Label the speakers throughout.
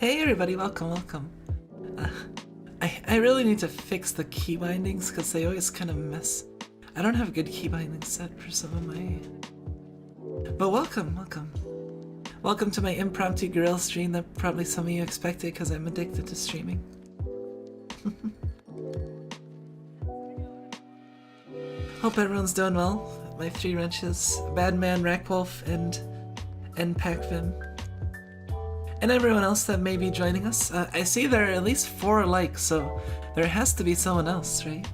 Speaker 1: Hey everybody, welcome, welcome. I really need to fix the key bindings because they always kind of mess. I don't have a good key binding set for some of my... But welcome, welcome. Welcome to my impromptu gorilla stream that probably some of you expected because I'm addicted to streaming. Hope everyone's doing well. My 3 wrenches, Badman, Rackwolf, and Pacvim. And everyone else that may be joining us. I see there are at least 4 likes, so there has to be someone else, right?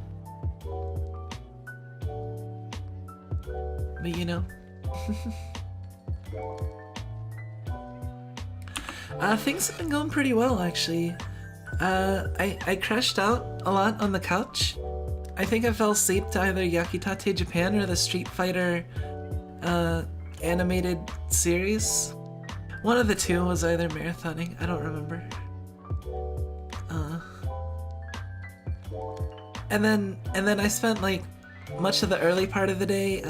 Speaker 1: But you know. Things have been going pretty well, actually. I crashed out a lot on the couch. I think I fell asleep to either Yakitate Japan or the Street Fighter animated series. One of the two was either marathoning, I don't remember. And then I spent like much of the early part of the day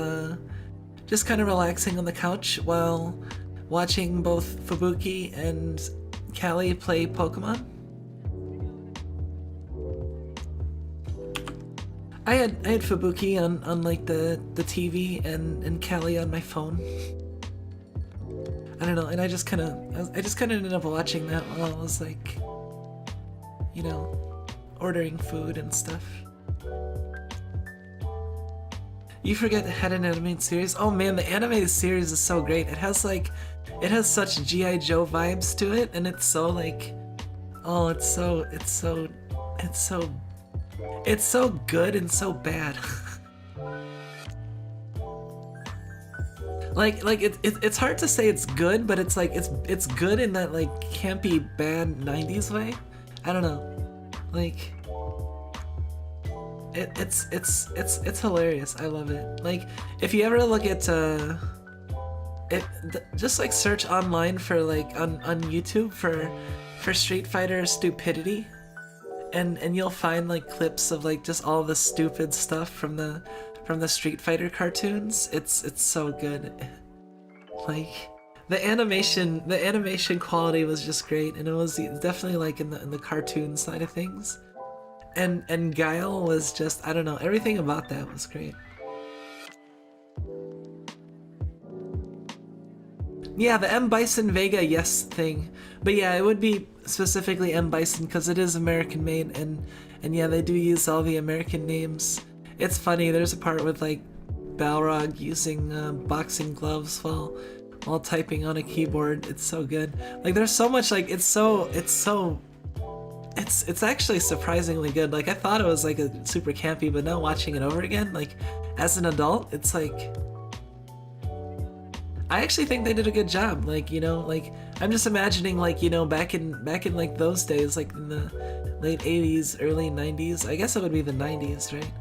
Speaker 1: just kind of relaxing on the couch while watching both Fubuki and Callie play Pokemon. I had Fubuki on like the TV and Callie on my phone. I don't know, and I just kind of ended up watching that while I was like, you know, ordering food and stuff. You forget it had an animated series? Oh man, the animated series is so great. It has such G.I. Joe vibes to it, and it's so like, oh, it's so good and so bad. Like it's hard to say it's good, but it's like it's good in that like campy bad 90s way. I don't know. Like it's hilarious. I love it. Like if you ever look at just like search online for like on YouTube for Street Fighter stupidity, and you'll find like clips of like just all the stupid stuff from the Street Fighter cartoons. It's so good. Like the animation quality was just great, and it was definitely like in the cartoon side of things. And Guile was just, I don't know, everything about that was great. Yeah, the M. Bison Vega yes thing. But yeah, it would be specifically M. Bison because it is American made, and yeah, they do use all the American names. It's funny, there's a part with like Balrog using boxing gloves while typing on a keyboard. It's so good. Like there's so much, like it's actually surprisingly good. Like I thought it was like a super campy, but now watching it over again, like as an adult, it's like I actually think they did a good job. Like, you know, like I'm just imagining like, you know, back in like those days, like in the late 80s, early 90s. I guess it would be the 90s, right?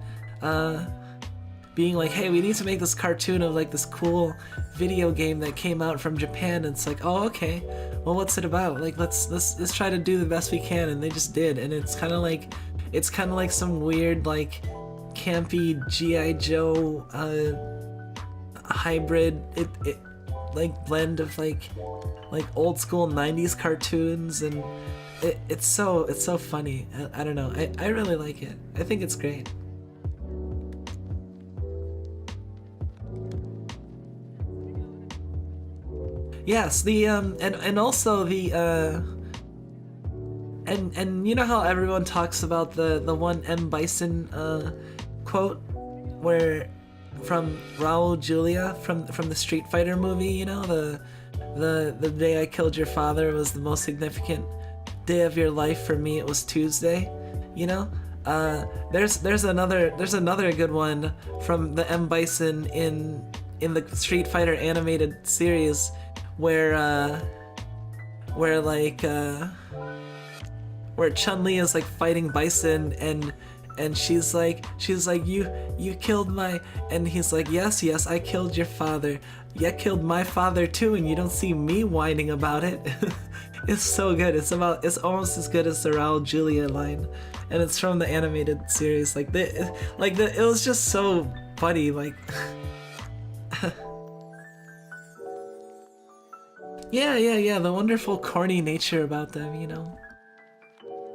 Speaker 1: Being like, hey, we need to make this cartoon of like this cool video game that came out from Japan. And it's like, oh, okay, well, what's it about? Like, let's try to do the best we can, and they just did. And it's kind of like some weird like campy G.I. Joe hybrid like blend of like old school 90s cartoons, and it's so funny. I don't know, I really like it. I think it's great. Yes, the and also the and you know how everyone talks about the one M. Bison quote where from Raul Julia from the Street Fighter movie, you know, the day I killed your father was the most significant day of your life. For me it was Tuesday, you know. There's another good one from the M. Bison in the Street Fighter animated series where Chun-Li is like fighting Bison, and she's like you killed my, and he's like, yes I killed your father, you killed my father too, and you don't see me whining about it. It's so good. It's almost as good as the Raul Julia line, and it's from the animated series. It was just so funny. Like Yeah, the wonderful corny nature about them, you know.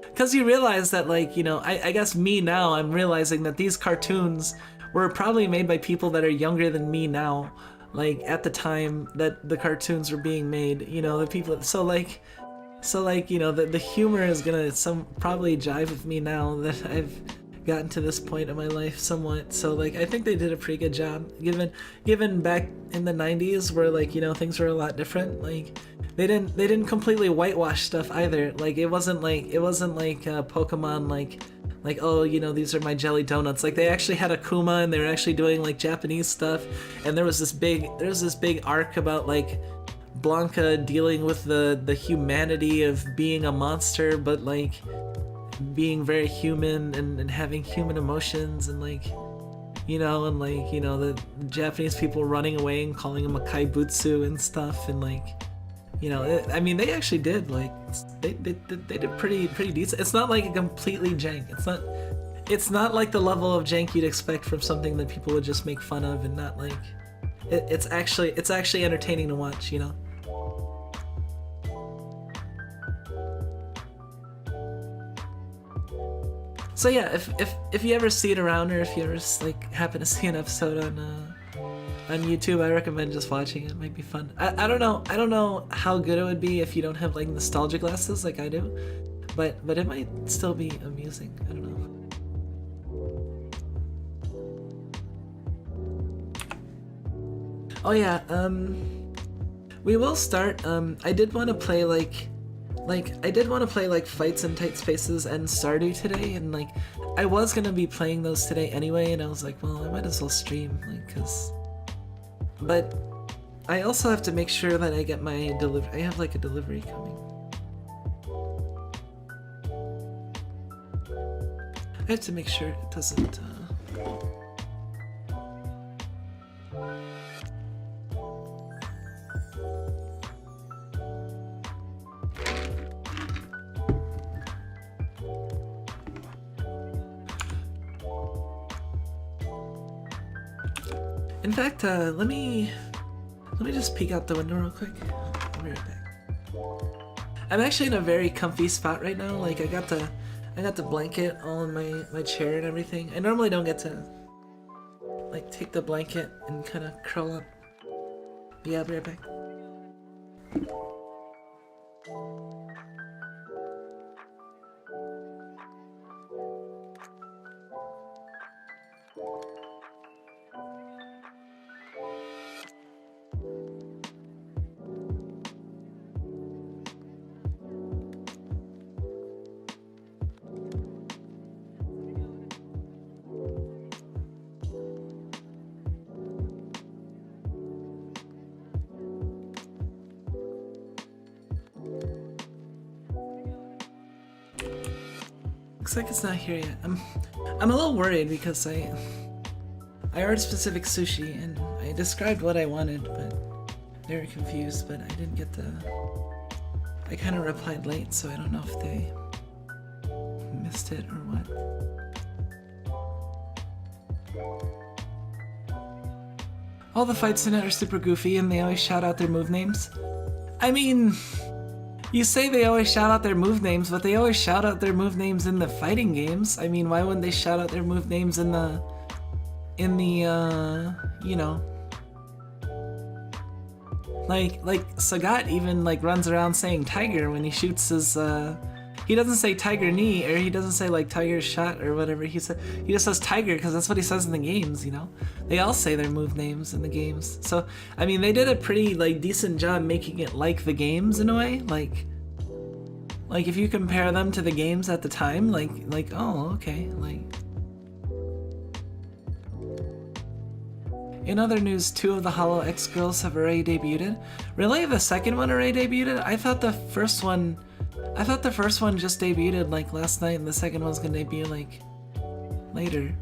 Speaker 1: Because you realize that, like, you know, I guess me now, I'm realizing that these cartoons were probably made by people that are younger than me now, like, at the time that the cartoons were being made, you know, the people, so like, you know, the humor is gonna probably jive with me now that I've gotten to this point in my life somewhat. So like, I think they did a pretty good job, given back in the 90s where, like, you know, things were a lot different. Like, they didn't completely whitewash stuff either. Like, it wasn't like Pokemon, like, oh, you know, these are my jelly donuts. Like, they actually had Akuma, and they were actually doing like Japanese stuff, and there was this big arc about like Blanca dealing with the humanity of being a monster, but like being very human and having human emotions, and like, you know, and like, you know, the Japanese people running away and calling him a kaibutsu and stuff, and like, you know, I mean, they actually did, like, they did pretty decent. It's not like a completely jank. It's not like the level of jank you'd expect from something that people would just make fun of, and not like, it's actually entertaining to watch, you know. So yeah, if you ever see it around, or if you ever like happen to see an episode on YouTube, I recommend just watching it. It might be fun. I don't know how good it would be if you don't have like nostalgia glasses like I do, but it might still be amusing. I don't know. Oh yeah, we will start. I did want to play like Fights in Tight Spaces and Stardew today, and like I was gonna be playing those today anyway, and I was like, well, I might as well stream, like, but I also have to make sure that I get my I have like a delivery coming. I have to make sure it doesn't In fact, let me just peek out the window real quick. I'll be right back. I'm actually in a very comfy spot right now. Like, I got the blanket all in my chair and everything. I normally don't get to like take the blanket and kind of curl up. Yeah, I'll be right back. Looks like it's not here yet. I'm a little worried because I ordered specific sushi and I described what I wanted, but they were confused, but I didn't get I kind of replied late, so I don't know if they missed it or what. All the fights in it are super goofy and they always shout out their move names. I mean, you say they always shout out their move names, but they always shout out their move names in the fighting games. I mean, why wouldn't they shout out their move names in the you know, like Sagat even like runs around saying tiger when he shoots his he doesn't say tiger knee, or he doesn't say like tiger shot or whatever. He just says tiger because that's what he says in the games, you know. They all say their move names in the games. So I mean, they did a pretty like decent job making it like the games in a way. Like if you compare them to the games at the time, like oh, okay, like. In other news, 2 of the Hollow X girls have already debuted. Really? The second one already debuted? I thought the first one just debuted like last night, and the second one's gonna debut like later.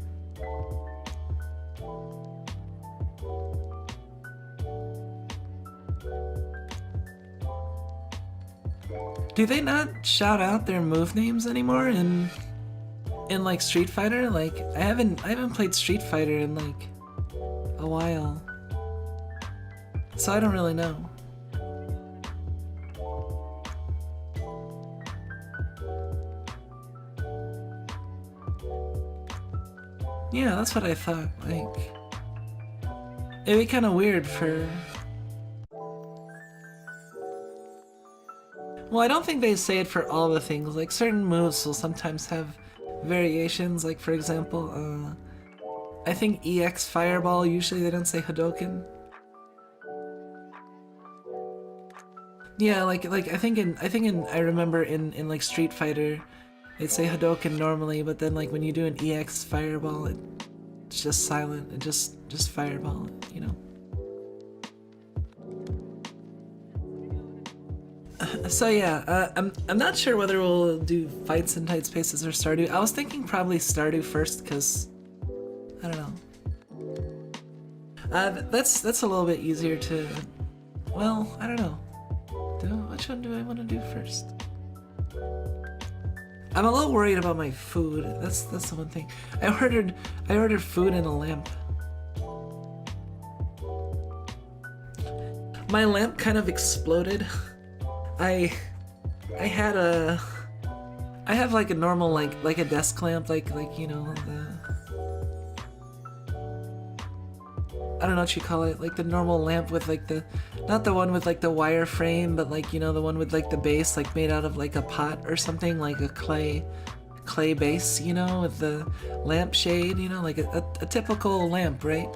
Speaker 1: Do they not shout out their move names anymore in like Street Fighter? Like I haven't played Street Fighter in like a while, so I don't really know. Yeah, that's what I thought. Like, it'd be kind of weird for. Well, I don't think they say it for all the things. Like, certain moves will sometimes have variations. Like, for example, I think EX Fireball, usually they don't say Hadoken. Yeah, like I think in I remember in like Street Fighter, they'd say Hadoken normally, but then like when you do an EX Fireball, it's just silent. It just Fireball, you know. So yeah, I'm not sure whether we'll do Fights in Tight Spaces or Stardew. I was thinking probably Stardew first, cause I don't know. That's a little bit easier to. Well, I don't know. Which one do I want to do first? I'm a little worried about my food. That's the one thing. I ordered food and a lamp. My lamp kind of exploded. I have like a normal like a desk lamp, like you know, I don't know what you call it, like the normal lamp with like the, not the one with like the wire frame, but like, you know, the one with like the base like made out of like a pot or something, like a clay base, you know, with the lamp shade, you know, like a typical lamp, right?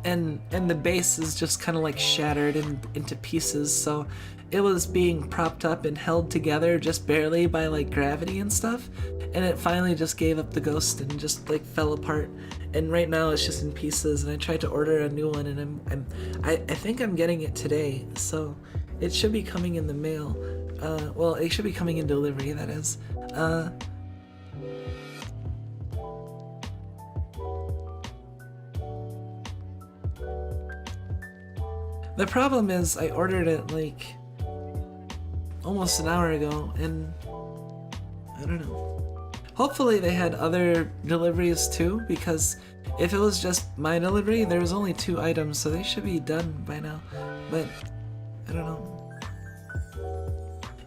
Speaker 1: And the base is just kind of like shattered into pieces, so it was being propped up and held together just barely by like gravity and stuff, and it finally just gave up the ghost and just like fell apart, and right now it's just in pieces. And I tried to order a new one, and I think I'm getting it today, so it should be coming in the mail. Well, it should be coming in delivery, that is. The problem is I ordered it like almost an hour ago, and I don't know. Hopefully they had other deliveries too, because if it was just my delivery, there was only 2 items, so they should be done by now. But I don't know.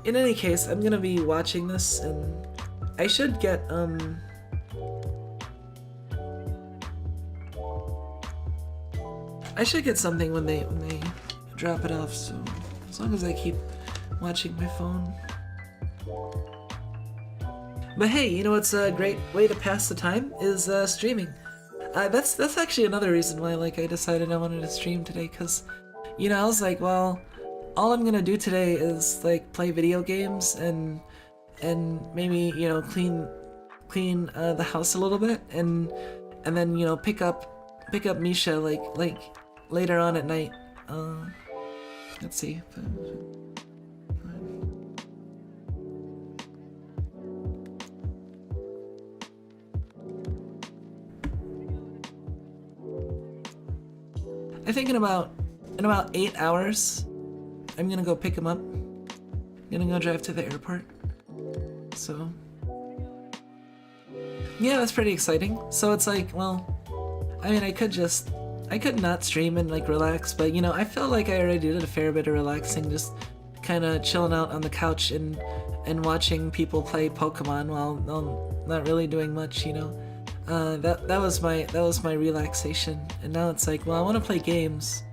Speaker 1: In any case, I'm gonna be watching this, and I should get something when they drop it off, so as long as I keep watching my phone. But hey, you know what's a great way to pass the time is streaming. That's actually another reason why like I decided I wanted to stream today, cause you know, I was like, well, all I'm gonna do today is like play video games and maybe, you know, clean the house a little bit, and then, you know, pick up Misha like later on at night. Let's see. I think in about 8 hours, I'm gonna go pick him up. I'm gonna go drive to the airport. So yeah, that's pretty exciting. So it's like, well, I mean, I could not stream and like relax, but you know, I feel like I already did a fair bit of relaxing, just kind of chilling out on the couch and watching people play Pokemon while not really doing much, you know. That was my relaxation, and now it's like, well, I want to play games,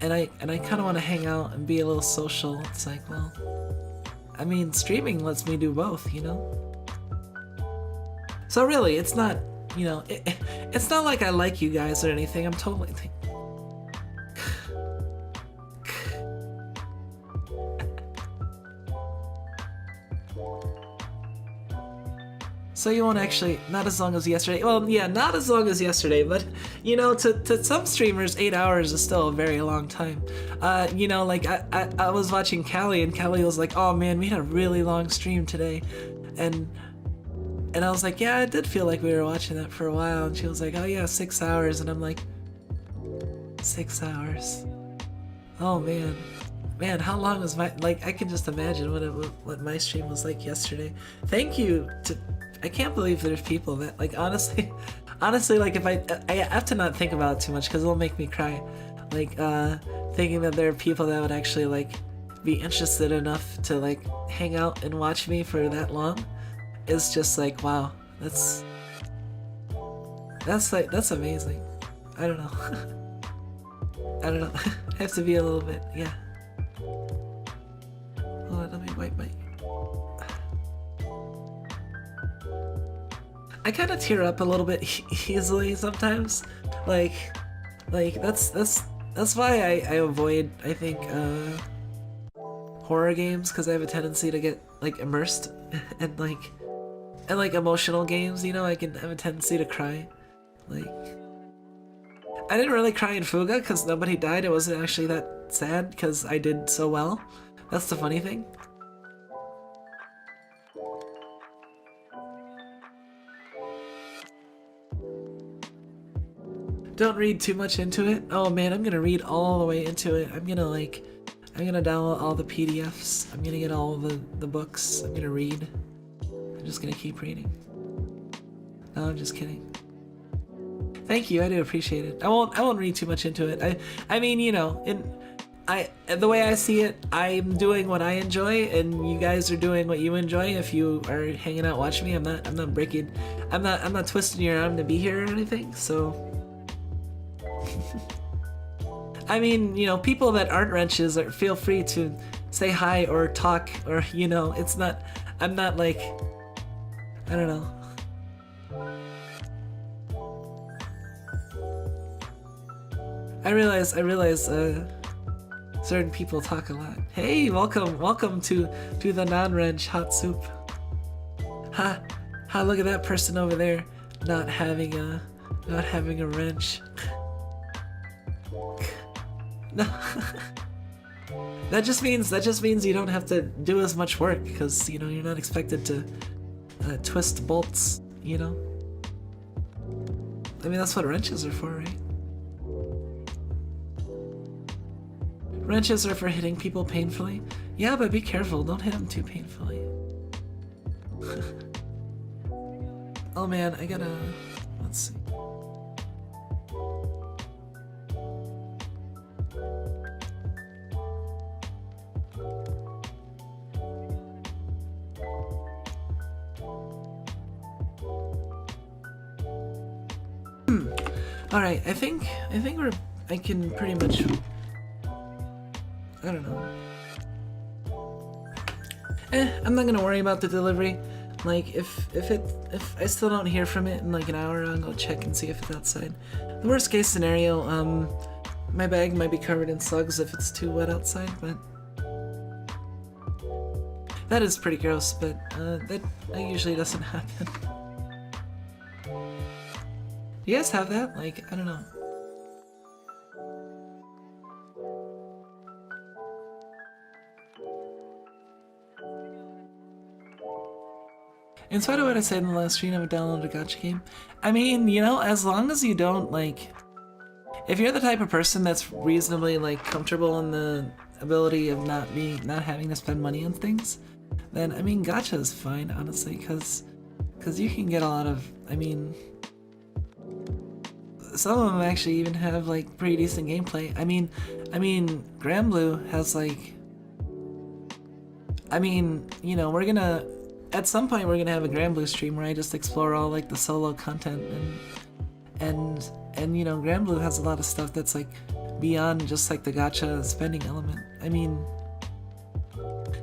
Speaker 1: and I kind of want to hang out and be a little social. It's like, well, I mean, streaming lets me do both, you know. So really, it's not, you know, it's not like I like you guys or anything. I'm totally So you won't actually, not as long as yesterday. Well, yeah, not as long as yesterday, but you know, to some streamers, 8 hours is still a very long time. You know, like I was watching Callie, and Callie was like, "Oh man, we had a really long stream today," and I was like, "Yeah, it did feel like we were watching that for a while." And she was like, "Oh yeah, 6 hours," and I'm like, 6 hours. Oh man, how long was my, like, I can just imagine what my stream was like yesterday. Thank you to. I can't believe there's people that, like, honestly, like, if I have to not think about it too much because it'll make me cry. Like, thinking that there are people that would actually, like, be interested enough to, like, hang out and watch me for that long is just like, wow, that's That's amazing. I don't know. I don't know. I have to be a little bit, yeah. Hold on, let me wipe my... I kind of tear up a little bit easily sometimes. Like that's why I avoid, I think, horror games, because I have a tendency to get like immersed and like emotional games, you know. I can have a tendency to cry. Like, I didn't really cry in Fuga because nobody died. It wasn't actually that sad because I did so well. That's the funny thing. Don't read too much into it. Oh man, I'm gonna read all the way into it. I'm gonna download all the PDFs. I'm gonna get all the books. I'm gonna read. I'm just gonna keep reading. No, I'm just kidding. Thank you, I do appreciate it. I won't read too much into it. I mean, you know, the way I see it, I'm doing what I enjoy, and you guys are doing what you enjoy. If you are hanging out watching me, I'm not twisting your arm to be here or anything. So, I mean, you know, people that aren't wrenches feel free to say hi or talk, or, you know, it's not. I'm not like, I don't know. I realize certain people talk a lot. Hey, welcome to the non-wrench hot soup. Ha, look at that person over there, not having a wrench. No. That just means you don't have to do as much work, because, you know, you're not expected to twist bolts, you know. I mean, that's what wrenches are for, right? Wrenches are for hitting people painfully. Yeah, but be careful, don't hit them too painfully. Oh man, I gotta... let's see. Alright, I think I can pretty much... I don't know. I'm not gonna worry about the delivery. Like, if I still don't hear from it in like an hour, I'll go check and see if it's outside. The worst case scenario, my bag might be covered in slugs if it's too wet outside, but that is pretty gross, but that usually doesn't happen. You guys have that? Like, I don't know. In spite of what I said in the last stream, I would download a gacha game. I mean, you know, as long as you don't, like... If you're the type of person that's reasonably, like, comfortable in the ability of not having to spend money on things, then, I mean, gacha is fine, honestly, because you can get a lot of... I mean... Some of them actually even have, like, pretty decent gameplay. I mean, Granblue has, like... I mean, you know, we're gonna... At some point, we're gonna have a Granblue stream where I just explore all like the solo content, and you know, Granblue has a lot of stuff that's like beyond just like the gacha spending element. I mean,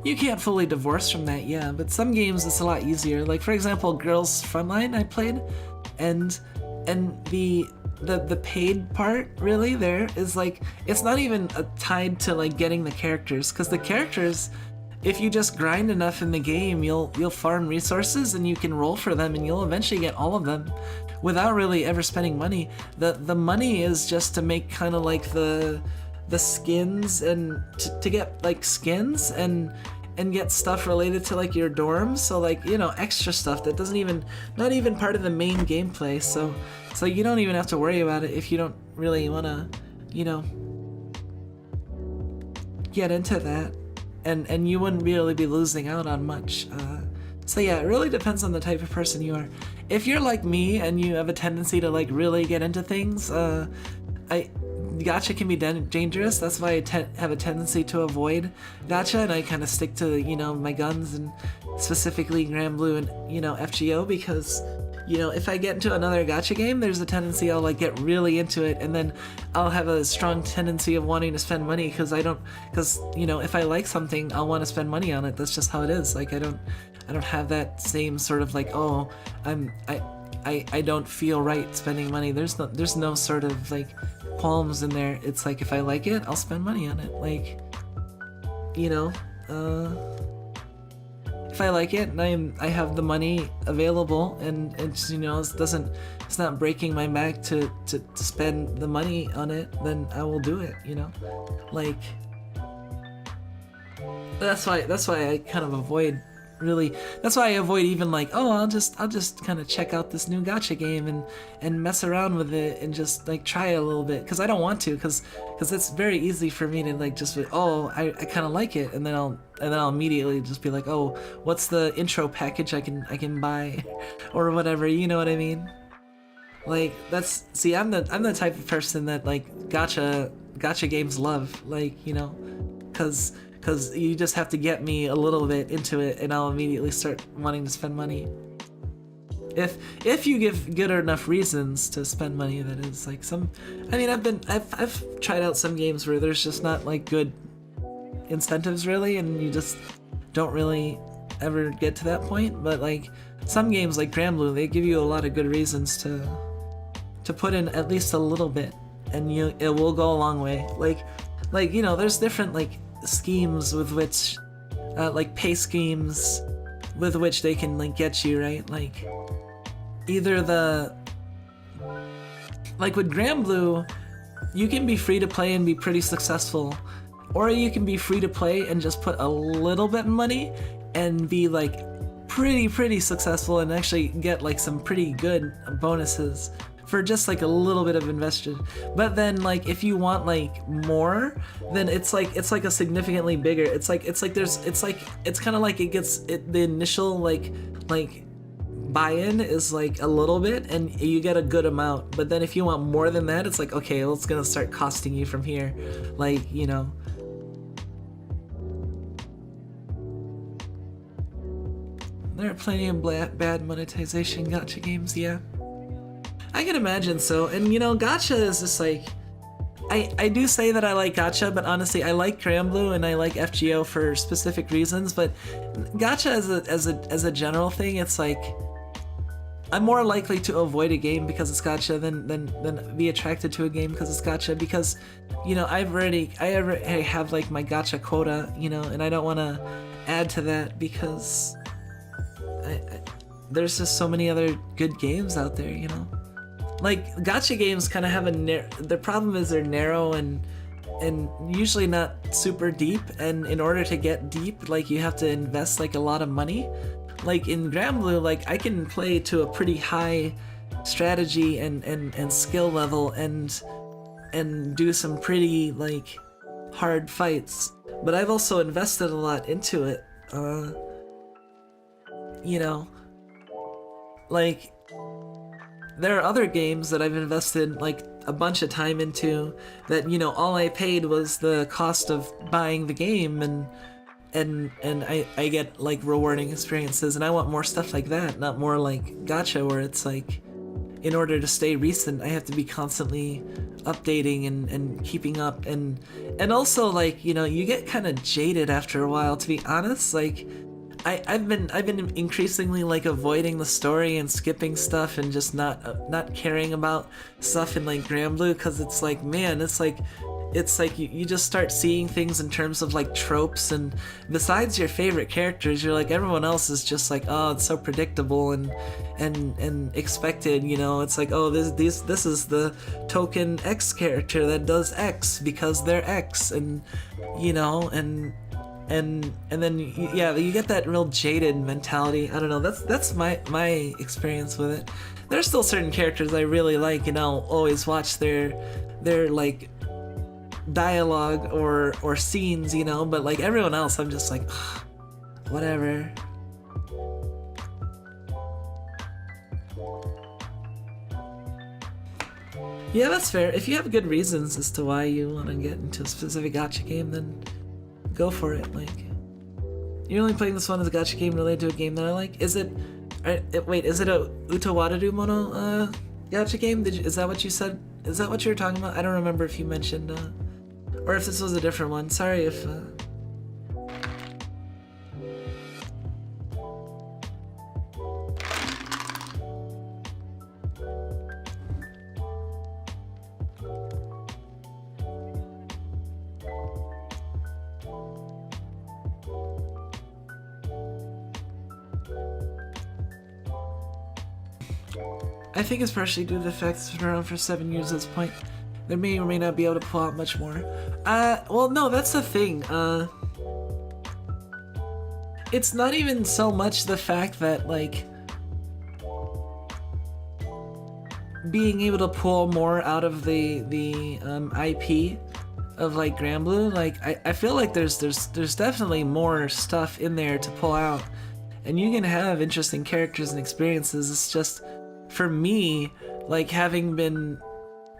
Speaker 1: you can't fully divorce from that, yeah, but some games it's a lot easier. Like for example, Girls Frontline I played, and the paid part really there is like it's not even tied to like getting the characters, because the characters, if you just grind enough in the game, you'll farm resources and you can roll for them and you'll eventually get all of them without really ever spending money. The money is just to make kind of like the skins and to get like skins and get stuff related to like your dorms, so like, you know, extra stuff that not even part of the main gameplay, so you don't even have to worry about it if you don't really want to, you know, get into that. And you wouldn't really be losing out on much. So yeah, it really depends on the type of person you are. If you're like me and you have a tendency to like really get into things, gacha can be dangerous. That's why I have a tendency to avoid gacha, and I kind of stick to, you know, my guns, and specifically Granblue and, you know, FGO, because you know, if I get into another gacha game, there's a tendency I'll like get really into it, and then I'll have a strong tendency of wanting to spend money because you know, if I like something, I'll want to spend money on it. That's just how it is. Like I don't have that same sort of like, oh, I don't feel right spending money. There's no sort of like qualms in there. It's like if I like it, I'll spend money on it. Like, you know, if I like it and I have the money available and it's, you know, it's not breaking my back to spend the money on it, then I will do it, you know? Like that's why I kind of avoid that's why I avoid even like, oh, I'll just kind of check out this new gacha game and mess around with it and just like try it a little bit, because I don't want to, because it's very easy for me to like just be, oh, I kind of like it, and then I'll immediately just be like, oh, what's the intro package I can buy or whatever, you know what I mean? Like I'm the type of person that like gacha games love, like, you know, because you just have to get me a little bit into it and I'll immediately start wanting to spend money. If you give good enough reasons to spend money, that is. Like I mean, I've tried out some games where there's just not like good incentives really, and you just don't really ever get to that point. But like some games like Granblue, they give you a lot of good reasons to put in at least a little bit, and it will go a long way. Like you know, there's different like schemes with which like pay schemes with which they can like get you, right? Like either like with Granblue, you can be free to play and be pretty successful, or you can be free to play and just put a little bit of money and be like pretty successful and actually get like some pretty good bonuses for just like a little bit of invested. But then like if you want like more, then it's like a significantly bigger, it's kind of like the initial like buy-in is like a little bit and you get a good amount, but then if you want more than that, it's like, okay, well, it's gonna start costing you from here, like, you know. There are plenty of bad monetization gacha games, yeah. I can imagine so, and you know, gacha is just like, I do say that I like gacha, but honestly, I like Granblue and I like FGO for specific reasons. But gacha as a general thing, it's like I'm more likely to avoid a game because it's gacha than be attracted to a game because it's gacha, because you know I already have like my gacha quota, you know, and I don't want to add to that because there's just so many other good games out there, you know. Like gacha games kind of have the problem is they're narrow and usually not super deep, and in order to get deep, like you have to invest like a lot of money. Like in Granblue, like I can play to a pretty high strategy and skill level and do some pretty like hard fights, but I've also invested a lot into it. You know, like there are other games that I've invested like a bunch of time into that, you know, all I paid was the cost of buying the game, and I get like rewarding experiences, and I want more stuff like that, not more like gacha where it's like in order to stay recent I have to be constantly updating and keeping up, and also like, you know, you get kind of jaded after a while, to be honest. Like I've been increasingly like avoiding the story and skipping stuff and just not caring about stuff in like Granblue, because it's like, man, it's like you just start seeing things in terms of like tropes, and besides your favorite characters, you're like, everyone else is just like, oh, it's so predictable and expected, you know. It's like, oh, this is the token X character that does X because they're X, and you know, and then you get that real jaded mentality. I don't know, that's my experience with it. There's still certain characters I really like, and I'll always watch their like dialogue or scenes, you know, but like everyone else I'm just like, ugh, whatever. Yeah, that's fair. If you have good reasons as to why you want to get into a specific gacha game, then go for it. Like, you're only playing this one as a gacha game related to a game that I like. Is it Wait, is it a Utawadadu Mono gacha game? Is that what you said? Is that what you were talking about? I don't remember if you mentioned, or if this was a different one. Sorry if. I think it's partially due to the fact it's been around for 7 years at this point. They may or may not be able to pull out much more. Well, no, that's the thing. It's not even so much the fact that, like, being able to pull more out of the IP of, like, Granblue, like, I feel like there's definitely more stuff in there to pull out. And you can have interesting characters and experiences. It's just, for me, like, having been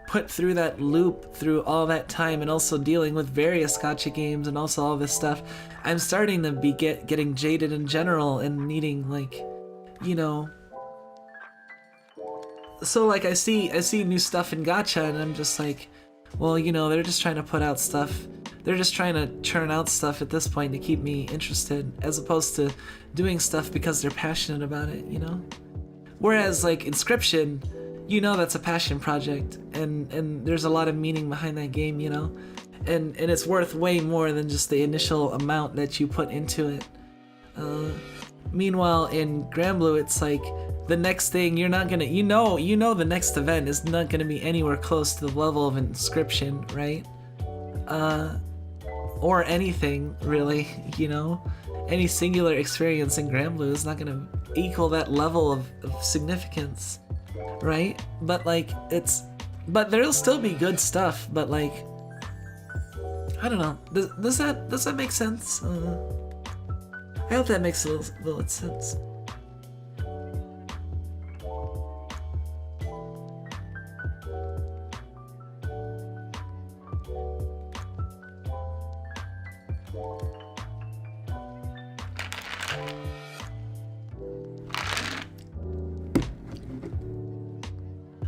Speaker 1: put through that loop through all that time and also dealing with various gacha games and also all this stuff, I'm starting to be getting jaded in general and needing, like, you know. So, like, I see new stuff in gacha and I'm just like, well, you know, they're just trying to put out stuff. They're just trying to churn out stuff at this point to keep me interested, as opposed to doing stuff because they're passionate about it, you know? Whereas, like, Inscription, you know that's a passion project, and there's a lot of meaning behind that game, you know? And it's worth way more than just the initial amount that you put into it. Meanwhile, in Granblue, it's like, the next thing, you're not gonna, you know the next event is not gonna be anywhere close to the level of Inscription, right? Or anything, really, you know? Any singular experience in Granblue is not gonna equal that level of significance, right? But, like, but there'll still be good stuff, but, like, I don't know. Does that make sense? I hope that makes a little sense.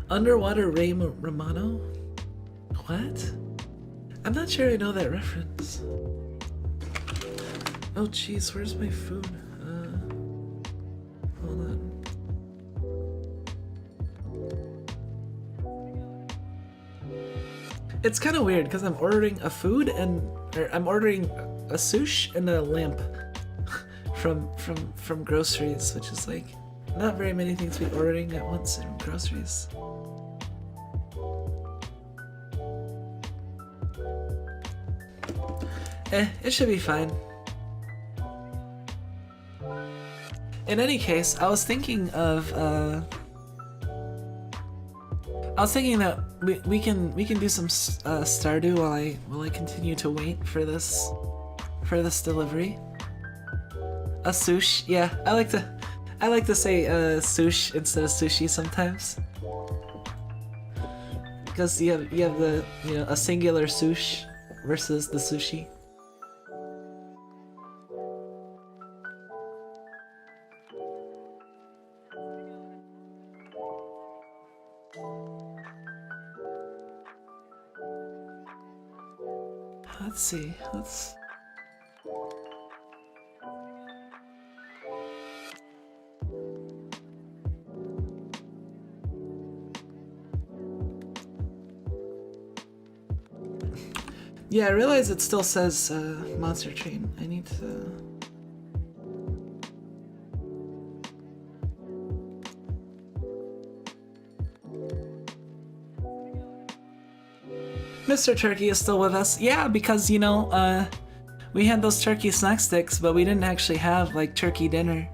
Speaker 1: Underwater Ray Romano? What? I'm not sure I know that reference. Oh jeez, where's my food? Hold on. It's kind of weird because I'm ordering a food or I'm ordering a sushi and a lamp from groceries, which is like not very many things to be ordering at once in groceries. It should be fine. In any case, I was thinking that we can do some Stardew while I continue to wait for this delivery. A sushi, yeah. I like to say sushi instead of sushi sometimes, because you have the, you know, a singular sushi versus the sushi. Let's see, yeah, I realize it still says Monster Train. I need to... Mr. Turkey is still with us. Yeah, because, you know, we had those turkey snack sticks, but we didn't actually have, like, turkey dinner.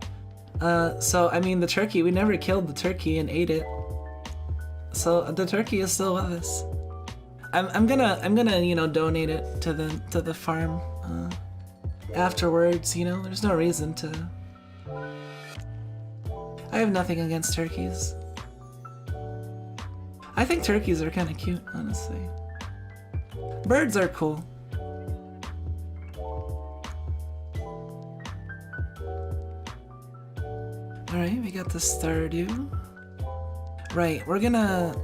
Speaker 1: So, I mean, the turkey, we never killed the turkey and ate it. So, the turkey is still with us. I'm gonna, you know, donate it to the farm, afterwards, you know? There's no reason to... I have nothing against turkeys. I think turkeys are kind of cute, honestly. Birds are cool. Alright, we got the Stardew. Right, we're gonna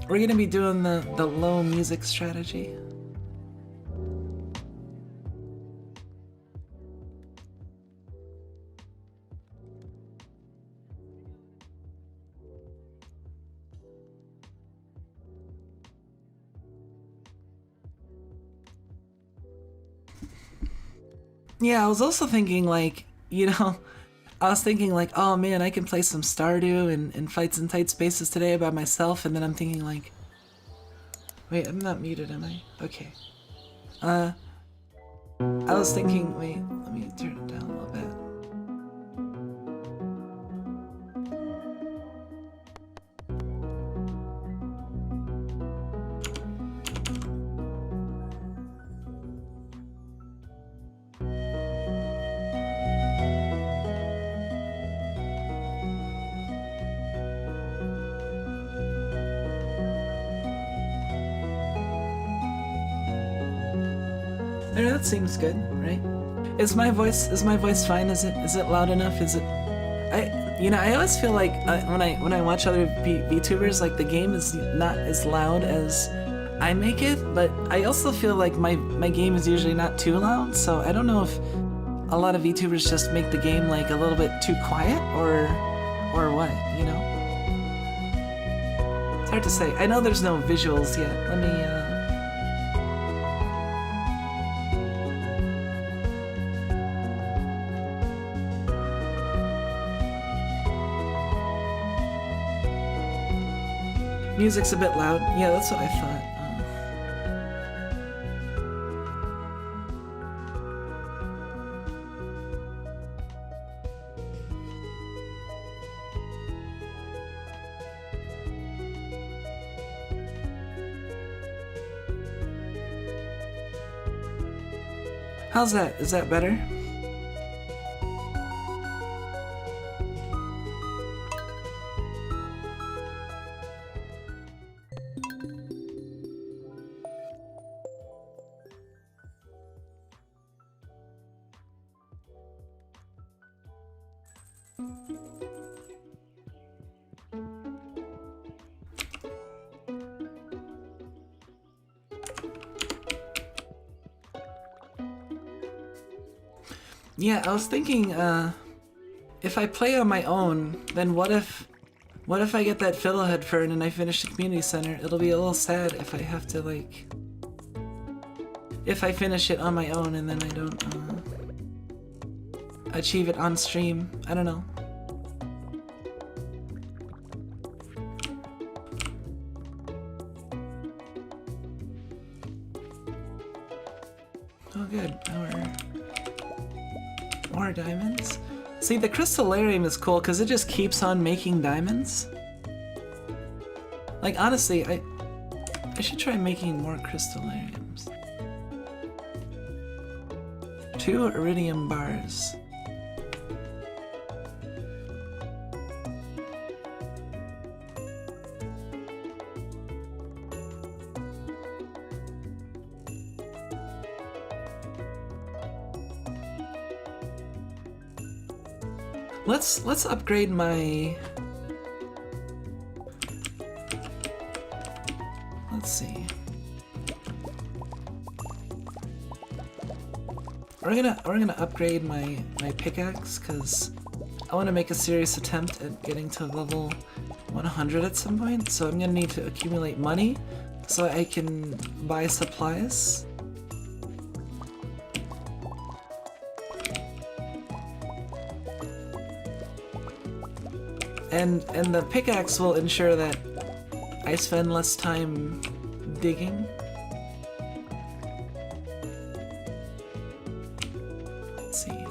Speaker 1: be doing the low music strategy. Yeah, I was also thinking like, you know, I was thinking like, oh man, I can play some Stardew and Fights in Tight Spaces today by myself, and then I'm thinking like, wait, I'm not muted, am I? Okay. I was thinking, wait, let me turn it down a little bit. There, that seems good, right? Is my voice fine? Is it loud enough? Is it? I always feel like when I watch other VTubers, like the game is not as loud as I make it, but I also feel like my game is usually not too loud. So I don't know if a lot of VTubers just make the game like a little bit too quiet or what, you know? It's hard to say. I know there's no visuals yet. Let me Music's a bit loud. Yeah, that's what I thought. How's that? Is that better? Yeah, I was thinking, if I play on my own, then what if I get that fiddlehead fern and I finish the community center? It'll be a little sad if I have to, like, if I finish it on my own and then I don't, achieve it on stream. I don't know. Oh good, more diamonds. See, the crystallarium is cool because it just keeps on making diamonds. Like honestly, I should try making more crystallariums. 2 iridium bars. Let's upgrade my. Let's see. We're gonna upgrade my pickaxe because I want to make a serious attempt at getting to level 100 at some point. So I'm gonna need to accumulate money so I can buy supplies. And the pickaxe will ensure that I spend less time digging. Let's see.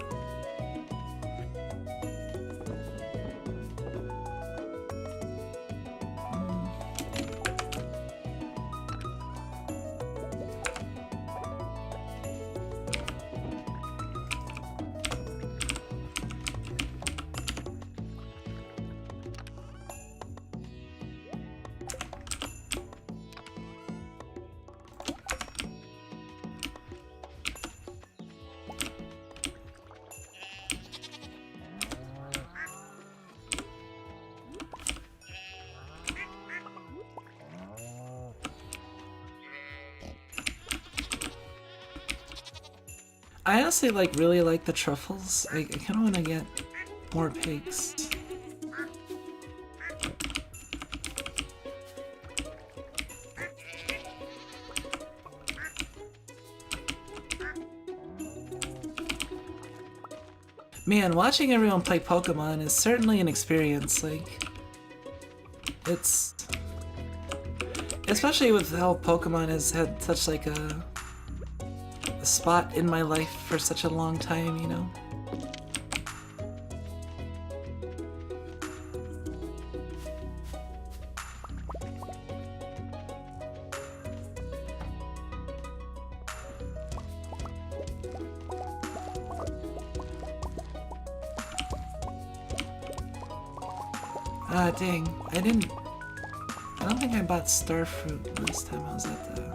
Speaker 1: I honestly really like the truffles. I kind of want to get more pigs. Man, watching everyone play Pokemon is certainly an experience. Like, it's... especially with how Pokemon has had such like a spot in my life for such a long time, you know? Ah, dang. I don't think I bought Starfruit last time I was at the...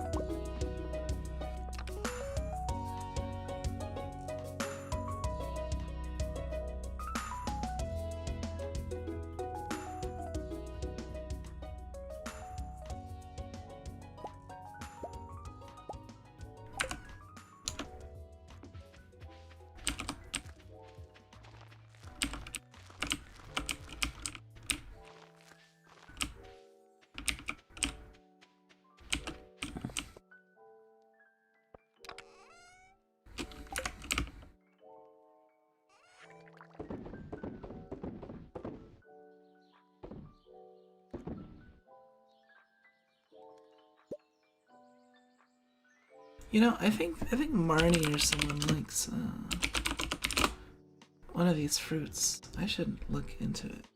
Speaker 1: You know, I think Marnie or someone likes one of these fruits. I should look into it.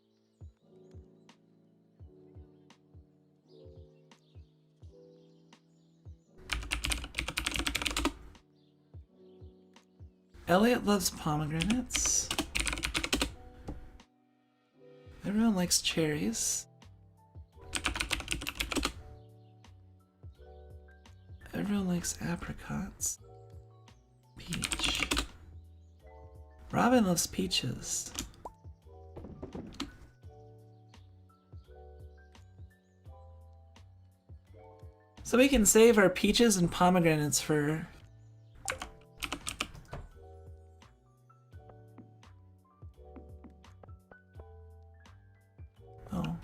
Speaker 1: Elliot loves pomegranates. Everyone likes cherries. Everyone likes apricots. Peach. Robin loves peaches. So we can save our peaches and pomegranates for... oh.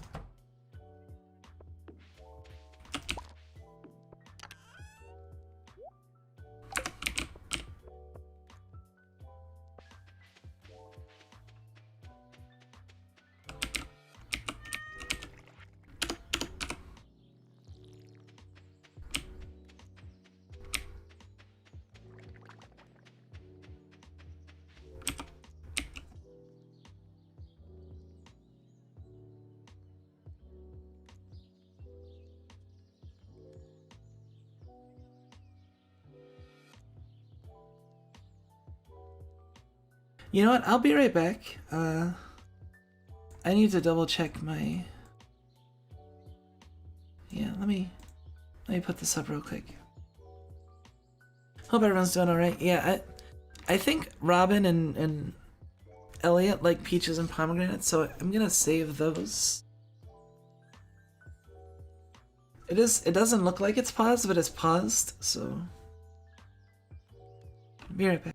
Speaker 1: You know what? I'll be right back. I need to double check my... yeah, let me put this up real quick. Hope everyone's doing alright. Yeah, I think Robin and Elliot like peaches and pomegranates, so I'm gonna save those. It doesn't look like it's paused, but it's paused, so... be right back.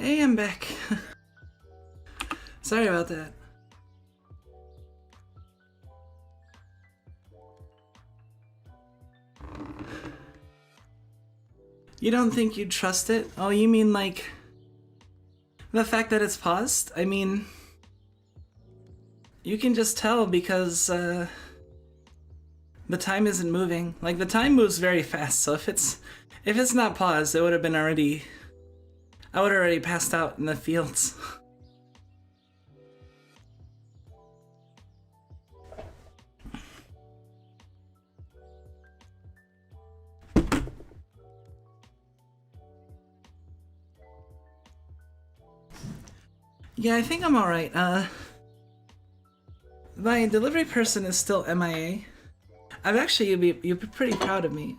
Speaker 1: Hey, I'm back. Sorry about that. You don't think you'd trust it? Oh, you mean like the fact that it's paused? I mean, you can just tell because the time isn't moving. Like the time moves very fast, so if it's not paused, it would have been already. I would have already passed out in the fields. Yeah, I think I'm alright. My delivery person is still MIA. I've actually, you'd be pretty proud of me.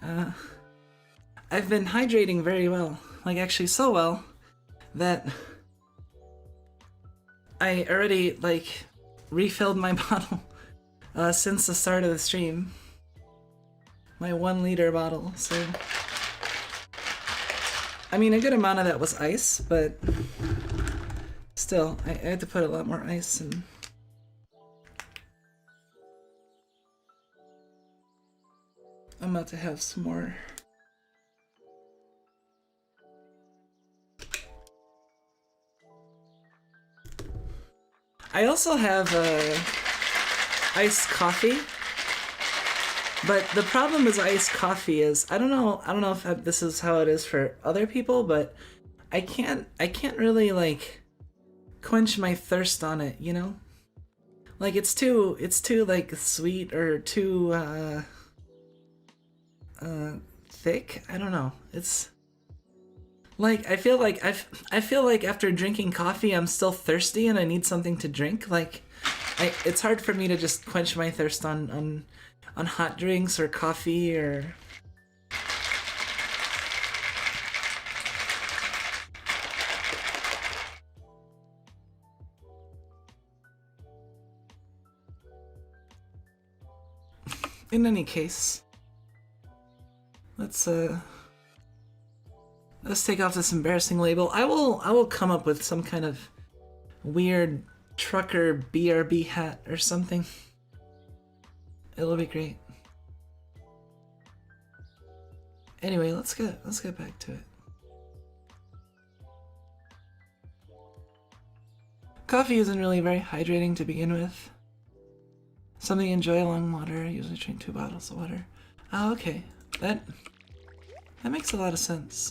Speaker 1: I've been hydrating very well. Like, actually so well that I already, like, refilled my bottle since the start of the stream. My 1 liter bottle, so... I mean, a good amount of that was ice, but... Still, I had to put a lot more ice in. I'm about to have some more. I also have iced coffee, but the problem with iced coffee is I don't know if this is how it is for other people, but I can't really like quench my thirst on it, you know? Like it's too like sweet or too thick. I don't know. It's like I feel like after drinking coffee I'm still thirsty and I need something to drink. Like it's hard for me to just quench my thirst on hot drinks or coffee or in any case, let's take off this embarrassing label. I will come up with some kind of weird trucker BRB hat or something. It'll be great. Anyway, let's get back to it. Coffee isn't really very hydrating to begin with. Something you enjoy along water. I usually drink 2 bottles of water. Oh, okay. That makes a lot of sense.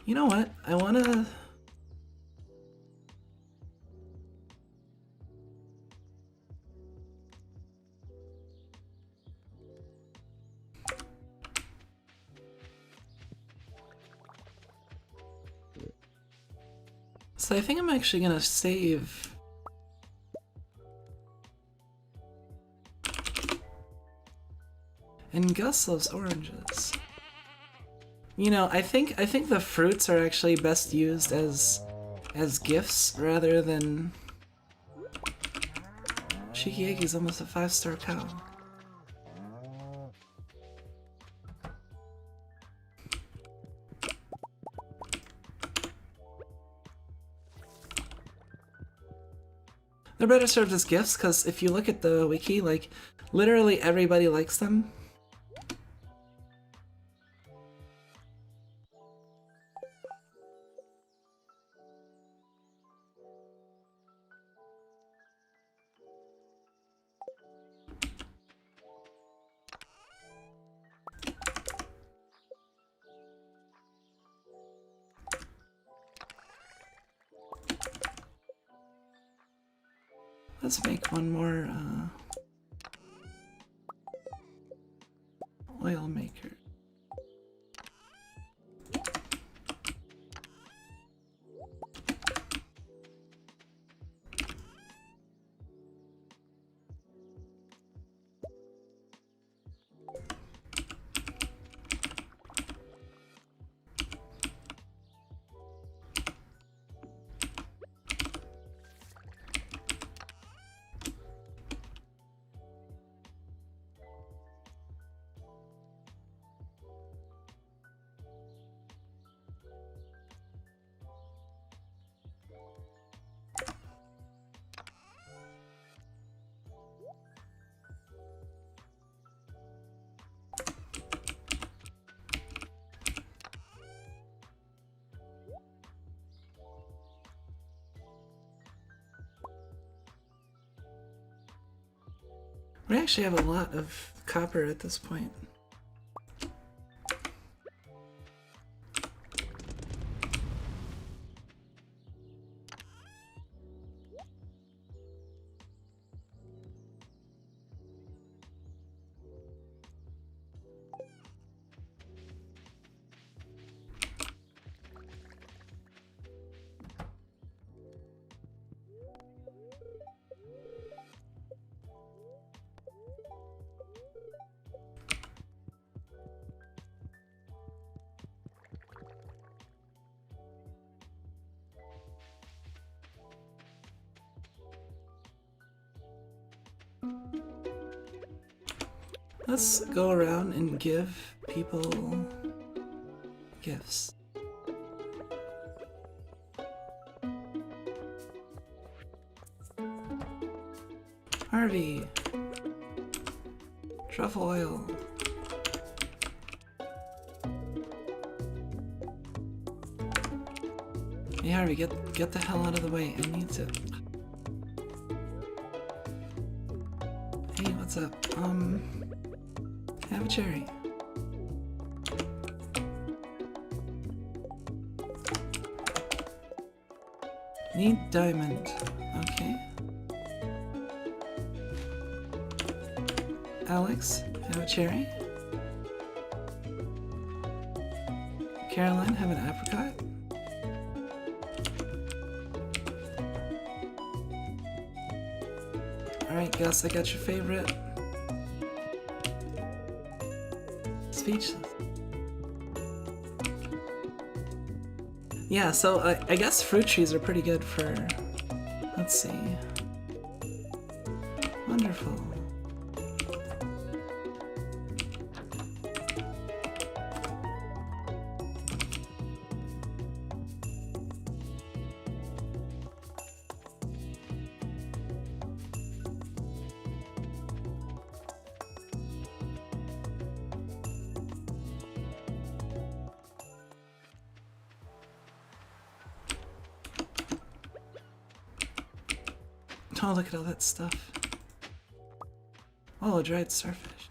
Speaker 1: You know what? I wanna... So I think I'm actually gonna save... And Gus loves oranges. You know, I think the fruits are actually best used as gifts rather than... Shikiyaki's almost a 5-star cow. They're better served as gifts because if you look at the wiki, like, literally everybody likes them. Let's make one more oil maker. We actually have a lot of copper at this point. Let's go around and give people gifts. Harvey, truffle oil. Hey Harvey, get the hell out of the way. I need to. Hey, what's up? Have a cherry. Need diamond. Okay. Alex, have a cherry. Caroline, have an apricot. Alright, Gus, I got your favorite. Speechless. Yeah, so I guess fruit trees are pretty good for... Let's see. Wonderful. Oh, look at all that stuff. Oh, dried starfish.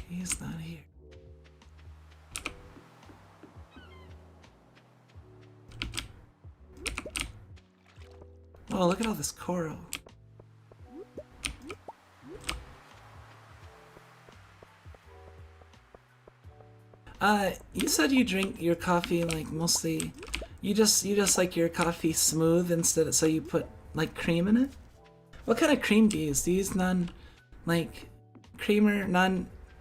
Speaker 1: He's not here. Oh, look at all this coral. You said you drink your coffee like mostly you just like your coffee smooth instead of, so you put like cream in it? What kind of cream do you use? Do you use creamer,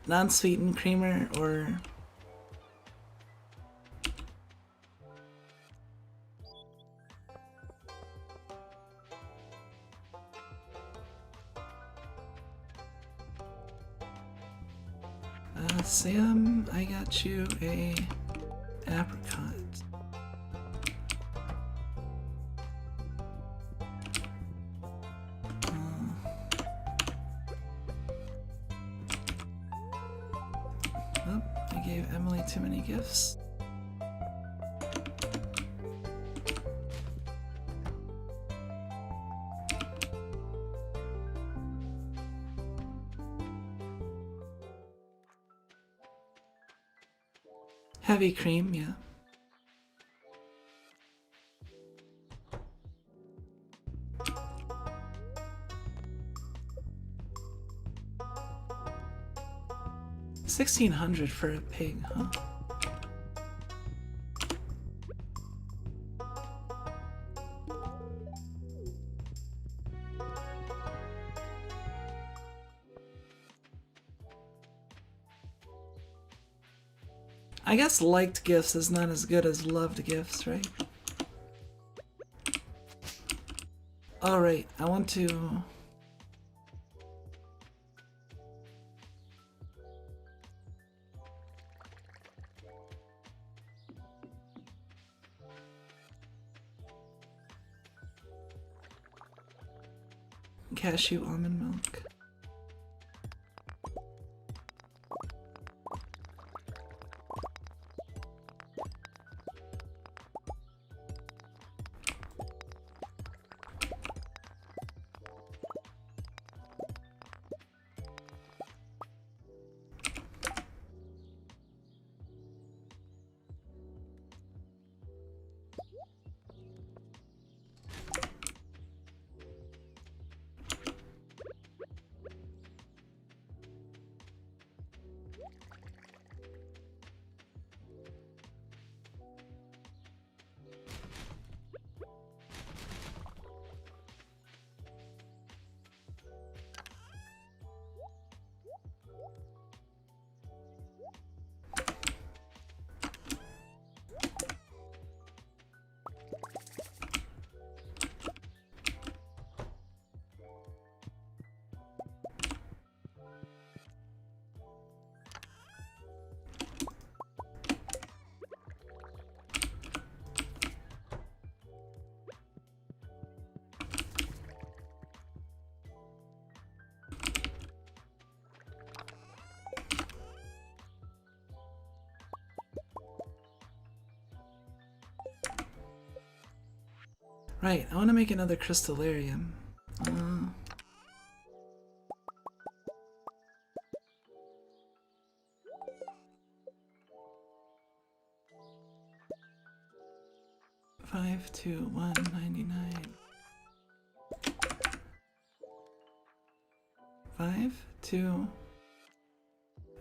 Speaker 1: non-sweetened creamer, or Sam, I got you a apricot. Oh, I gave Emily too many gifts. Heavy cream, yeah. $1,600 for a pig, huh? I guess liked gifts is not as good as loved gifts, right? Alright, I want to... cashew almond milk. Right, I want to make another crystallarium. 52199. 5, 2.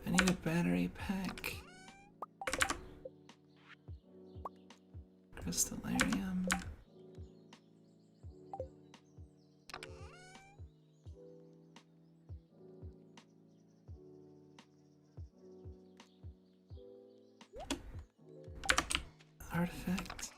Speaker 1: I need a battery pack. Crystallarium. Artifact.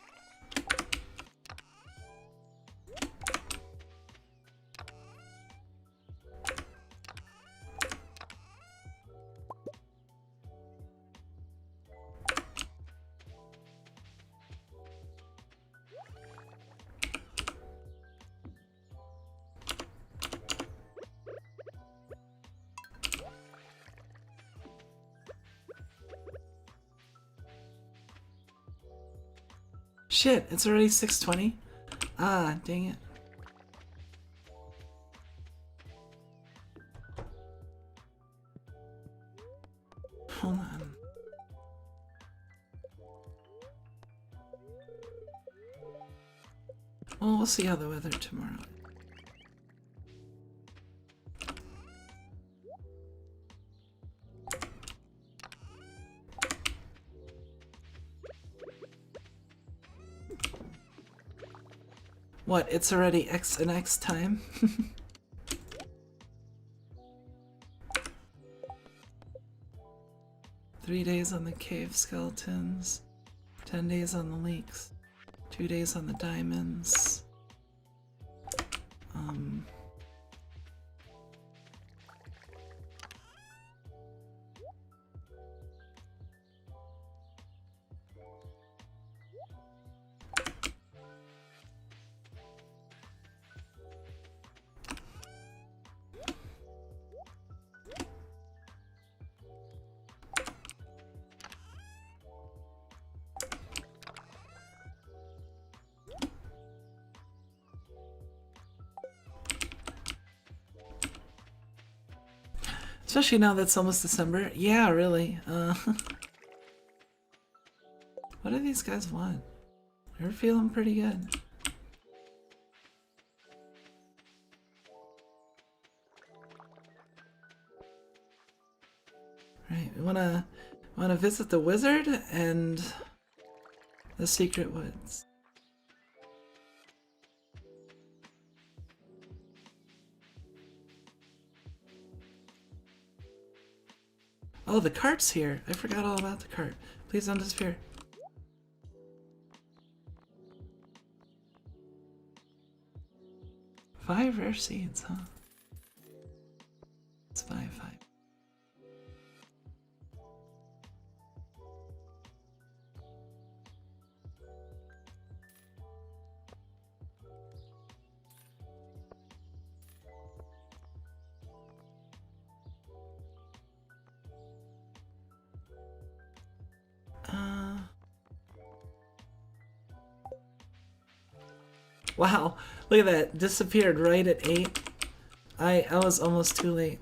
Speaker 1: Shit, it's already 6:20? Ah, dang it. Hold on. Well, we'll see how the weather tomorrow. What, it's already X and X time? 3 days on the cave skeletons, 10 days on the leeks, 2 days on the diamonds. Especially now that's almost December. Yeah, really. What do these guys want? They're feeling pretty good. Right, we wanna visit the wizard and the secret woods. Oh, the cart's here. I forgot all about the cart. Please don't disappear. Five rare seeds, huh? It's 5. Wow, look at that. Disappeared right at 8. I was almost too late.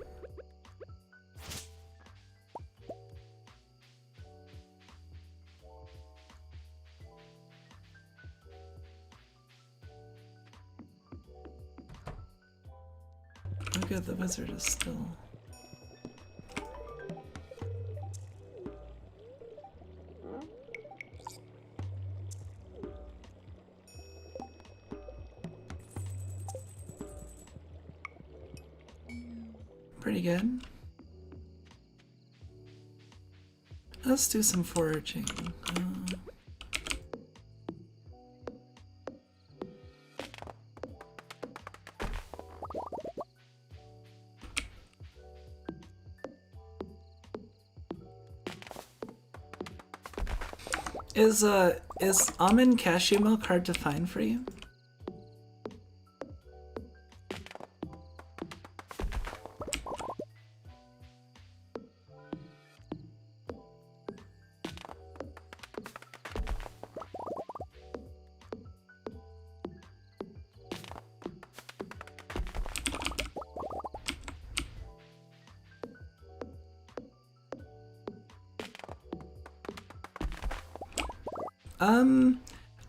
Speaker 1: Oh good, the wizard is still... Pretty good. Let's do some foraging. Is almond cashew milk hard to find for you?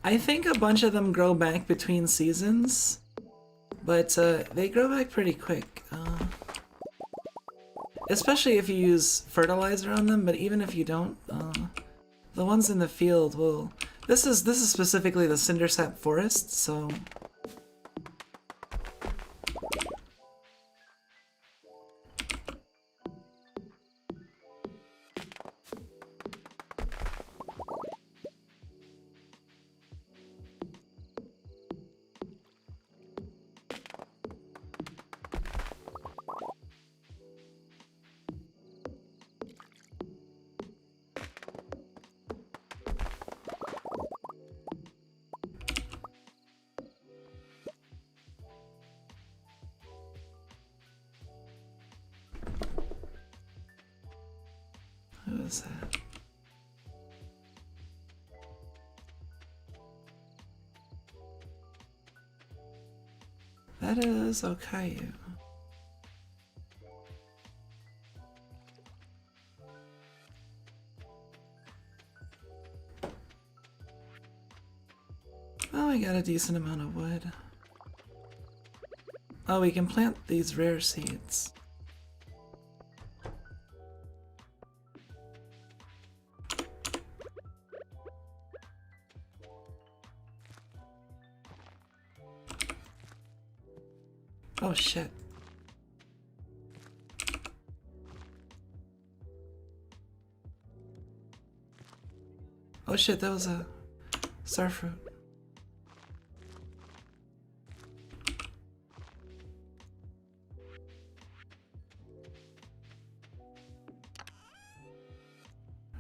Speaker 1: I think a bunch of them grow back between seasons, but they grow back pretty quick. Especially if you use fertilizer on them, but even if you don't, the ones in the field will... This is specifically the Cindersap Forest, so... Who is that? That is Okayu. Oh, we got a decent amount of wood. Oh, we can plant these rare seeds. Oh shit. Oh shit, that was a starfruit.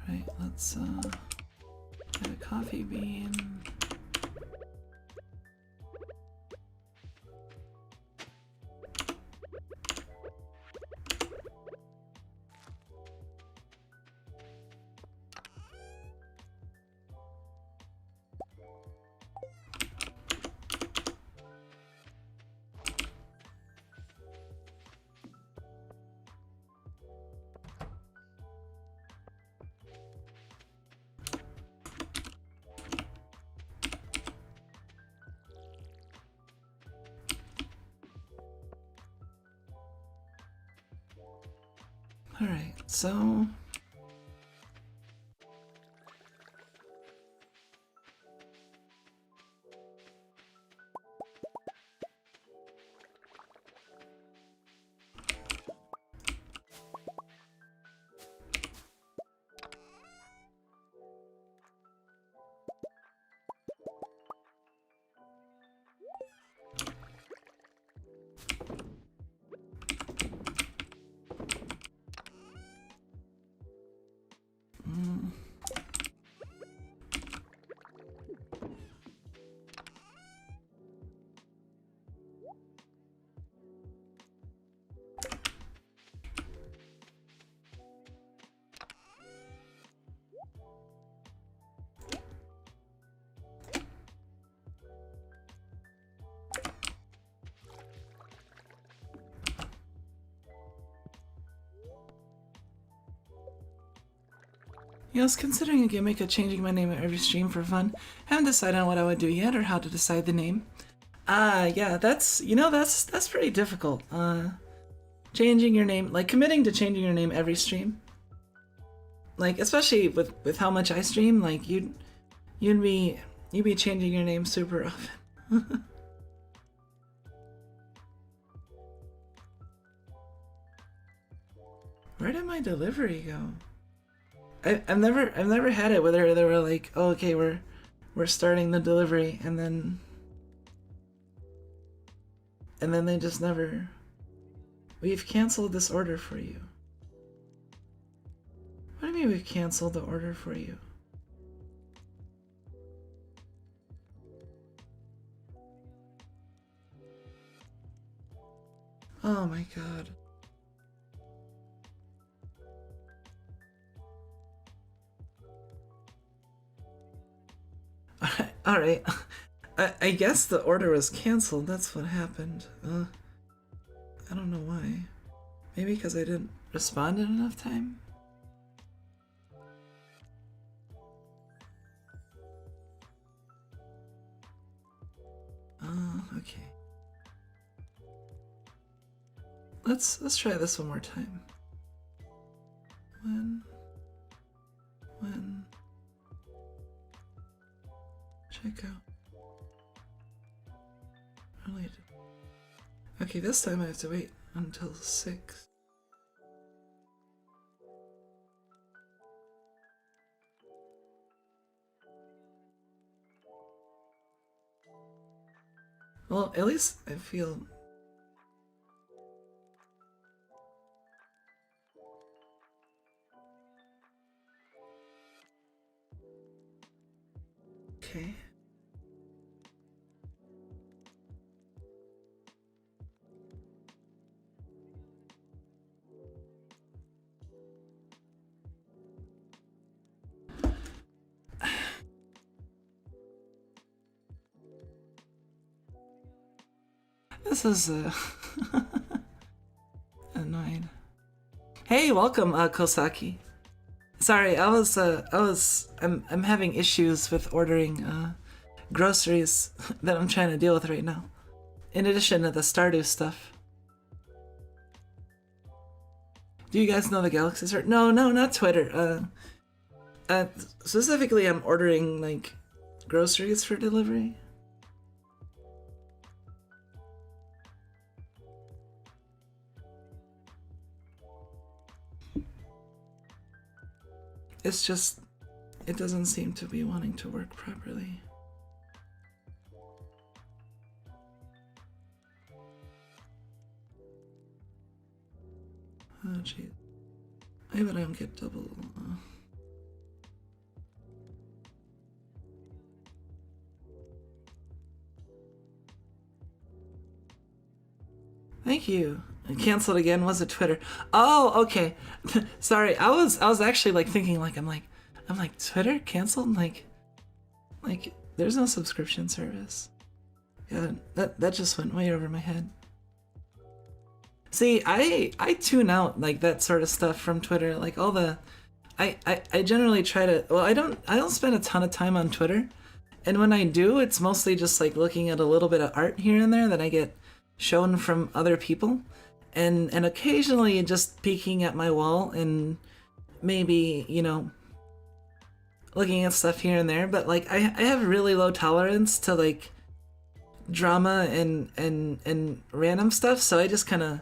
Speaker 1: Right, let's get a coffee bean. Alright, so... Yeah, I was considering a gimmick of changing my name every stream for fun. Haven't decided on what I would do yet or how to decide the name. Yeah, that's that's pretty difficult. Changing your name, like committing to changing your name every stream. Like especially with how much I stream, like you'd be changing your name super often. Where did my delivery go? I've never had it where they were like, oh, okay, we're starting the delivery, and then they just never. We've canceled this order for you. What do you mean we've canceled the order for you? Oh my god. Alright. I guess the order was canceled. That's what happened. I don't know why. Maybe because I didn't respond in enough time? Okay. Let's try this one more time. When check out related. Okay, this time I have to wait until 6. Well, at least I feel. Okay. This is annoying. Hey, welcome, Kosaki. Sorry, I'm having issues with ordering groceries that I'm trying to deal with right now. In addition to the Stardew stuff. Do you guys know the Galaxy Search? No, not Twitter. Specifically, I'm ordering like groceries for delivery. It's just, it doesn't seem to be wanting to work properly. Oh jeez. I hope I don't get double. Thank you. Canceled again. Was it Twitter? Oh, okay. Sorry, I was actually like thinking like I'm like Twitter canceled. Like there's no subscription service. Yeah, that just went way over my head. See, I tune out like that sort of stuff from Twitter. Like all the, I generally try to. Well, I don't spend a ton of time on Twitter, and when I do, it's mostly just like looking at a little bit of art here and there that I get shown from other people. And occasionally just peeking at my wall and maybe, you know, looking at stuff here and there, but like I have really low tolerance to like drama and random stuff, so I just kind of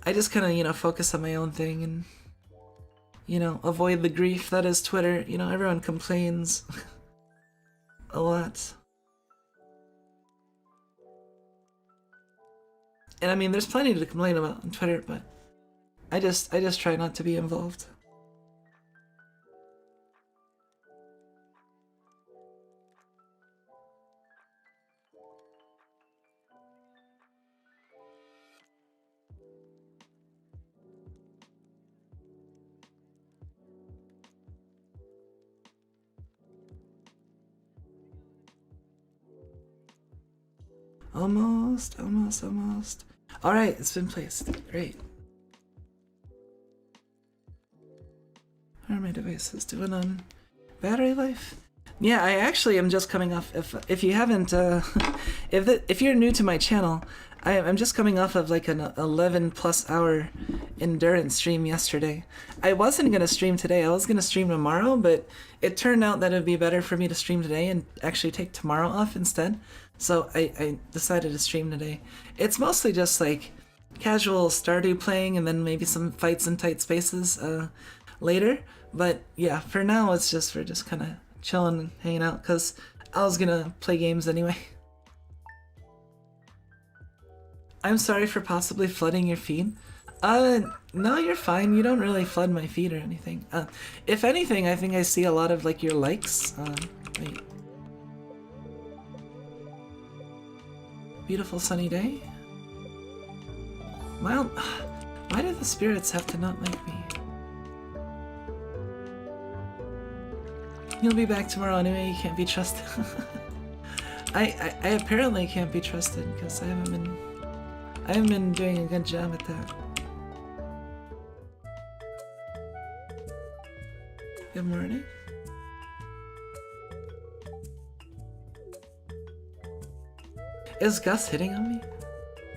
Speaker 1: you know, focus on my own thing and, you know, avoid the grief that is Twitter. You know, everyone complains a lot. And I mean, there's plenty to complain about on Twitter, but I just try not to be involved. Almost. Alright, it's been placed. Great. How are my devices doing on battery life? Yeah, I actually am just coming off. If you haven't, if you're new to my channel, I'm just coming off of like an 11+ hour endurance stream yesterday. I wasn't gonna stream today. I was gonna stream tomorrow, but it turned out that it'd be better for me to stream today and actually take tomorrow off instead. So I decided to stream today. It's mostly just like casual Stardew playing and then maybe some fights in Tight Spaces later. But yeah, for now it's just we're just kind of chilling and hanging out because I was gonna play games anyway. I'm sorry for possibly flooding your feed. No, you're fine. You don't really flood my feed or anything. If anything, I think I see a lot of like your likes. Wait. Beautiful sunny day. Well, why do the spirits have to not like me? You'll be back tomorrow anyway, you can't be trusted. I apparently can't be trusted because I haven't been doing a good job at that. Good morning. Is Gus hitting on me?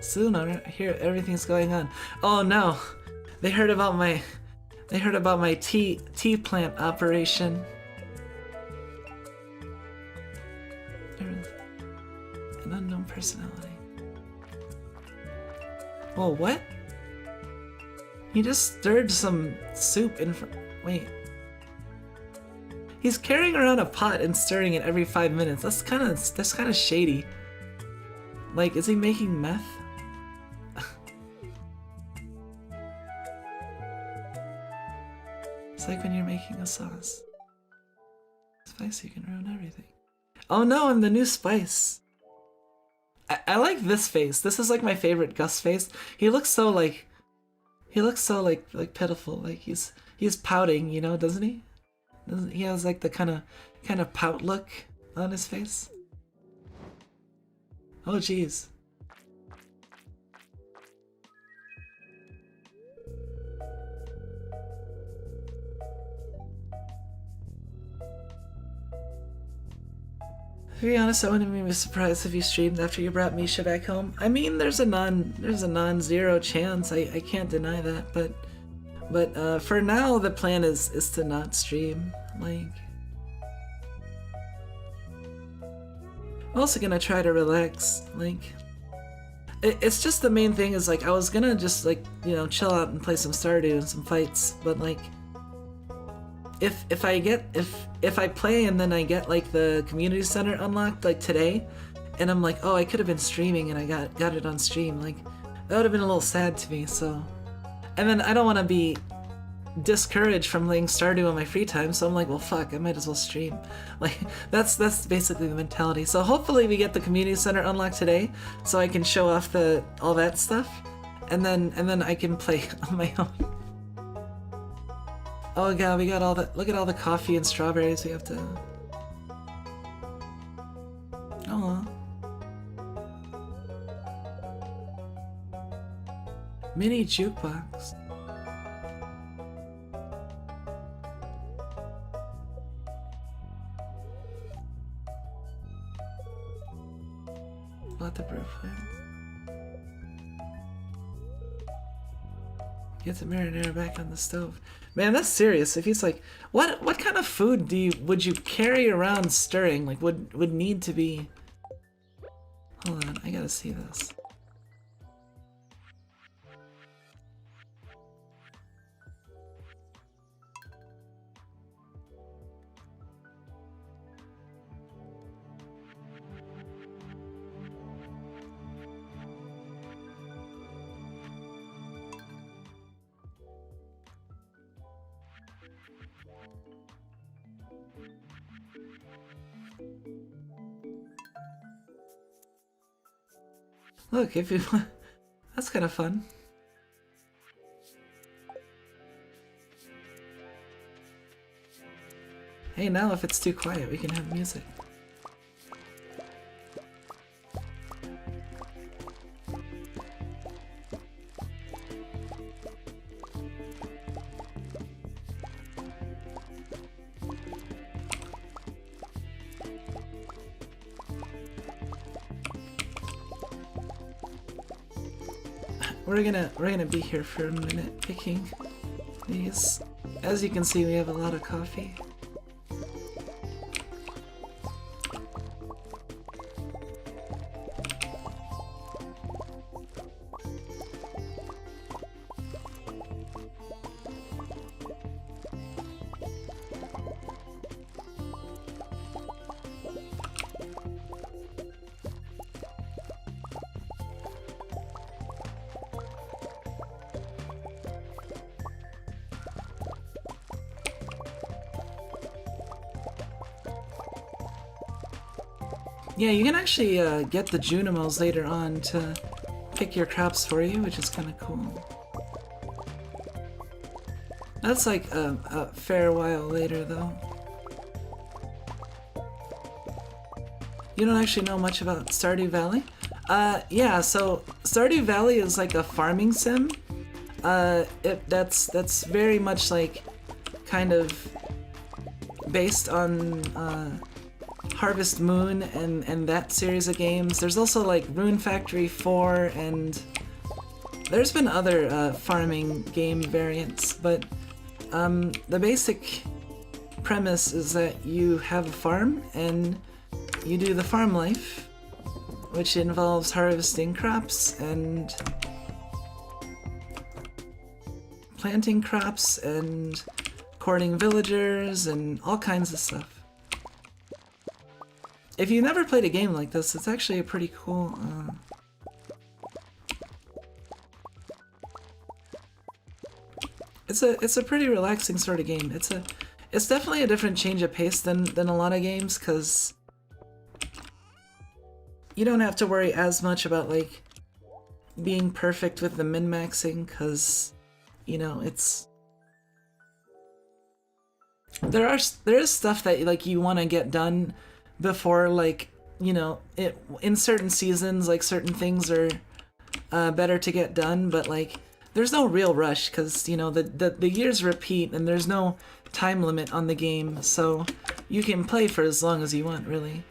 Speaker 1: Soon I hear everything's going on. Oh no! They heard about my tea plant operation. An unknown personality. Whoa, what? He just stirred some soup in front. Wait. He's carrying around a pot and stirring it every 5 minutes. That's kind of shady. Like, is he making meth? It's like when you're making a sauce. Spicy can ruin everything. Oh no, I'm the new spice. I like this face. This is like my favorite Gus face. He looks so like pitiful. Like he's pouting, you know, doesn't he? He has like the kind of pout look on his face. Oh jeez. To be honest, I wouldn't be surprised if you streamed after you brought Misha back home. I mean, there's a non-zero chance. I can't deny that, but for now the plan is to not stream. Like, I'm also gonna try to relax. Like, it's just the main thing is like I was gonna just like, you know, chill out and play some Stardew and some fights, but like if I play and then I get like the community center unlocked like today, and I'm like, oh, I could have been streaming and I got it on stream, like that would have been a little sad to me. So, and then I don't want to be discouraged from playing Stardew on my free time, so I'm like, well fuck, I might as well stream. Like that's basically the mentality. So hopefully we get the community center unlocked today so I can show off all that stuff, and then I can play on my own. Oh god, we got all that. Look at all the coffee and strawberries we have to. Oh. Mini jukebox. Let the brew plants. Get the marinara back on the stove. Man, that's serious. If he's like, what kind of food would you carry around stirring? Like would need to be. Hold on, I gotta see this. Look, if you want, that's kind of fun. Hey, now if it's too quiet, we can have music. we're gonna be here for a minute picking these. As you can see, we have a lot of coffee. Yeah, you can actually get the Junimos later on to pick your crops for you, which is kind of cool. That's like a fair while later, though. You don't actually know much about Stardew Valley? Yeah, so Stardew Valley is like a farming sim. That's very much like kind of based on Harvest Moon and that series of games. There's also like Rune Factory 4, and there's been other farming game variants, but the basic premise is that you have a farm and you do the farm life, which involves harvesting crops and planting crops and courting villagers and all kinds of stuff. If you've never played a game like this, it's actually a pretty cool it's a pretty relaxing sort of game. It's definitely a different change of pace than a lot of games, because you don't have to worry as much about like being perfect with the min-maxing, because you know there is stuff that like you want to get done before, like, you know, in certain seasons, like certain things are better to get done, but like there's no real rush, because you know the years repeat and there's no time limit on the game, so you can play for as long as you want, really,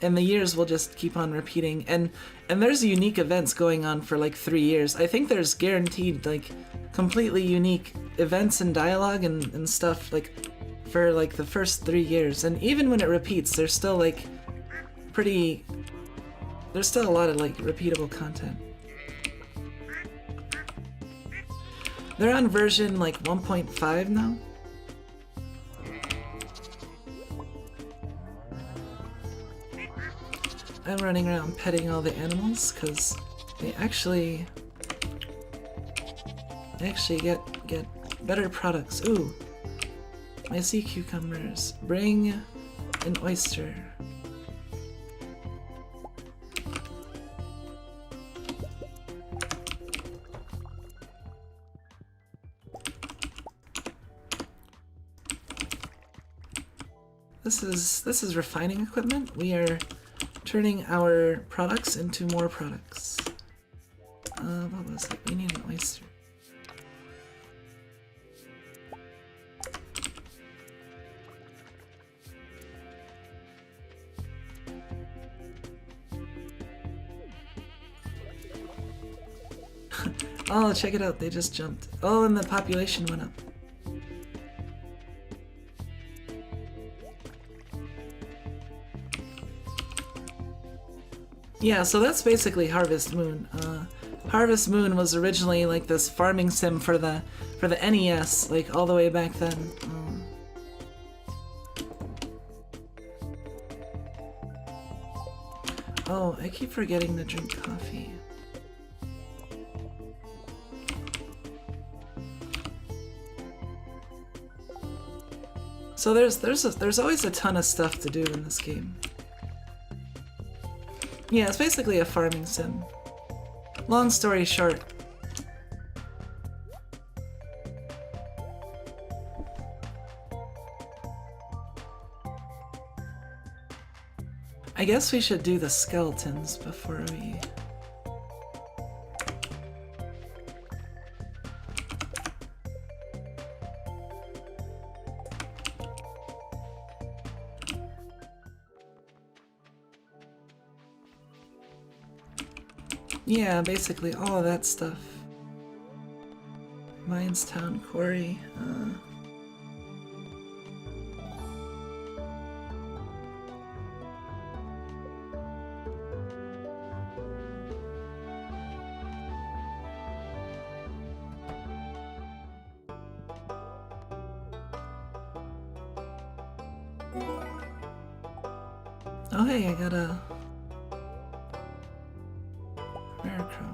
Speaker 1: and the years will just keep on repeating. And there's unique events going on for like 3 years. I think there's guaranteed like completely unique events and dialogue and stuff like for like the first 3 years, and even when it repeats, there's still like there's still a lot of like repeatable content. They're on version like 1.5 now. I'm running around petting all the animals because they actually get better products. Ooh. My sea cucumbers. Bring an oyster. This is refining equipment. We are turning our products into more products. What was it? We need an oyster. Oh, check it out, they just jumped. Oh, and the population went up. Yeah, so that's basically Harvest Moon. Harvest Moon was originally like this farming sim for the NES, like all the way back then. Oh, I keep forgetting to drink coffee. So there's always a ton of stuff to do in this game. Yeah, it's basically a farming sim. Long story short. I guess we should do the skeletons before we... Yeah, basically all of that stuff. Mines Town Quarry. Oh hey, I got a rare crow.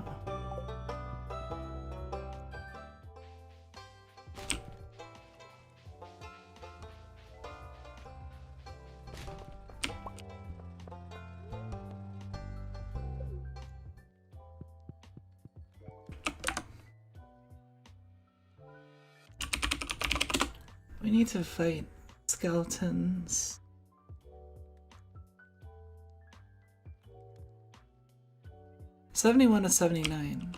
Speaker 1: We need to fight skeletons. $71 to $79.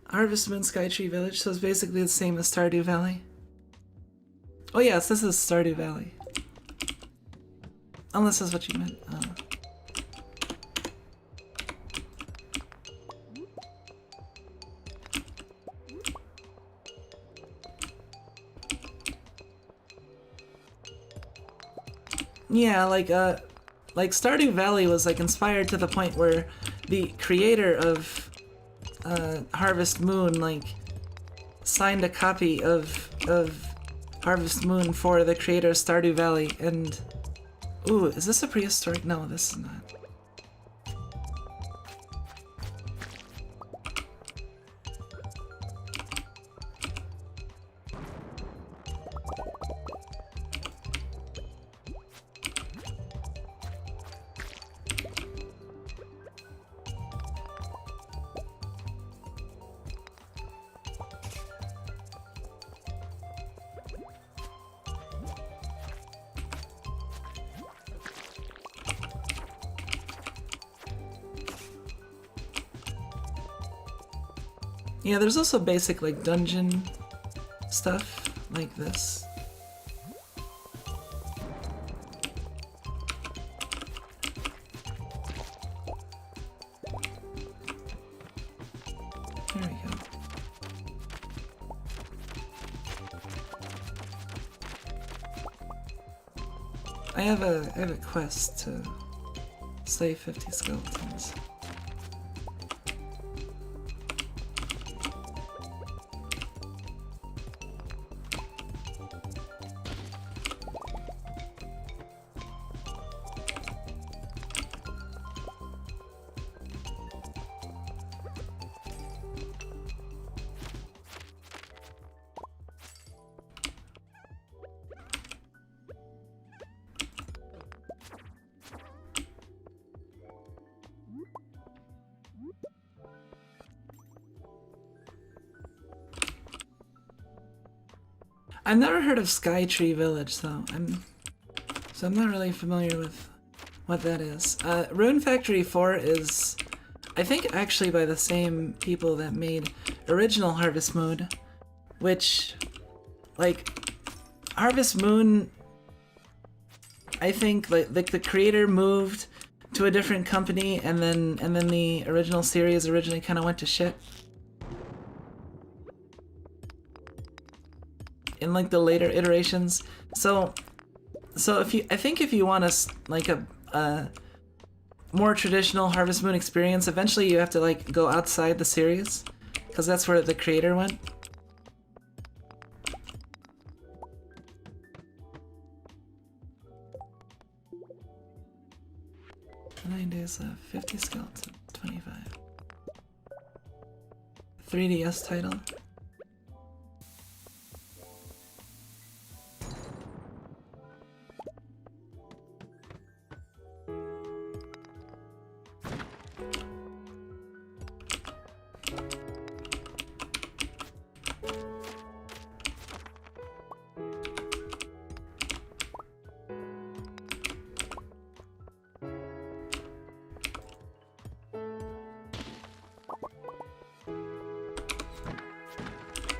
Speaker 1: Harvest Moon Skytree Village, so it's basically the same as Stardew Valley. Oh yes, this is Stardew Valley. Unless that's what you meant. Yeah, like Stardew Valley was like inspired to the point where the creator of Harvest Moon like signed a copy of Harvest Moon for the creator of Stardew Valley. And ooh, is this a prehistoric? No, this is not. Yeah, there's also basic like dungeon stuff like this. There we go. I have a quest to slay 50 skeletons. I've never heard of Skytree Village, though. I'm not really familiar with what that is. Rune Factory 4 is, I think, actually by the same people that made original Harvest Moon, which, like, Harvest Moon, I think, like the creator moved to a different company, and then the original series originally kind of went to shit. In like the later iterations, so I think if you want like a more traditional Harvest Moon experience, eventually you have to like go outside the series, because that's where the creator went. Nine days left. 50 skeletons. 25. 3DS title.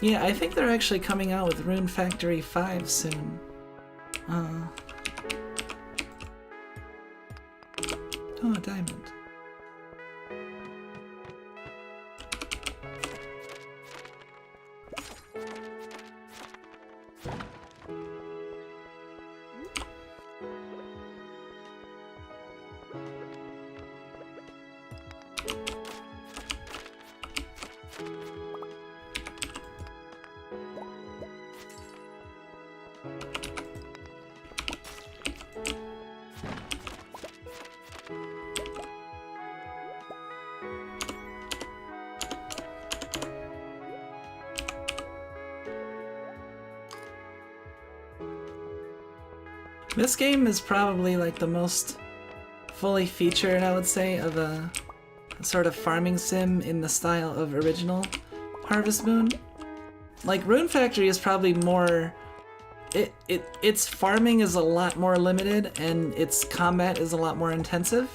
Speaker 1: Yeah, I think they're actually coming out with Rune Factory 5 soon. Oh, a diamond. This game is probably like the most fully featured, I would say, of a sort of farming sim in the style of original Harvest Moon. Like Rune Factory is probably more its farming is a lot more limited and its combat is a lot more intensive.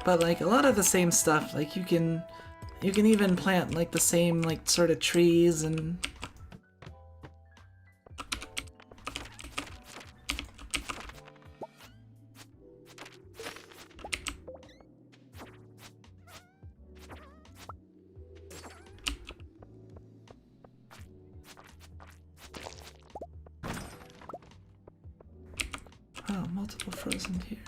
Speaker 1: But like a lot of the same stuff, like you can even plant like the same like sort of trees and oh, multiple frozen tears.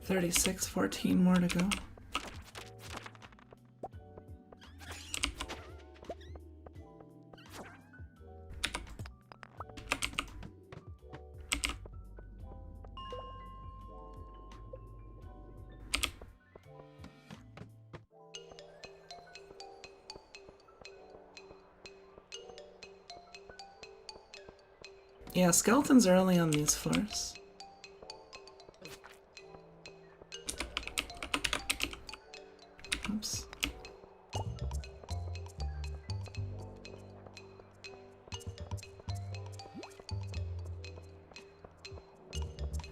Speaker 1: $36, 14 more to go. Yeah, skeletons are only on these floors. Oops.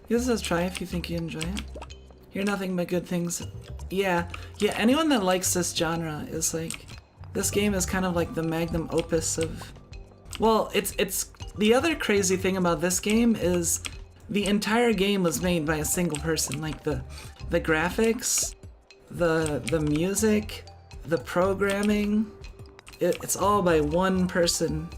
Speaker 1: Give this a try if you think you enjoy it. Hear nothing but good things. Yeah, anyone that likes this genre is like, this game is kind of like the magnum opus of, well, it's the other crazy thing about this game is the entire game was made by a single person. Like the graphics, the music, the programming, it's all by one person.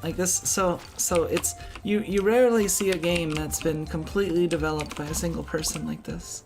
Speaker 1: Like this, so it's you rarely see a game that's been completely developed by a single person like this.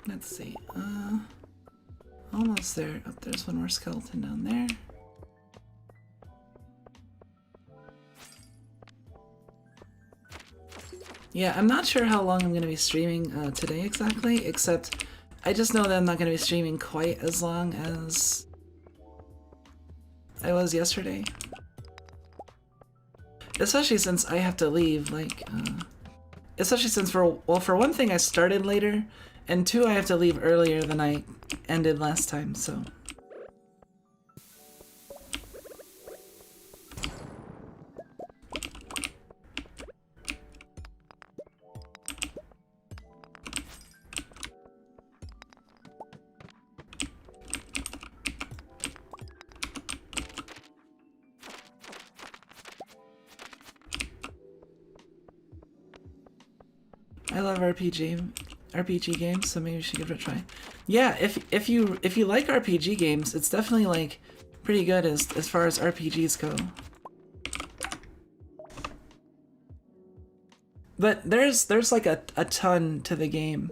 Speaker 1: Let's see, almost there. Oh, there's one more skeleton down there. Yeah, I'm not sure how long I'm going to be streaming today exactly, except I just know that I'm not going to be streaming quite as long as I was yesterday. Especially since I have to leave, like, especially since for one thing I started later, and two, I have to leave earlier than I ended last time, so. I love RPG games, so maybe we should give it a try. Yeah, if you like RPG games, it's definitely like pretty good as far as RPGs go. But there's like a ton to the game.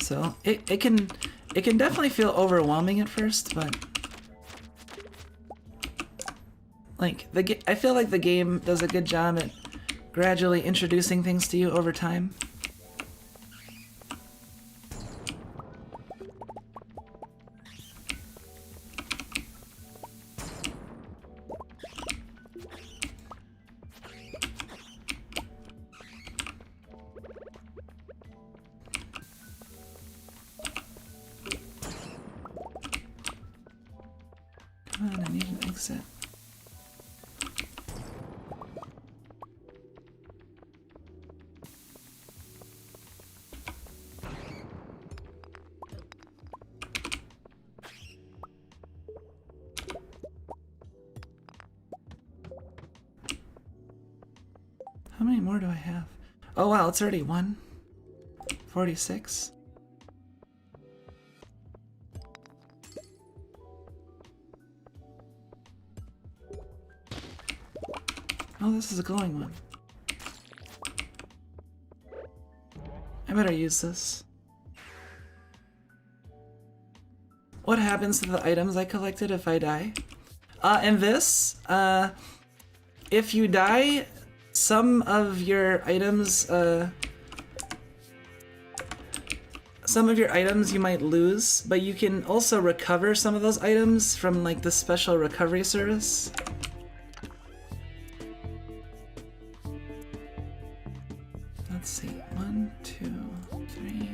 Speaker 1: So it can definitely feel overwhelming at first, but like I feel like the game does a good job at gradually introducing things to you over time. Come on, I need an exit. How many more do I have? Oh wow, it's already 1:46. Oh, this is a glowing one. I better use this. What happens to the items I collected if I die? In this, if you die, some of your items you might lose, but you can also recover some of those items from like the special recovery service. Let's see, 1, 2, 3.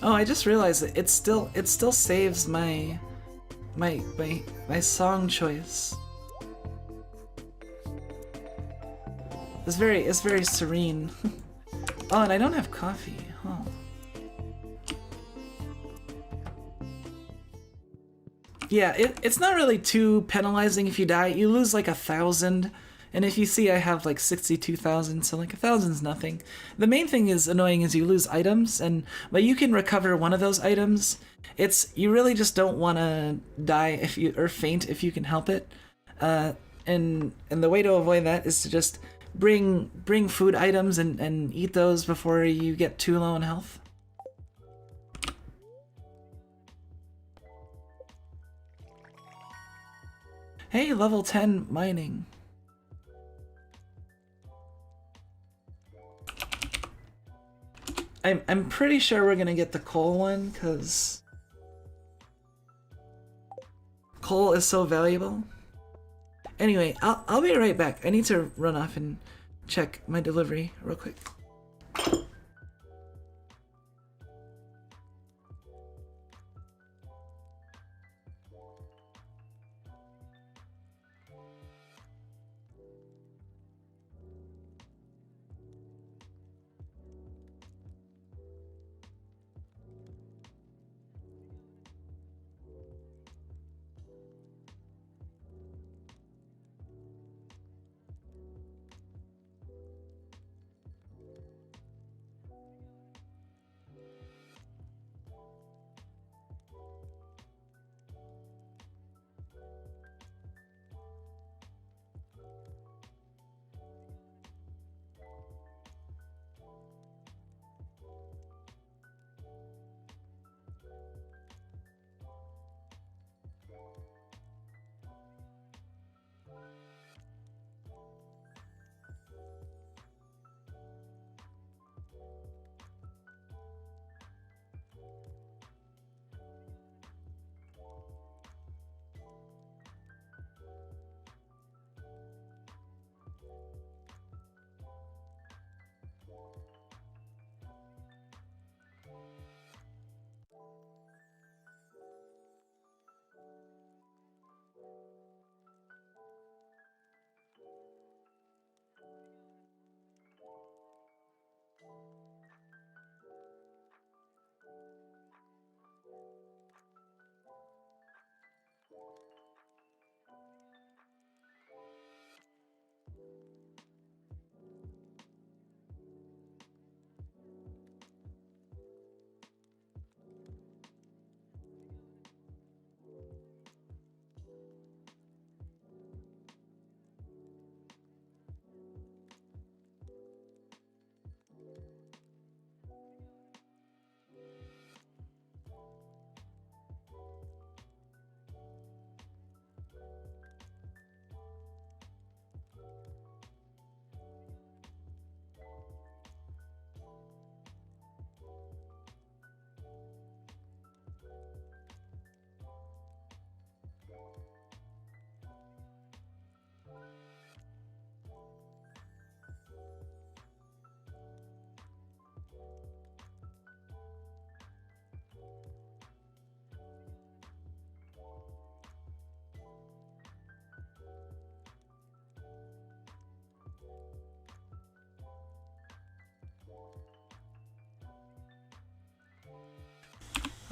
Speaker 1: Oh, I just realized that it still saves my song choice. It's very serene. Oh, and I don't have coffee. Huh. Yeah, it's not really too penalizing if you die. You lose like 1,000, and if you see I have like 62,000, so like 1,000's nothing. The main thing is annoying is you lose items, but you can recover one of those items. You really just don't want to die or faint if you can help it. And the way to avoid that is to just bring food items and eat those before you get too low in health. Hey, level 10 mining. I'm pretty sure we're gonna get the coal one, because coal is so valuable. Anyway, I'll be right back. I need to run off and check my delivery real quick.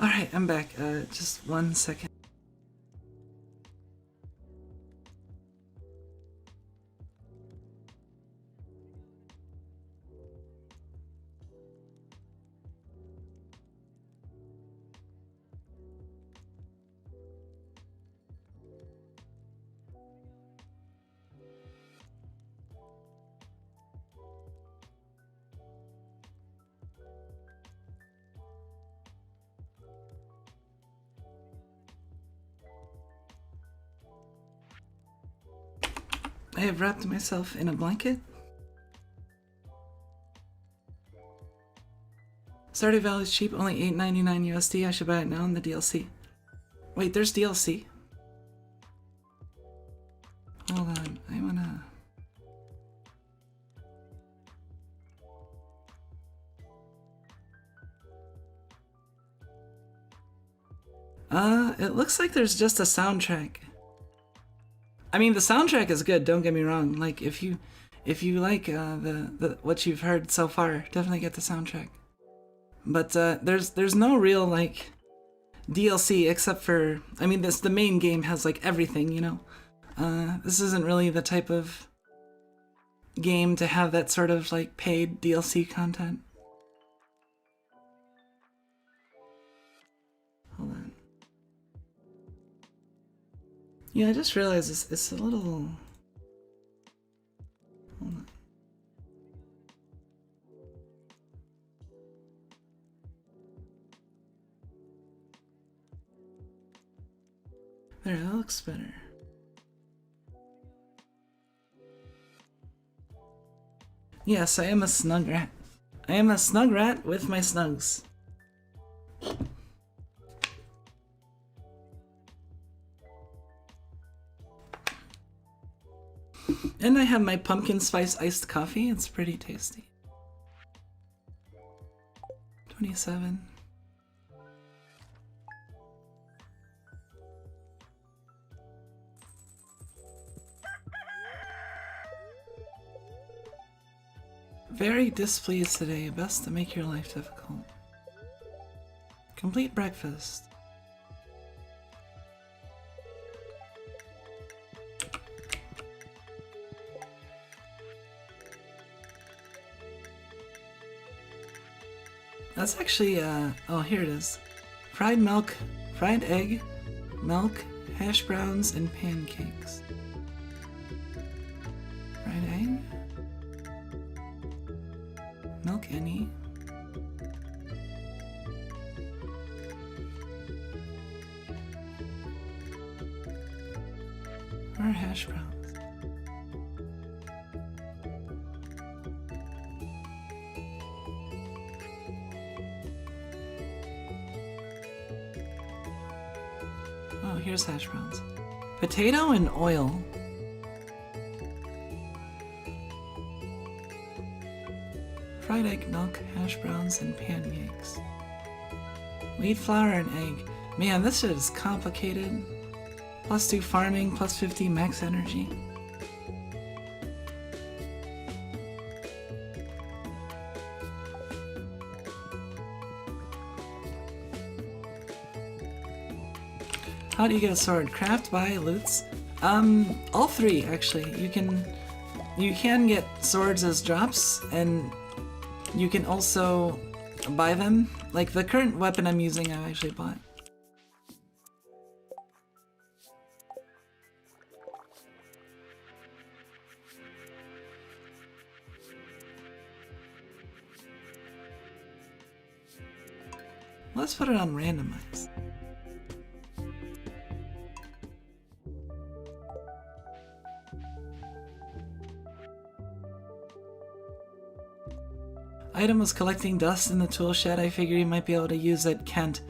Speaker 1: Alright, I'm back. Just 1 second. I have wrapped myself in a blanket. Stardew Valley is cheap, only $8.99 USD. I should buy it now in the DLC. Wait, there's DLC? Hold on, I wanna... It looks like there's just a soundtrack. I mean, the soundtrack is good, don't get me wrong. Like, if you like the what you've heard so far, definitely get the soundtrack. But there's no real like DLC except for, I mean, the main game has like everything, you know. This isn't really the type of game to have that sort of like paid DLC content. Hold on. Yeah, I just realized it's a little... Hold on. There, that looks better. Yes, I am a snug rat. I am a snug rat with my snugs. And I have my pumpkin spice iced coffee. It's pretty tasty. 27. Very displeased today. Best to make your life difficult. Complete breakfast. That's actually, oh, here it is. Fried milk, fried egg, milk, hash browns, and pancakes. Fried egg? Milk any? Or hash browns? Oh, here's hash browns. Potato and oil. Fried egg, milk, hash browns, and pancakes. Wheat flour and egg. Man, this shit is complicated. +2 farming, +50 max energy. How do you get a sword? Craft, buy, loots? All three actually. You can get swords as drops, and you can also buy them. Like the current weapon I'm using, I actually bought. Let's put it on randomize. Item was collecting dust in the tool shed. I figured he might be able to use it. Kent.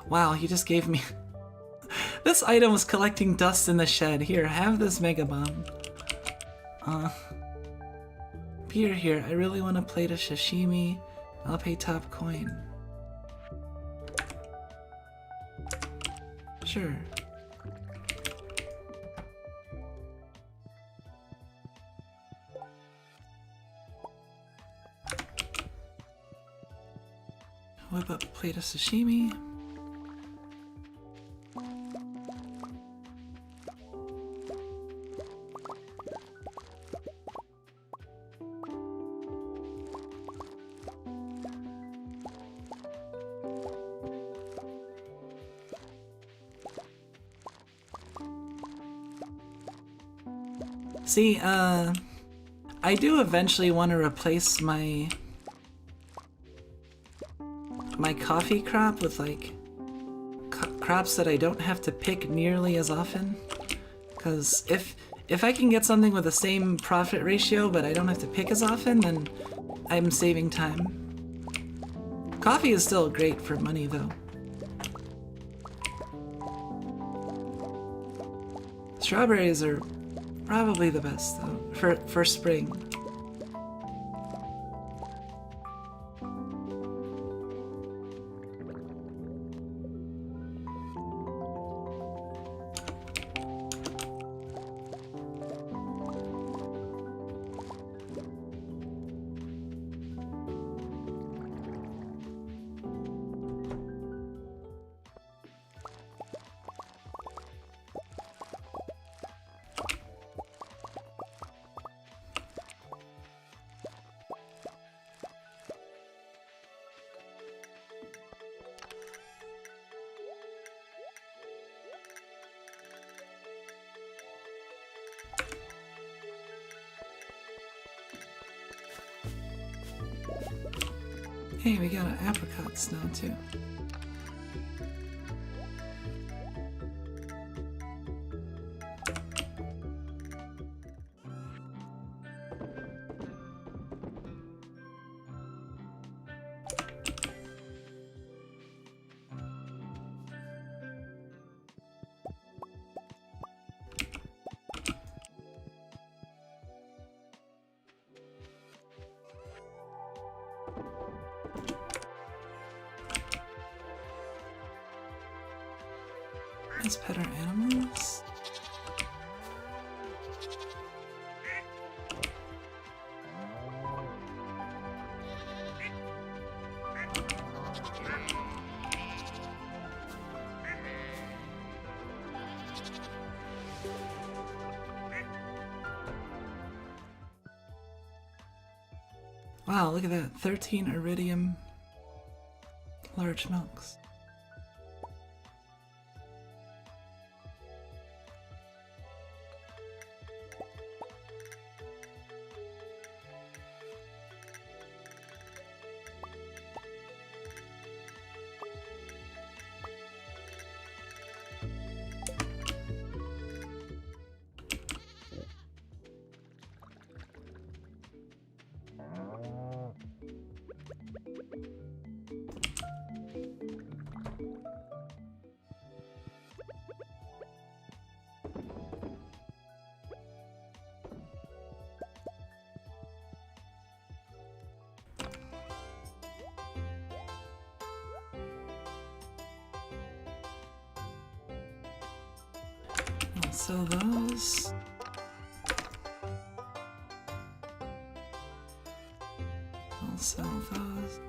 Speaker 1: Wow, he just gave me... This item was collecting dust in the shed. Here, have this mega bomb. Beer here. I really want to plate a sashimi. I'll pay top coin. Sure. Whip up a plate of sashimi. See, I do eventually want to replace my coffee crop with like crops that I don't have to pick nearly as often. Because if I can get something with the same profit ratio but I don't have to pick as often, then I'm saving time. Coffee is still great for money though. Strawberries are probably the best though, for spring. Hey, we got apricots now too. Let's pet our animals. Wow, look at that. 13 iridium large milks. I'll sell those. I'll sell those.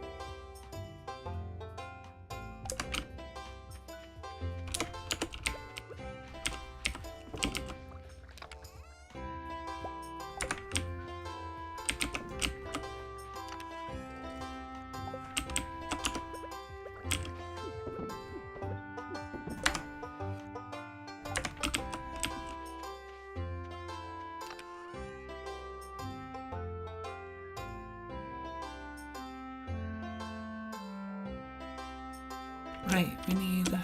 Speaker 1: Right, we need...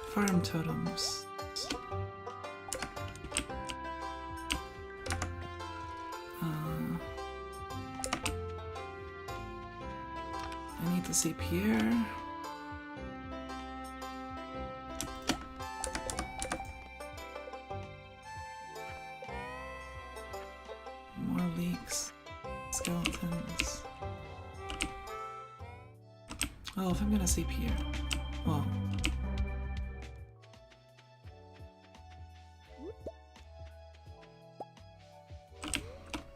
Speaker 1: farm totems. I need to see Pierre. Skeletons. Well, if I'm gonna see Pierre, well,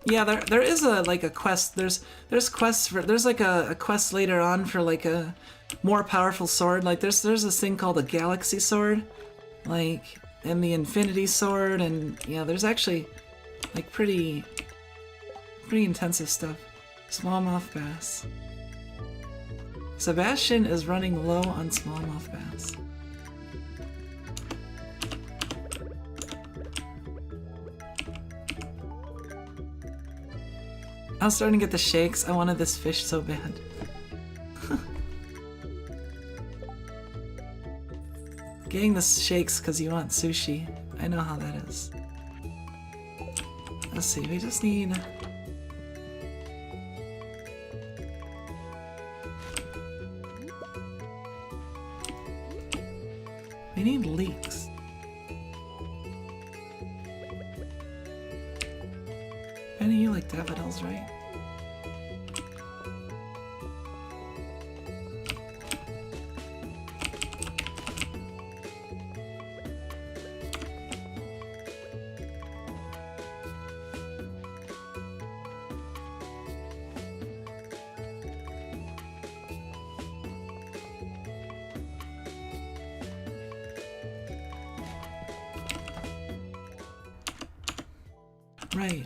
Speaker 1: yeah, there is a like a quest. There's quests for like a quest later on for like a more powerful sword. Like there's this thing called a Galaxy Sword, like, and the Infinity Sword, and yeah, there's actually like pretty intensive stuff. Smallmouth bass. Sebastian is running low on smallmouth bass. I was starting to get the shakes. I wanted this fish so bad. Getting the shakes because you want sushi. I know how that is. Let's see, we just need... We need leeks. Penny, you like daffodils, right?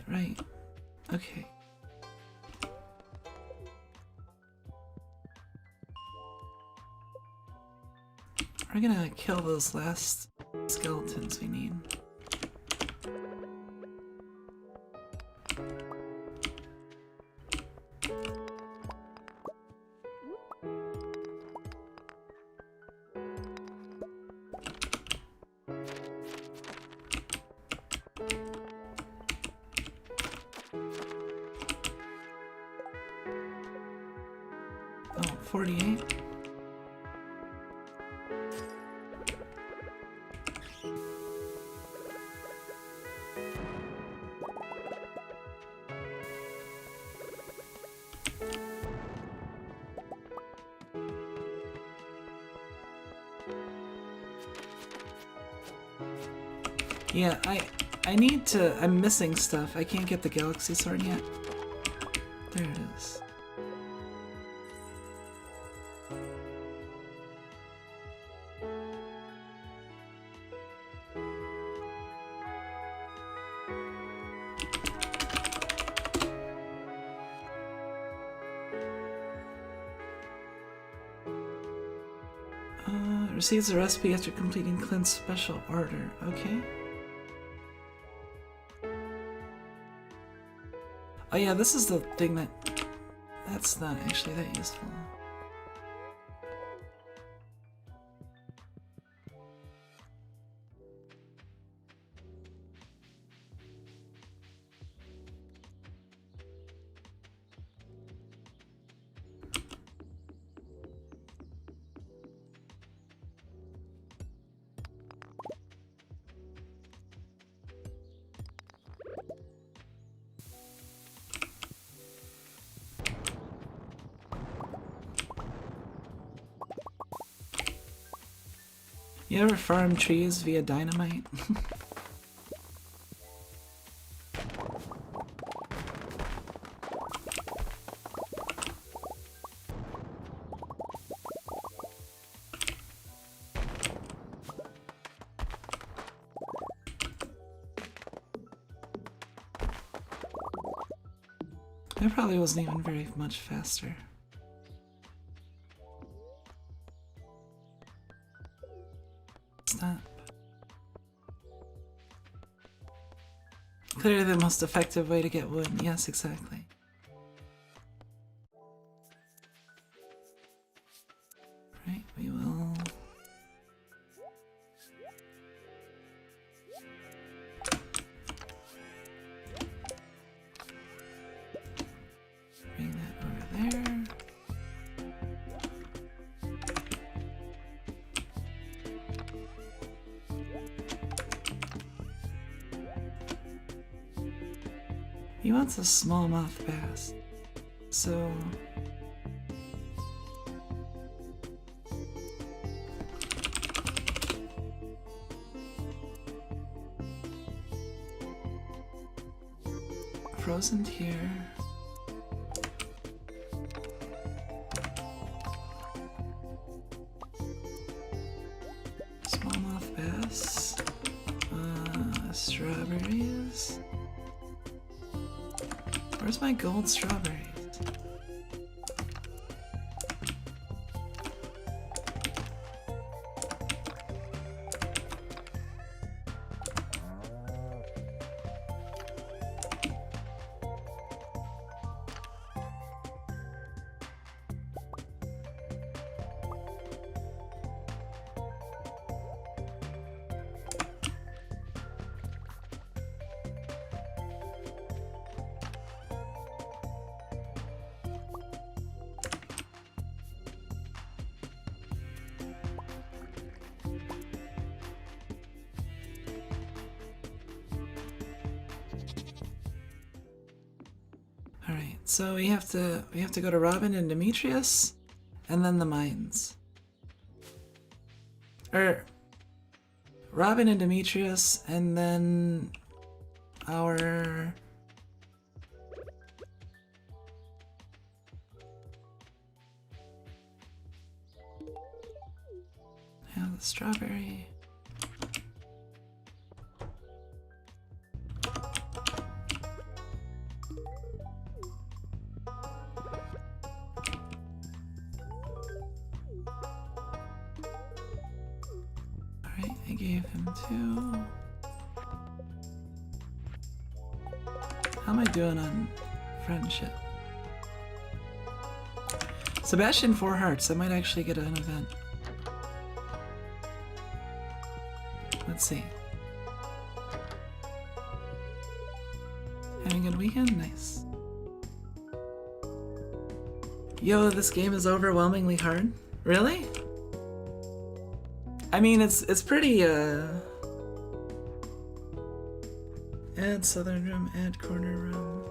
Speaker 1: Right. Okay. We're gonna kill those last skeletons we need. Oh, 48. Yeah, I need to... I'm missing stuff. I can't get the galaxy sword yet. There it is. Receives a recipe after completing Clint's special order. Okay. Oh yeah, this is the thing that... That's not actually that useful. You ever farm trees via dynamite? That probably wasn't even very much faster. Snap. Clearly the most effective way to get wood. Yes, exactly. Right, we will... bring that over there. He wants a smallmouth bass, so... frozen here. Smallmouth bass. Strawberries. Where's my gold strawberries? All right, so we have to go to Robin and Demetrius, and then the mines. Robin and Demetrius, and then our... Yeah, the strawberry. Alright, I gave him 2. How am I doing on friendship? Sebastian 4 hearts. I might actually get an event. Let's see. Having a good weekend? Nice. Yo, this game is overwhelmingly hard? Really? I mean, it's pretty, add southern room, add corner room.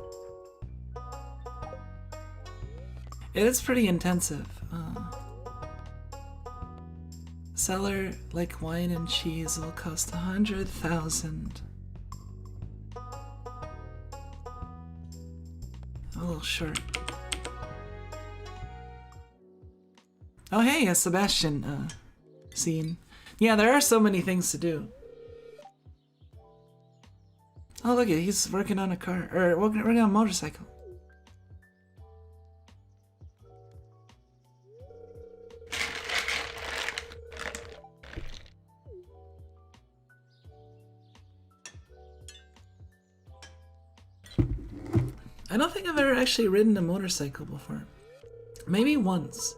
Speaker 1: It is pretty intensive. Seller like wine and cheese will cost 100,000. A little short. Oh hey, a Sebastian scene. Yeah, there are so many things to do. Oh look at, he's working on a car, or working on a motorcycle. I don't think I've ever actually ridden a motorcycle before. Maybe once.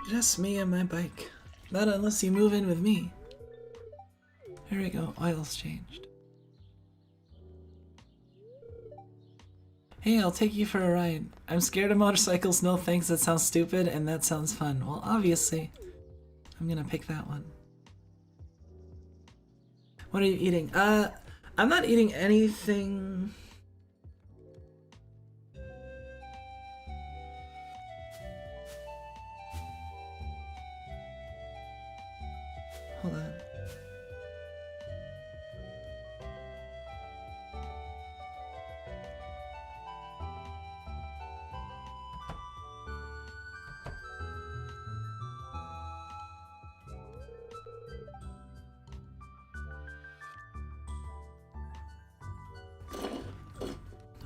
Speaker 1: Just me and my bike. Not unless you move in with me. Here we go, oil's changed. Hey, I'll take you for a ride. I'm scared of motorcycles, no thanks, that sounds stupid, and that sounds fun. Well, obviously, I'm gonna pick that one. What are you eating? I'm not eating anything... Hold on.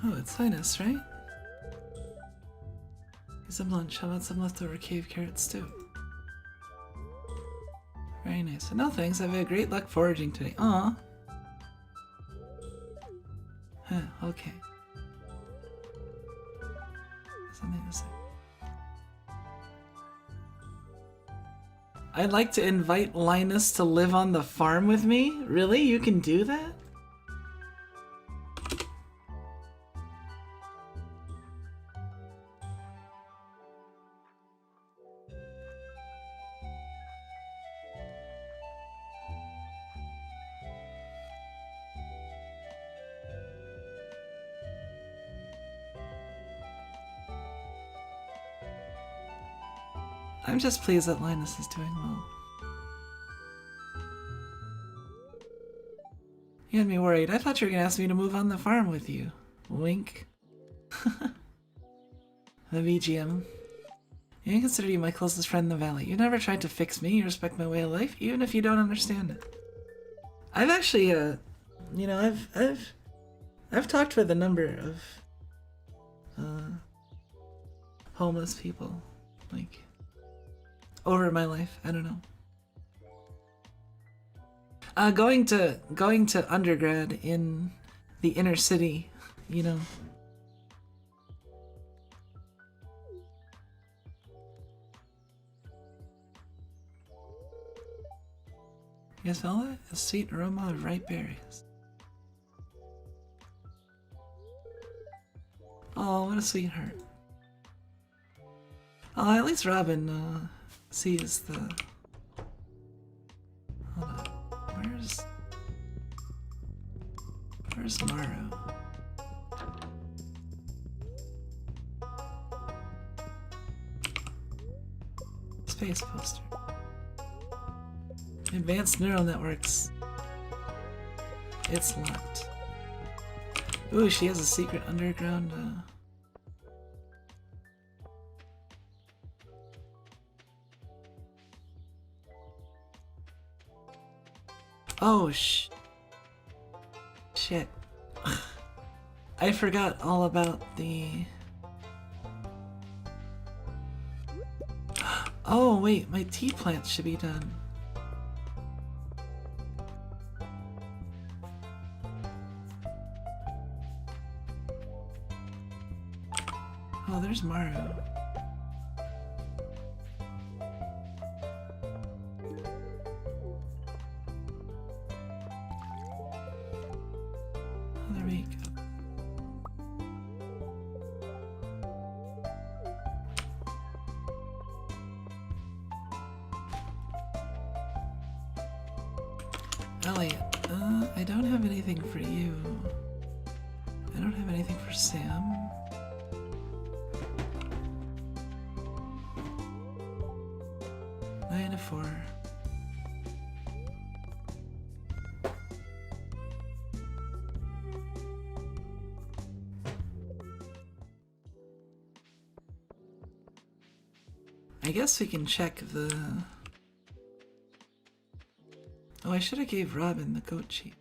Speaker 1: Oh, it's Linus, right? Some lunch. How about some leftover cave carrots too? Very nice. No thanks, I've had great luck foraging today. Aw. Huh, okay. Something to say. I'd like to invite Linus to live on the farm with me? Really? You can do that? I'm just pleased that Linus is doing well. You had me worried. I thought you were gonna ask me to move on the farm with you. Wink. The BGM. I consider you my closest friend in the valley. You never tried to fix me. You respect my way of life, even if you don't understand it. I've actually, you know, I've talked with a number of homeless people, like, over my life. I don't know. Going to undergrad in the inner city, you know. You guys smell that? A sweet aroma of ripe berries. Oh, Oh, what a sweetheart. Oh, at least Robin sees the... Hold on. Where's Maru? Space poster. Advanced neural networks. It's locked. Ooh, she has a secret underground. Oh, shit. I forgot all about the... Oh, wait, my tea plant should be done. Oh, there's Maru. Oh, there we go. Elliot, I don't have anything for you. I don't have anything for Sam. For I guess we can check the... Oh, I should have gave Robin the goat cheat.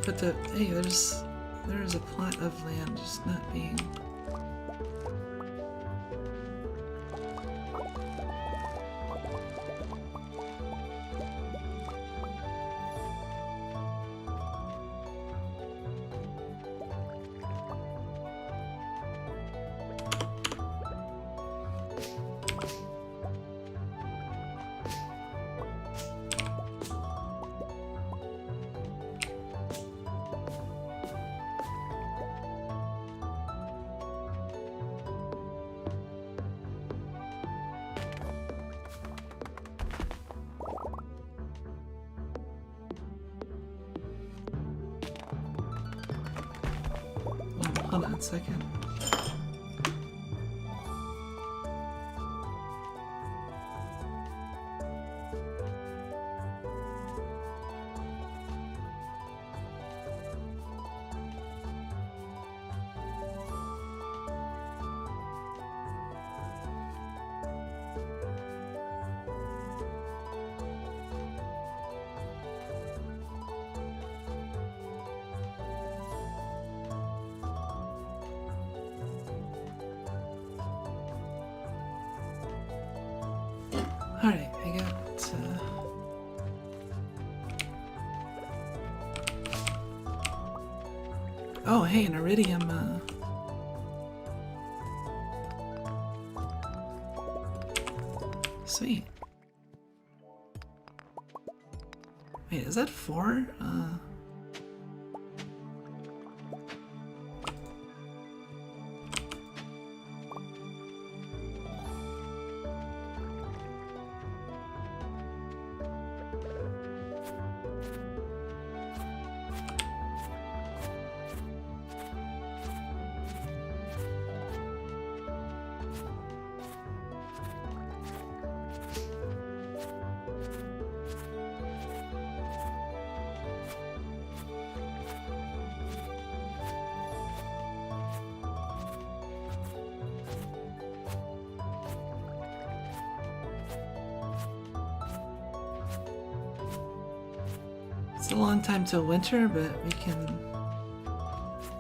Speaker 1: But hey, there's a plot of land just not being... Hold on a second. Alright, I got... Oh, hey, an iridium, Sweet. Wait, is that 4? It's a long time till winter, but we can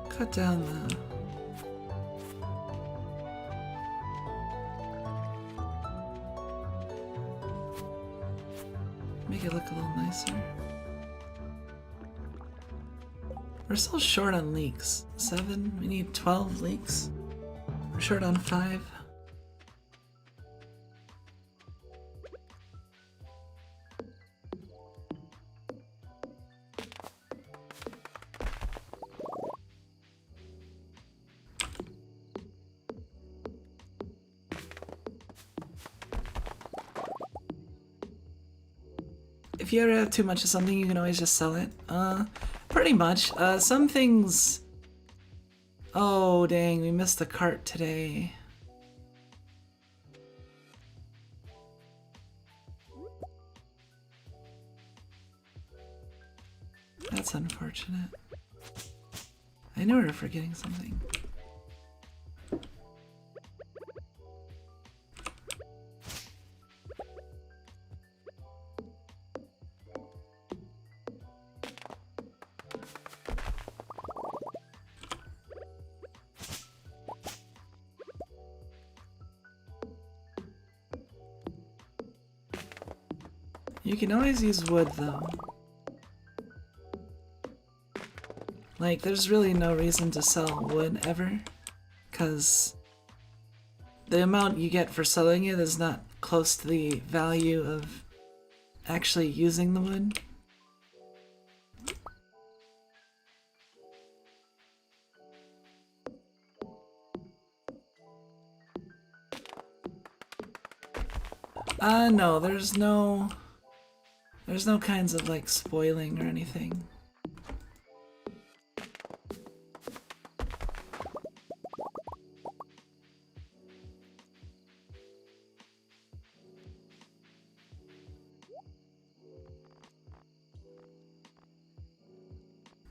Speaker 1: cut down the... make it look a little nicer. We're still short on leeks. 7, we need 12 leeks. We're short on 5. If you ever have too much of something, you can always just sell it. Pretty much. Some things... Oh, dang, we missed the cart today. That's unfortunate. I knew we were forgetting something. You can always use wood, though. Like, there's really no reason to sell wood ever, because the amount you get for selling it is not close to the value of actually using the wood. No, there's no kinds of, like, spoiling or anything.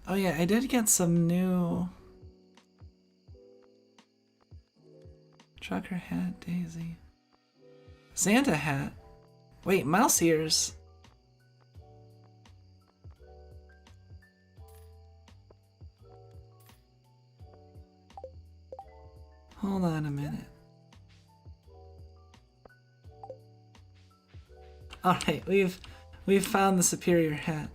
Speaker 1: Oh yeah, I did get some new trucker hat, Daisy. Santa hat? Wait, mouse ears? Hold on a minute. Alright, we've found the superior hat.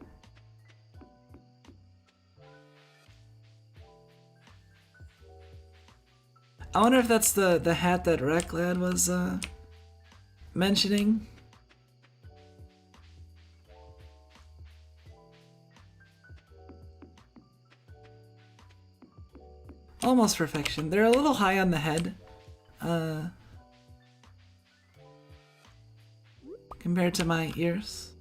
Speaker 1: I wonder if that's the hat that Recklad was mentioning. Almost perfection. They're a little high on the head. Compared to my ears.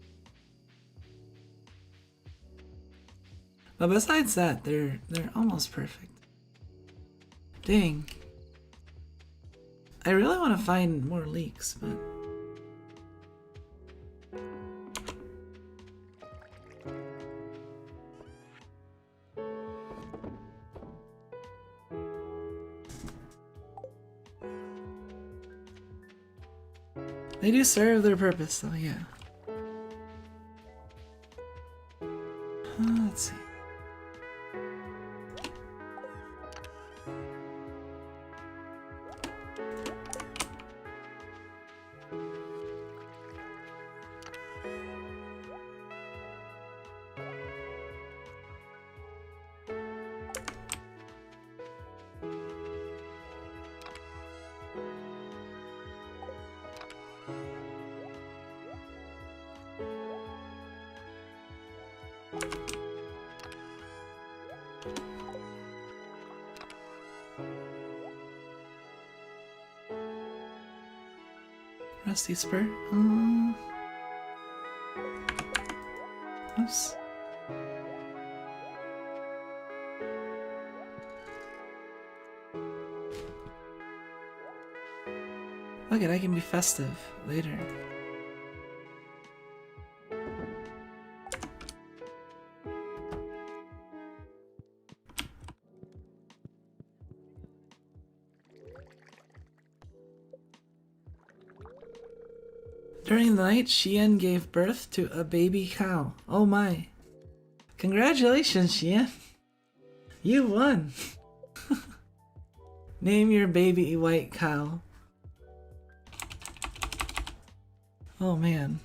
Speaker 1: But besides that, they're almost perfect. Dang. I really want to find more leeks, but... They do serve their purpose, though, yeah. Let's see. Rusty spur. Oops. Look at, I can be festive later. During the night, Xian gave birth to a baby cow. Oh my. Congratulations, Xian. You won. Name your baby white cow. Oh man.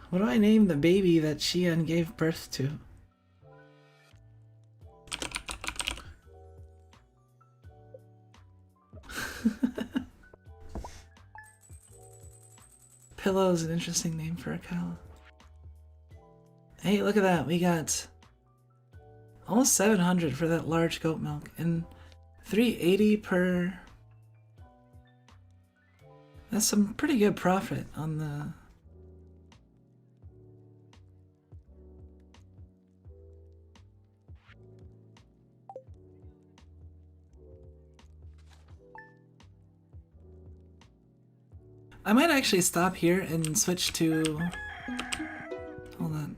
Speaker 1: What do I name the baby that Xian gave birth to? Pillow is an interesting name for a cow. Hey, look at that. We got almost 700 for that large goat milk and 380 per... That's some pretty good profit on the... I might actually stop here and switch to... Hold on.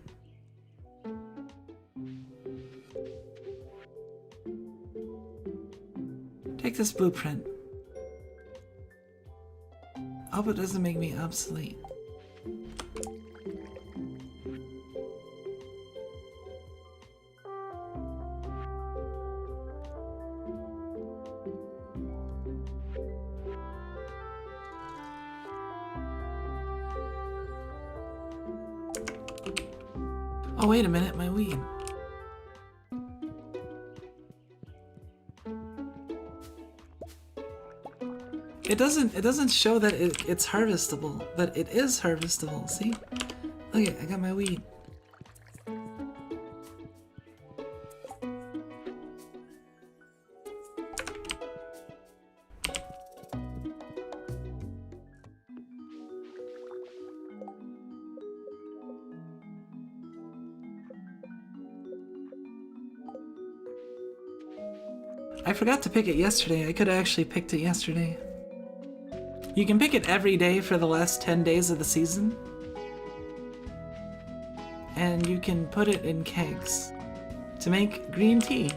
Speaker 1: Take this blueprint. I hope it doesn't make me obsolete. Oh, wait a minute, my weed. It doesn't show that it's harvestable, but it is harvestable, see? Look at, I got my weed. I forgot to pick it yesterday. I could have actually picked it yesterday. You can pick it every day for the last 10 days of the season. And you can put it in kegs to make green tea.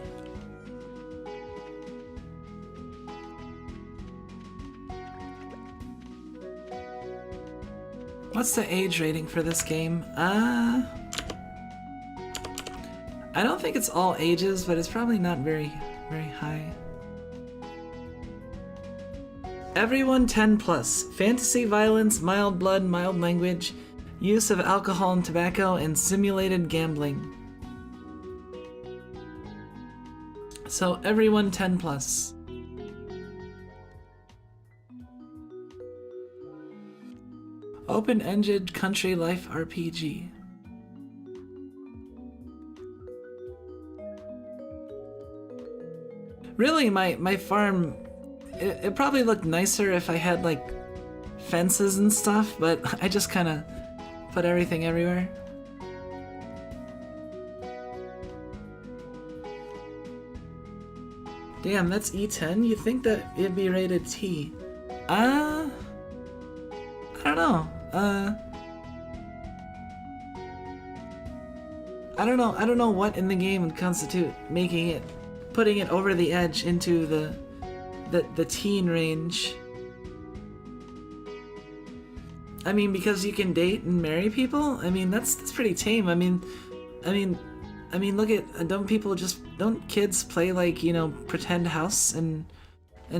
Speaker 1: What's the age rating for this game? I don't think it's all ages, but it's probably not very high. Everyone 10 plus. Fantasy, violence, mild blood, mild language, use of alcohol and tobacco, and simulated gambling. So everyone 10 plus. Open-ended country life RPG. Really, my farm, it probably looked nicer if I had like fences and stuff, but I just kind of put everything everywhere. Damn, that's E10? You'd think that it'd be rated T. I don't know. I don't know what in the game would constitute putting it over the edge into the teen range. I mean, because you can date and marry people? I mean, that's pretty tame. I mean, look at, don't kids play like, you know, pretend house and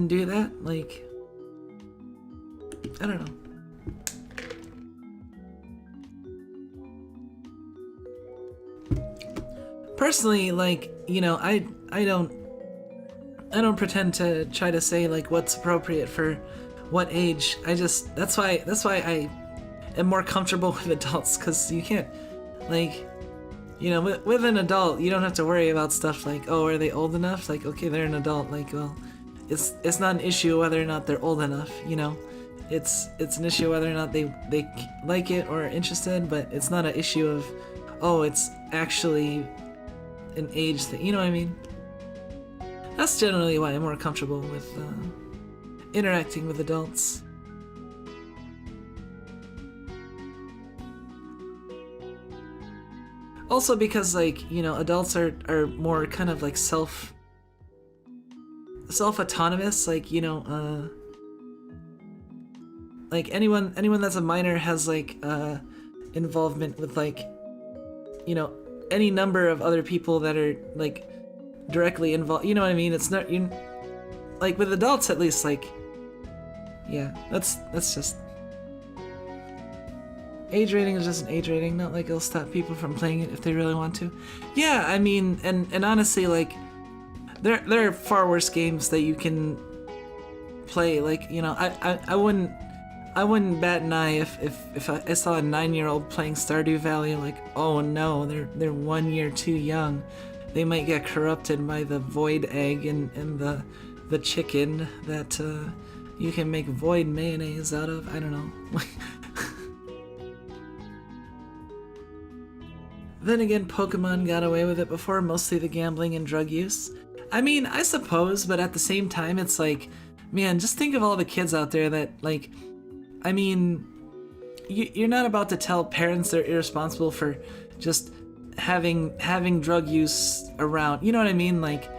Speaker 1: do that? Like, I don't know. Personally, like, you know, I don't pretend to try to say like what's appropriate for what age. That's why I am more comfortable with adults, because you can't, like, you know, with an adult you don't have to worry about stuff like, oh, are they old enough? Like, okay, they're an adult. Like, well, it's not an issue whether or not they're old enough, you know. It's an issue whether or not they like it or are interested, but it's not an issue of, oh, it's actually an age thing, you know what I mean? That's generally why I'm more comfortable with interacting with adults. Also because, like, you know, adults are more kind of like self-autonomous, like, you know, like anyone that's a minor has like involvement with, like, you know, any number of other people that are like directly involved, you know what I mean? It's not, you like, with adults at least, like, yeah, that's just Age rating is just an age rating, not like it'll stop people from playing it if they really want to. Yeah, I mean, and honestly, like, there are far worse games that you can play. Like, you know, I wouldn't bat an eye if I saw a 9-year-old playing Stardew Valley. Like, oh no, they're 1 year too young. They might get corrupted by the void egg and the chicken that you can make void mayonnaise out of. I don't know. Then again, Pokemon got away with it before, mostly the gambling and drug use. I mean, I suppose, but at the same time, it's like, man, just think of all the kids out there that, like, I mean, you're not about to tell parents they're irresponsible for just having drug use around. You know what I mean? Like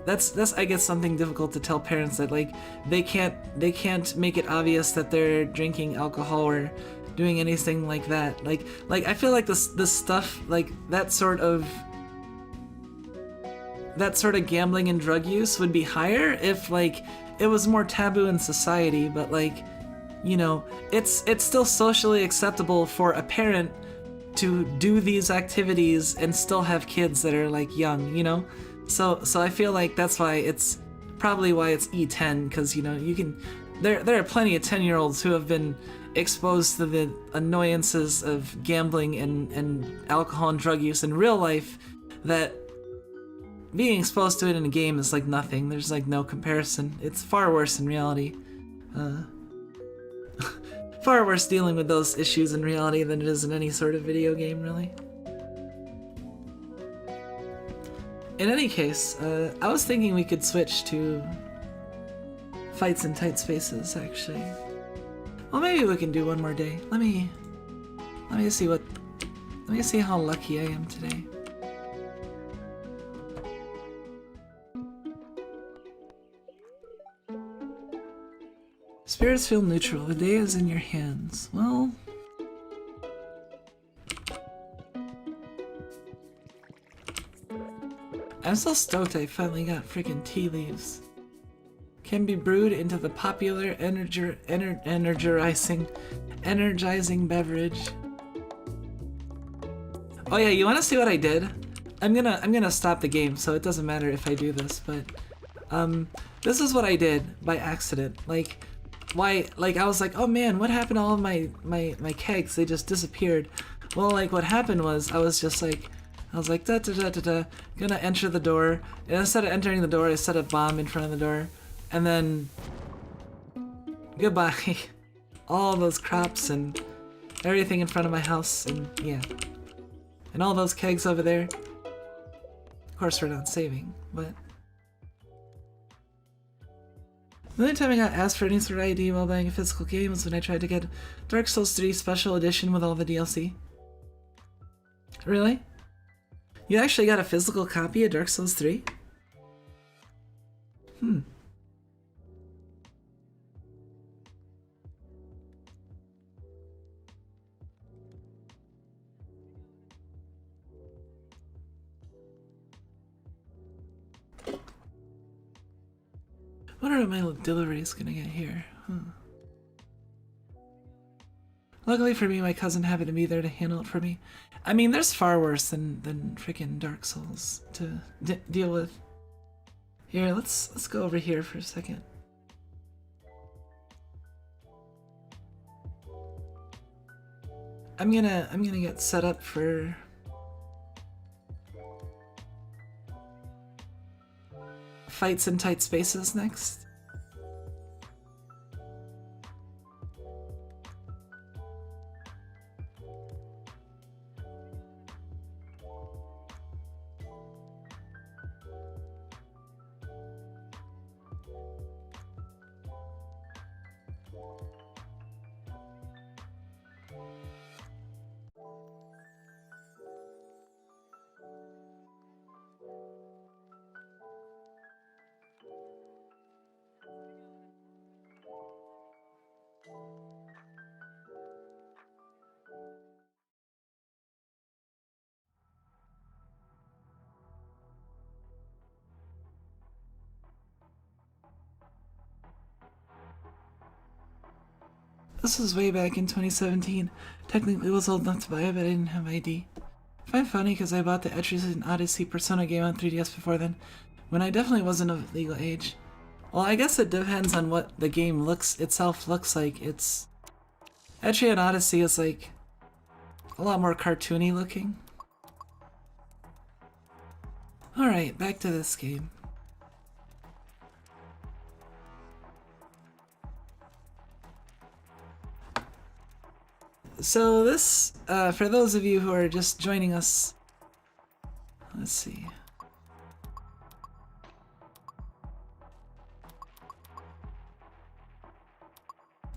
Speaker 1: that's I guess something difficult to tell parents, that like they can't make it obvious that they're drinking alcohol or doing anything like that. Like I feel like this stuff, like that sort of gambling and drug use would be higher if like it was more taboo in society, but like, you know, it's still socially acceptable for a parent to do these activities and still have kids that are like young, you know? So I feel like that's why it's probably why it's E10, because, you know, you can there are plenty of 10-year-olds who have been exposed to the annoyances of gambling and alcohol and drug use in real life, that being exposed to it in a game is like nothing. There's like no comparison. It's far worse in reality. Far worse dealing with those issues in reality than it is in any sort of video game, really. In any case, I was thinking we could switch to fights in tight spaces, actually. Well, maybe we can do one more day. Let me see how lucky I am today. Spirits feel neutral. The day is in your hands. Well, I'm so stoked I finally got freaking tea leaves. Can be brewed into the popular energizing beverage. Oh yeah, you want to see what I did? I'm gonna stop the game, so it doesn't matter if I do this, but this is what I did by accident. Like, why? Like, I was like, oh man, what happened to all of my kegs? They just disappeared. Well, like, what happened was I was like da da da da da, gonna enter the door, and instead of entering the door, I set a bomb in front of the door, and then goodbye. All those crops and everything in front of my house, and yeah, and all those kegs over there. Of course, we're not saving, but. The only time I got asked for any sort of ID while buying a physical game was when I tried to get Dark Souls 3 Special Edition with all the DLC. Really? You actually got a physical copy of Dark Souls 3? I wonder what my delivery is gonna get here. Luckily for me, my cousin happened to be there to handle it for me. I mean, there's far worse than freaking Dark Souls to deal with. Here, let's go over here for a second. I'm gonna get set up for fights in tight spaces next. This was way back in 2017. Technically was old enough to buy it, but I didn't have ID. I find it funny because I bought the Etches and Odyssey Persona game on 3DS before then, when I definitely wasn't of legal age. Well, I guess it depends on what the game itself looks like. It's... Etrian Odyssey is like a lot more cartoony looking. Alright, back to this game. So this, for those of you who are just joining us, let's see.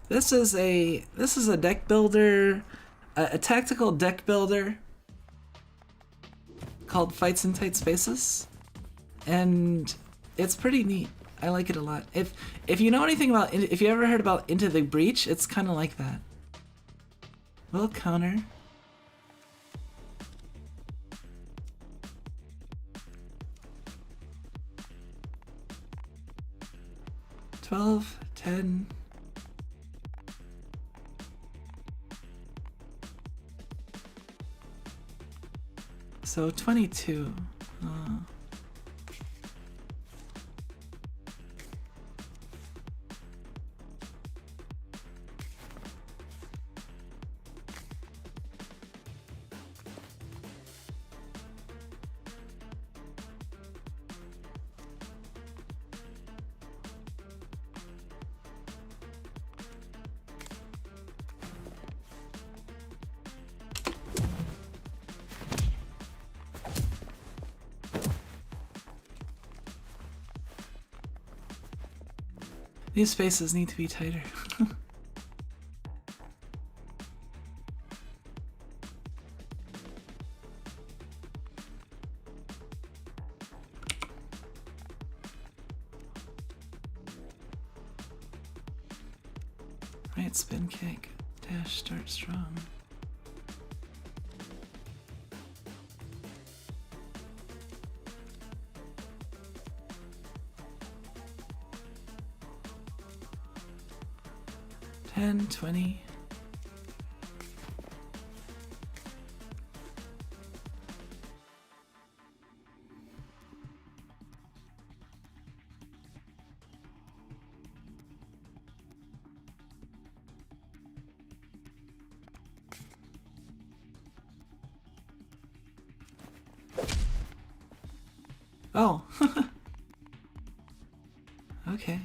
Speaker 1: This is a deck builder, a tactical deck builder called Fights in Tight Spaces, and it's pretty neat. I like it a lot. If you know anything about, if you ever heard about Into the Breach, it's kind of like that. We'll counter. $12, $10. So 22. These spaces need to be tighter. Right spin kick, dash start strong. $10, $20. Oh. Okay.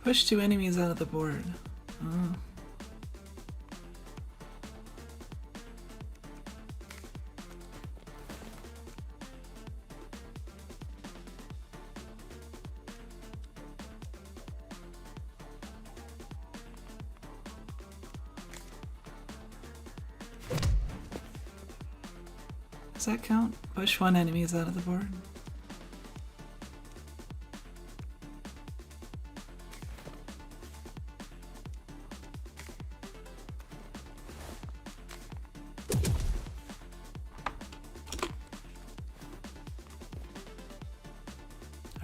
Speaker 1: Push 2 enemies out of the board. Oh. Does that count? Push 1 enemies out of the board.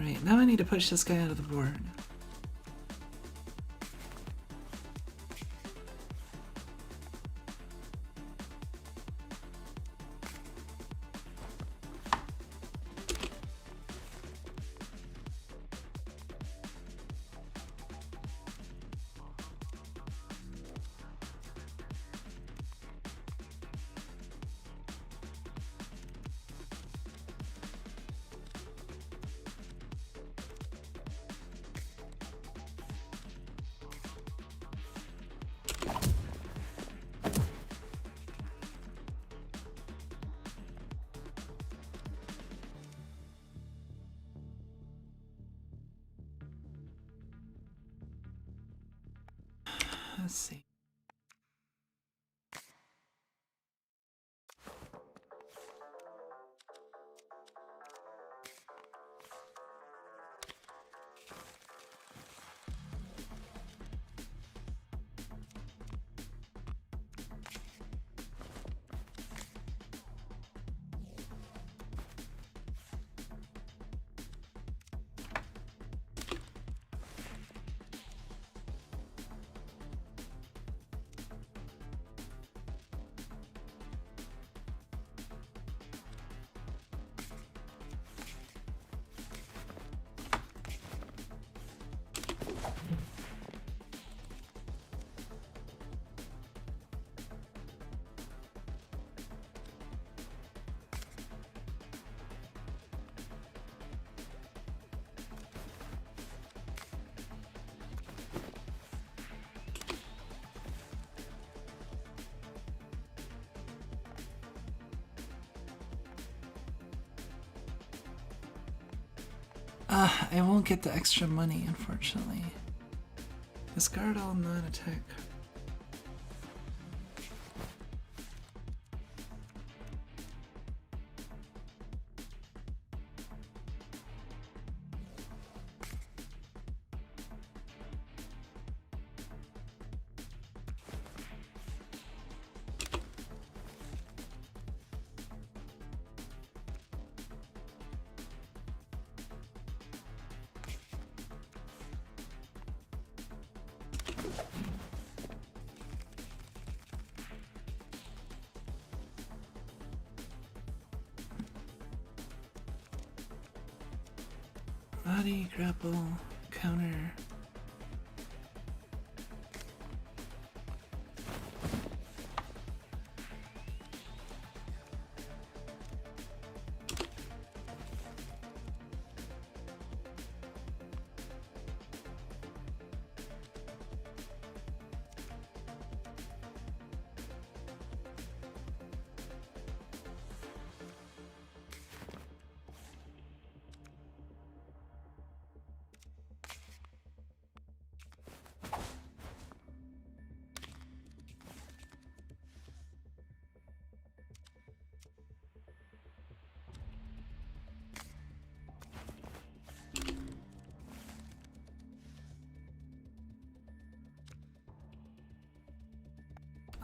Speaker 1: Alright, now I need to push this guy out of the board. Let's see. I won't get the extra money, unfortunately. Discard all non-attack. Body, grapple, counter.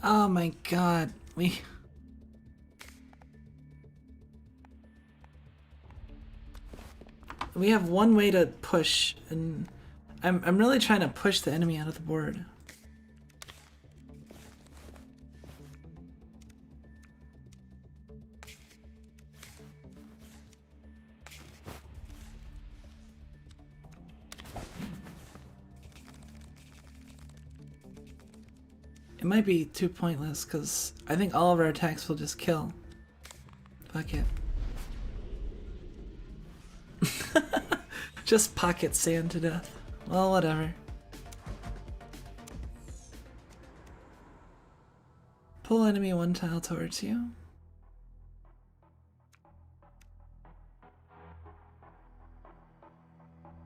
Speaker 1: Oh my god, we have one way to push, and I'm really trying to push the enemy out of the board. It might be too pointless, because I think all of our attacks will just kill. Fuck it. Just pocket sand to death. Well, whatever. Pull enemy one tile towards you.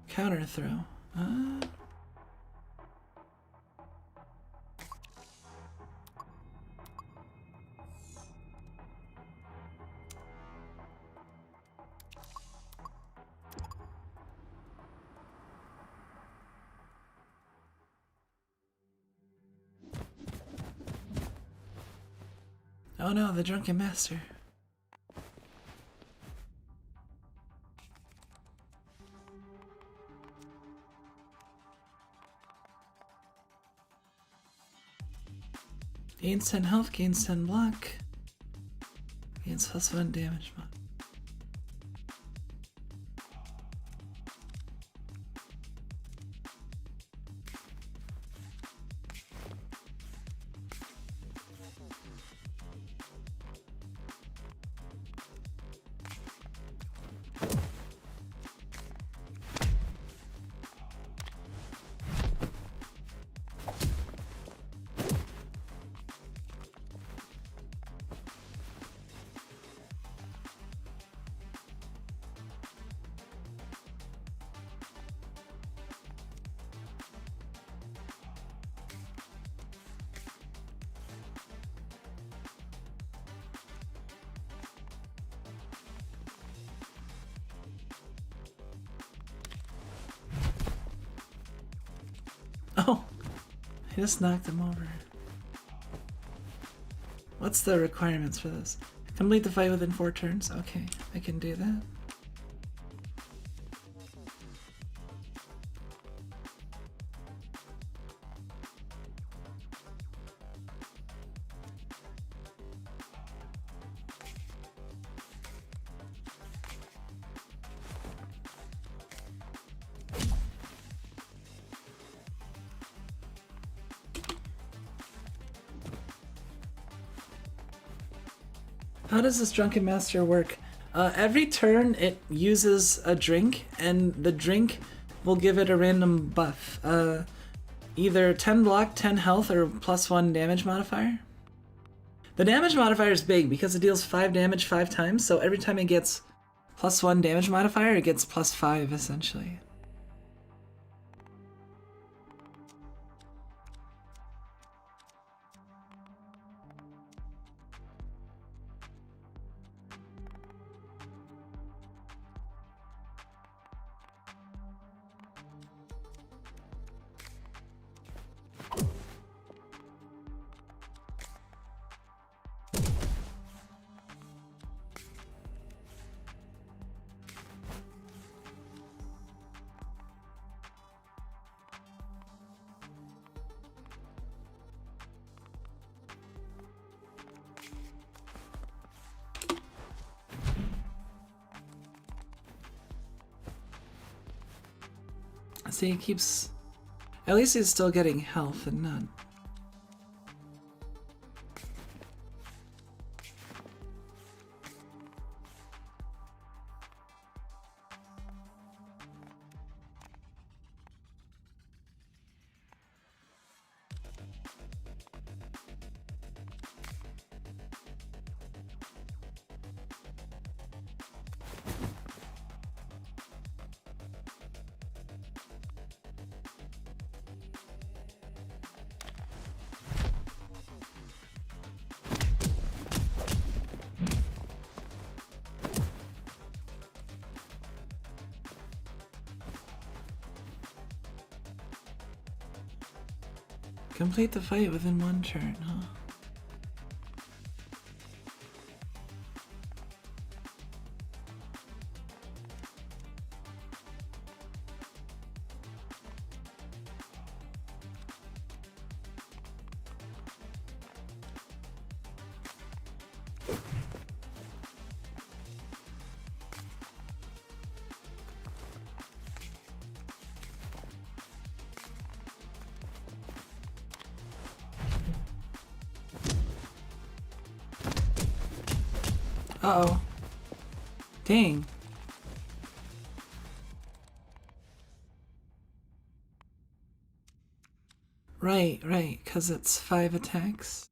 Speaker 1: Counter throw. Oh no, the Drunken Master. Gains 10 health, gains 10 block. Gains +1 damage mod. Oh, I just knocked him over. What's the requirements for this? Complete the fight within 4 turns. Okay, I can do that. How does this Drunken Master work? Every turn it uses a drink, and the drink will give it a random buff. Either 10 block, 10 health, or +1 damage modifier. The damage modifier is big because it deals 5 damage 5 times, so every time it gets +1 damage modifier, it gets +5 essentially. See, he keeps... At least he's still getting health and none. Complete the fight within 1 turn, huh? Uh-oh. Dang. Right, 'cause it's 5 attacks.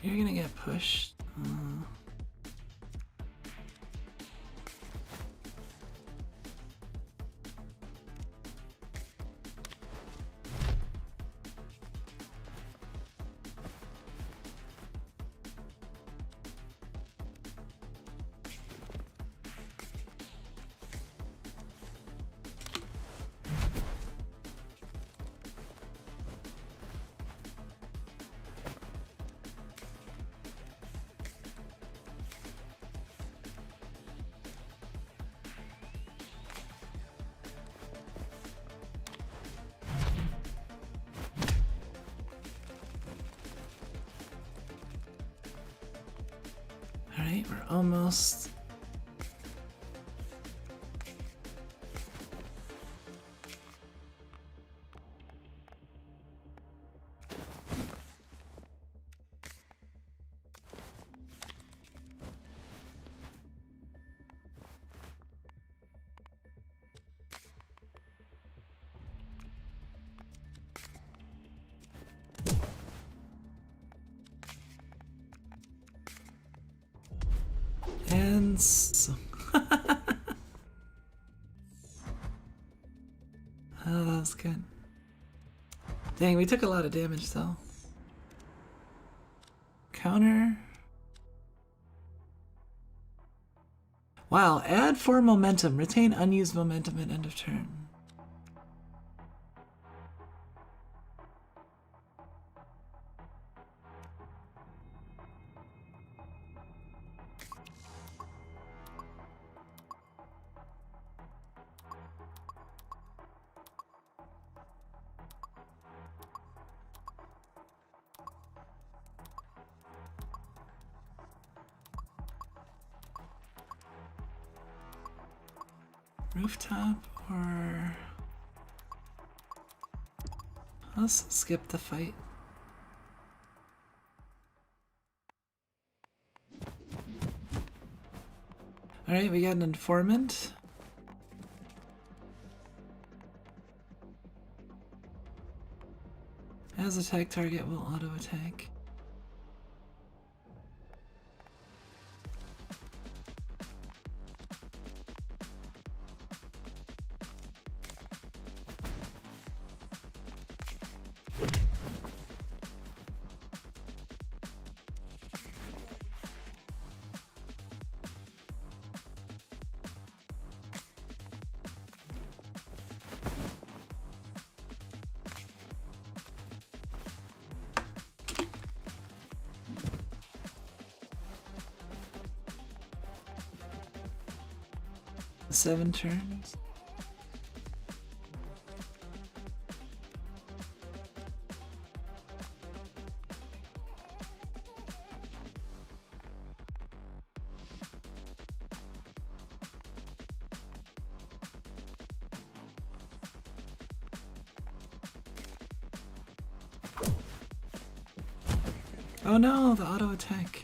Speaker 1: You're gonna get pushed. Alright, we're almost... Patience. Oh, that was good. Dang, we took a lot of damage though. Counter. Wow, add 4 momentum. Retain unused momentum at end of turn. Rooftop or... Let's skip the fight. Alright, we got an informant. As attack target will auto attack. Seven turns. Oh no, the auto attack.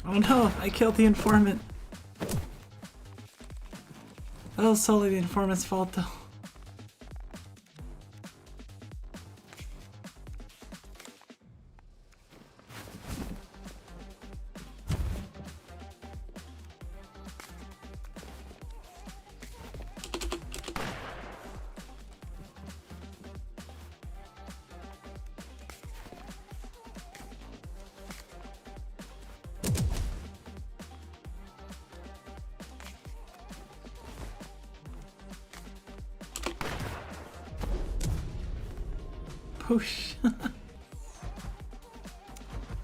Speaker 1: Oh no, I killed the informant. That was solely the informant's fault though. Whoosh.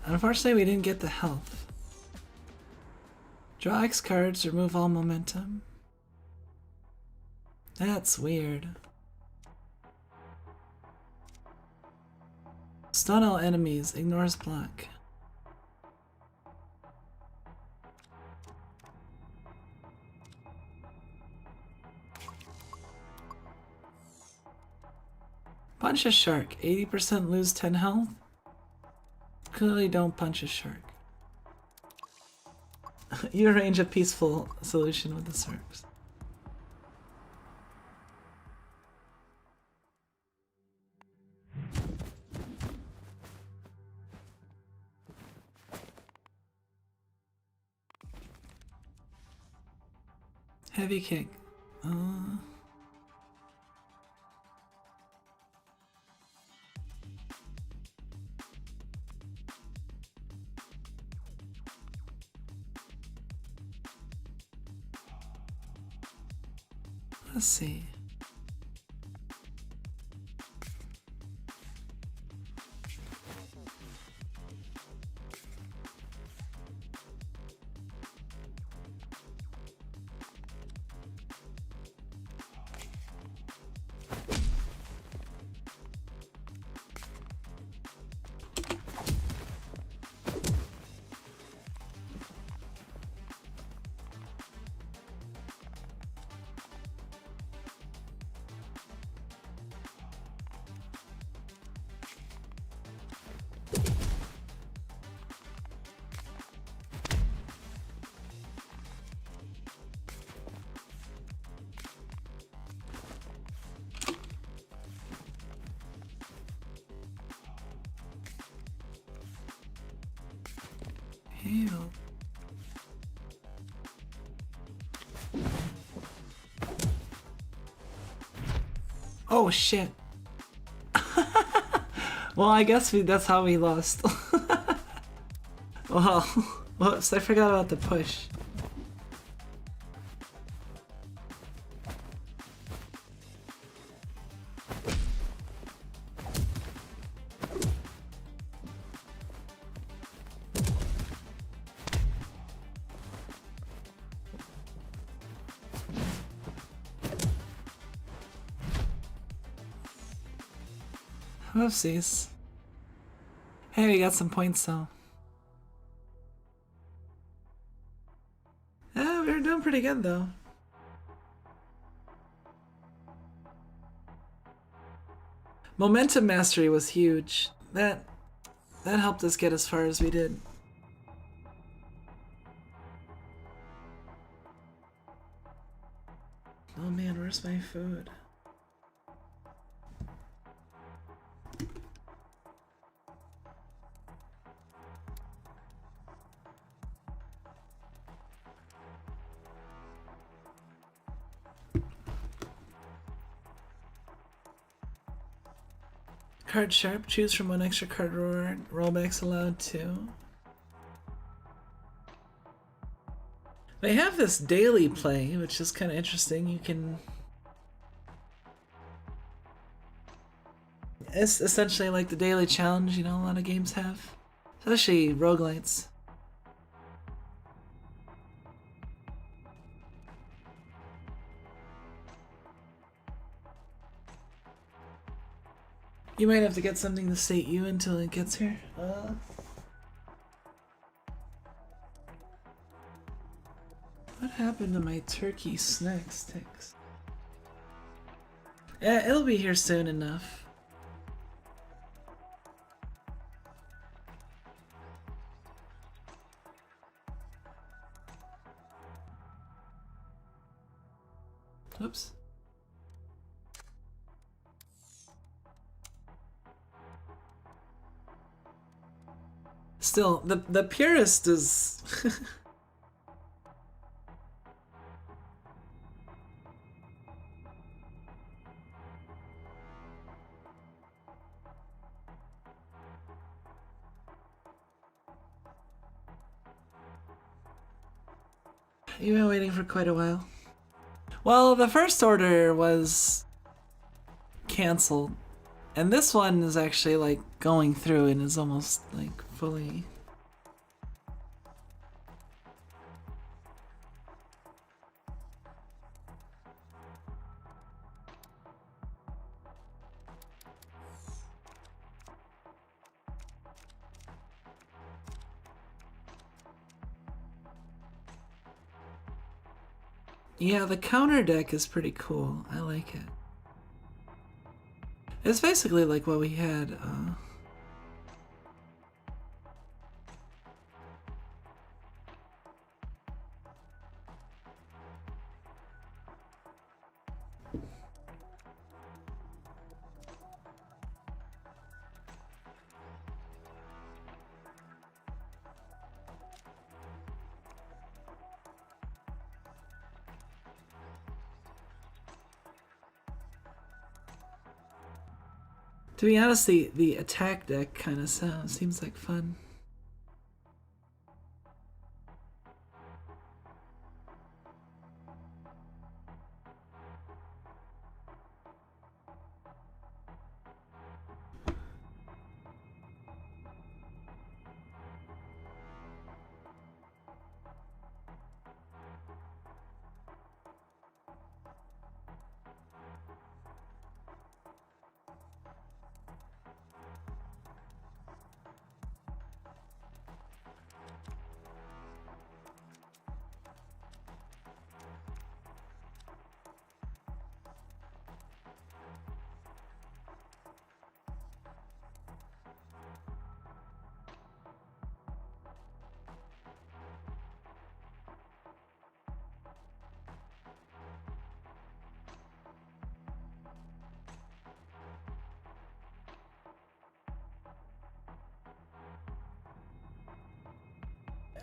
Speaker 1: Unfortunately, we didn't get the health. Draw X cards, remove all momentum. That's weird. Stun all enemies, ignores block. Punch a shark. 80% lose 10 health? Clearly don't punch a shark. You arrange a peaceful solution with the sharks. Heavy kick. Let's see. Ew. Oh shit. Well, I guess that's how we lost. Well, whoops, I forgot about the push. Whoopsies. Hey, we got some points though. Yeah, we were doing pretty good though. Momentum mastery was huge. That helped us get as far as we did. Oh man, where's my food? Card sharp, choose from one extra card reward. Rollbacks allowed too. They have this daily play, which is kind of interesting. You can... It's essentially like the daily challenge, you know, a lot of games have. Especially roguelites. You might have to get something to sate you until it gets here. What happened to my turkey snack sticks? Yeah, it'll be here soon enough. Oops. Still, the purist is... You've been waiting for quite a while. Well, the first order was canceled, and this one is actually like going through and is almost like fully... Yeah, the counter deck is pretty cool. I like it. It's basically like what we had. To be honest, the attack deck kind of seems like fun.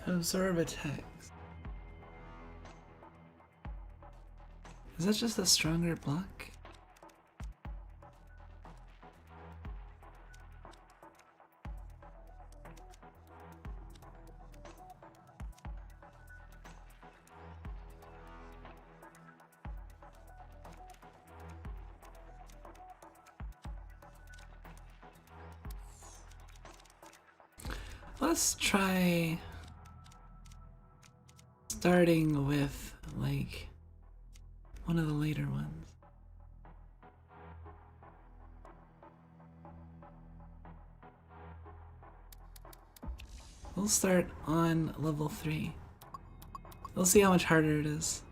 Speaker 1: Absorb attacks. Is that just a stronger block? Let's try starting with, like, one of the later ones. We'll start on level 3. We'll see how much harder it is.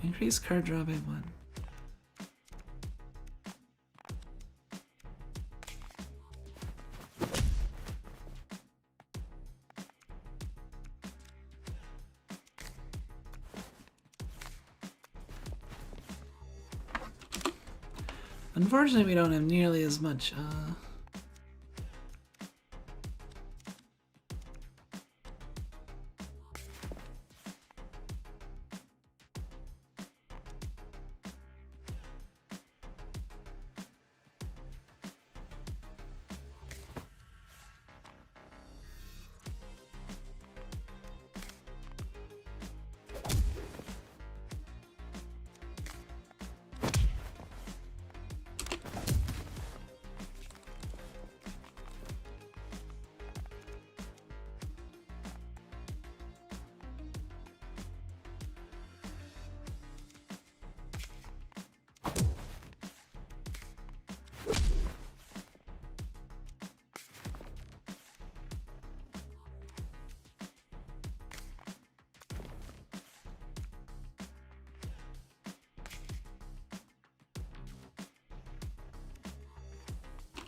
Speaker 1: Increase card draw by 1. Unfortunately, we don't have nearly as much,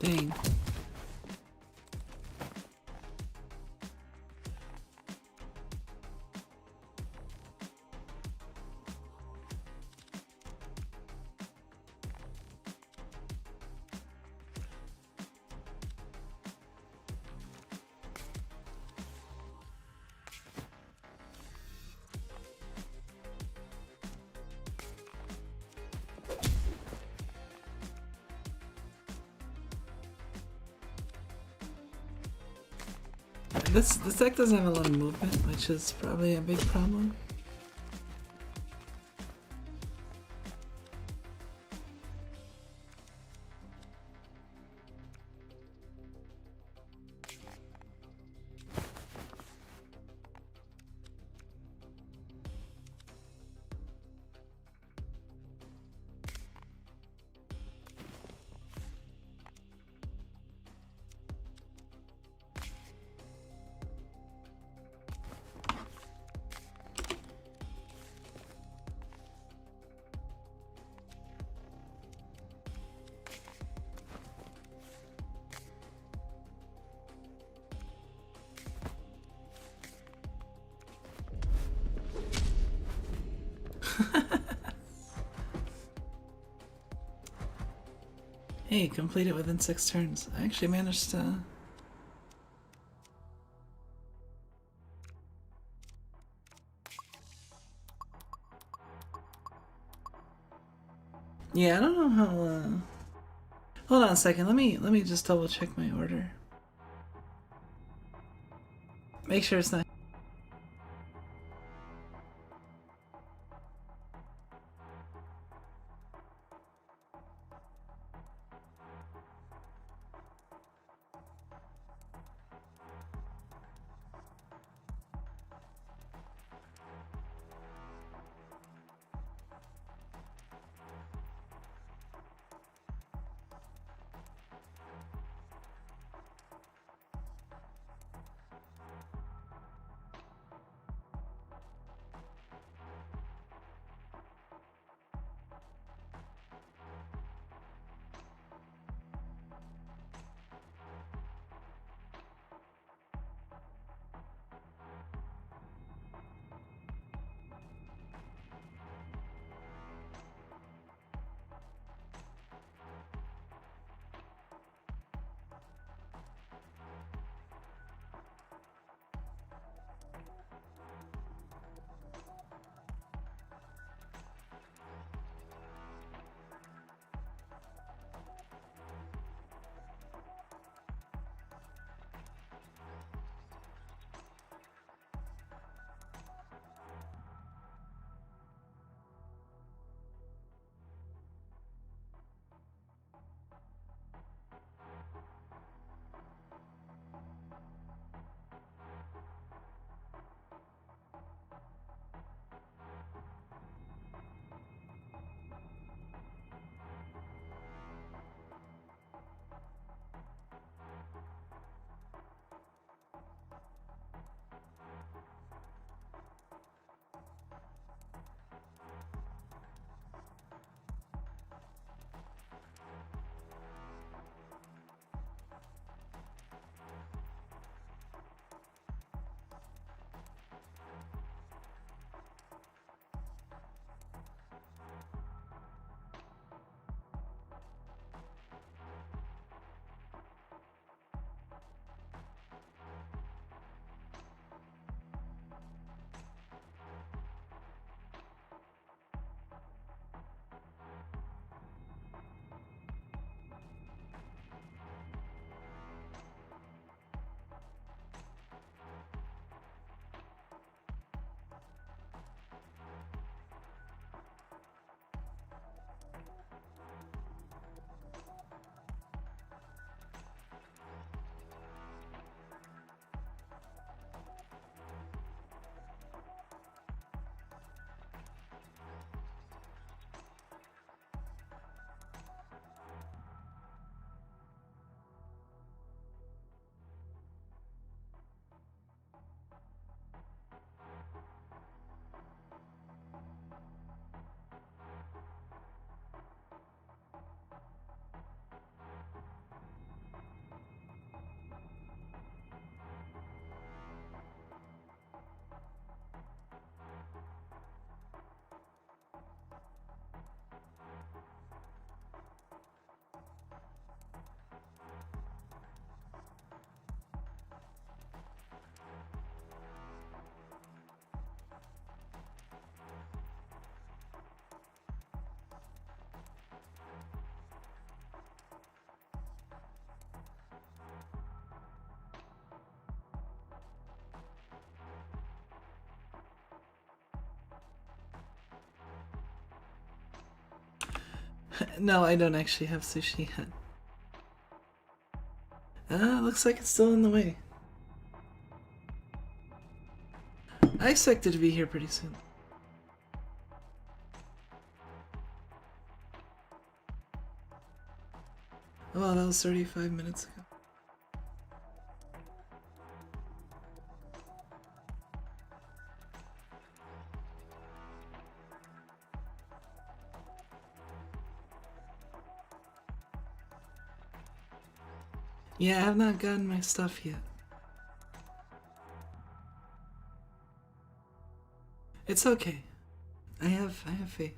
Speaker 1: dang. This deck doesn't have a lot of movement, which is probably a big problem. Hey, complete it within 6 turns. I actually managed to... Yeah, I don't know how, Hold on a second, let me just double check my order. Make sure it's not... No, I don't actually have sushi yet. Looks like it's still on the way. I expect it to be here pretty soon. Oh, that was 35 minutes ago. Yeah, I have not gotten my stuff yet. It's okay. I have faith.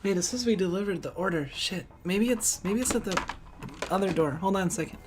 Speaker 1: Wait, it says we delivered the order. Shit. Maybe it's at the other door. Hold on a second.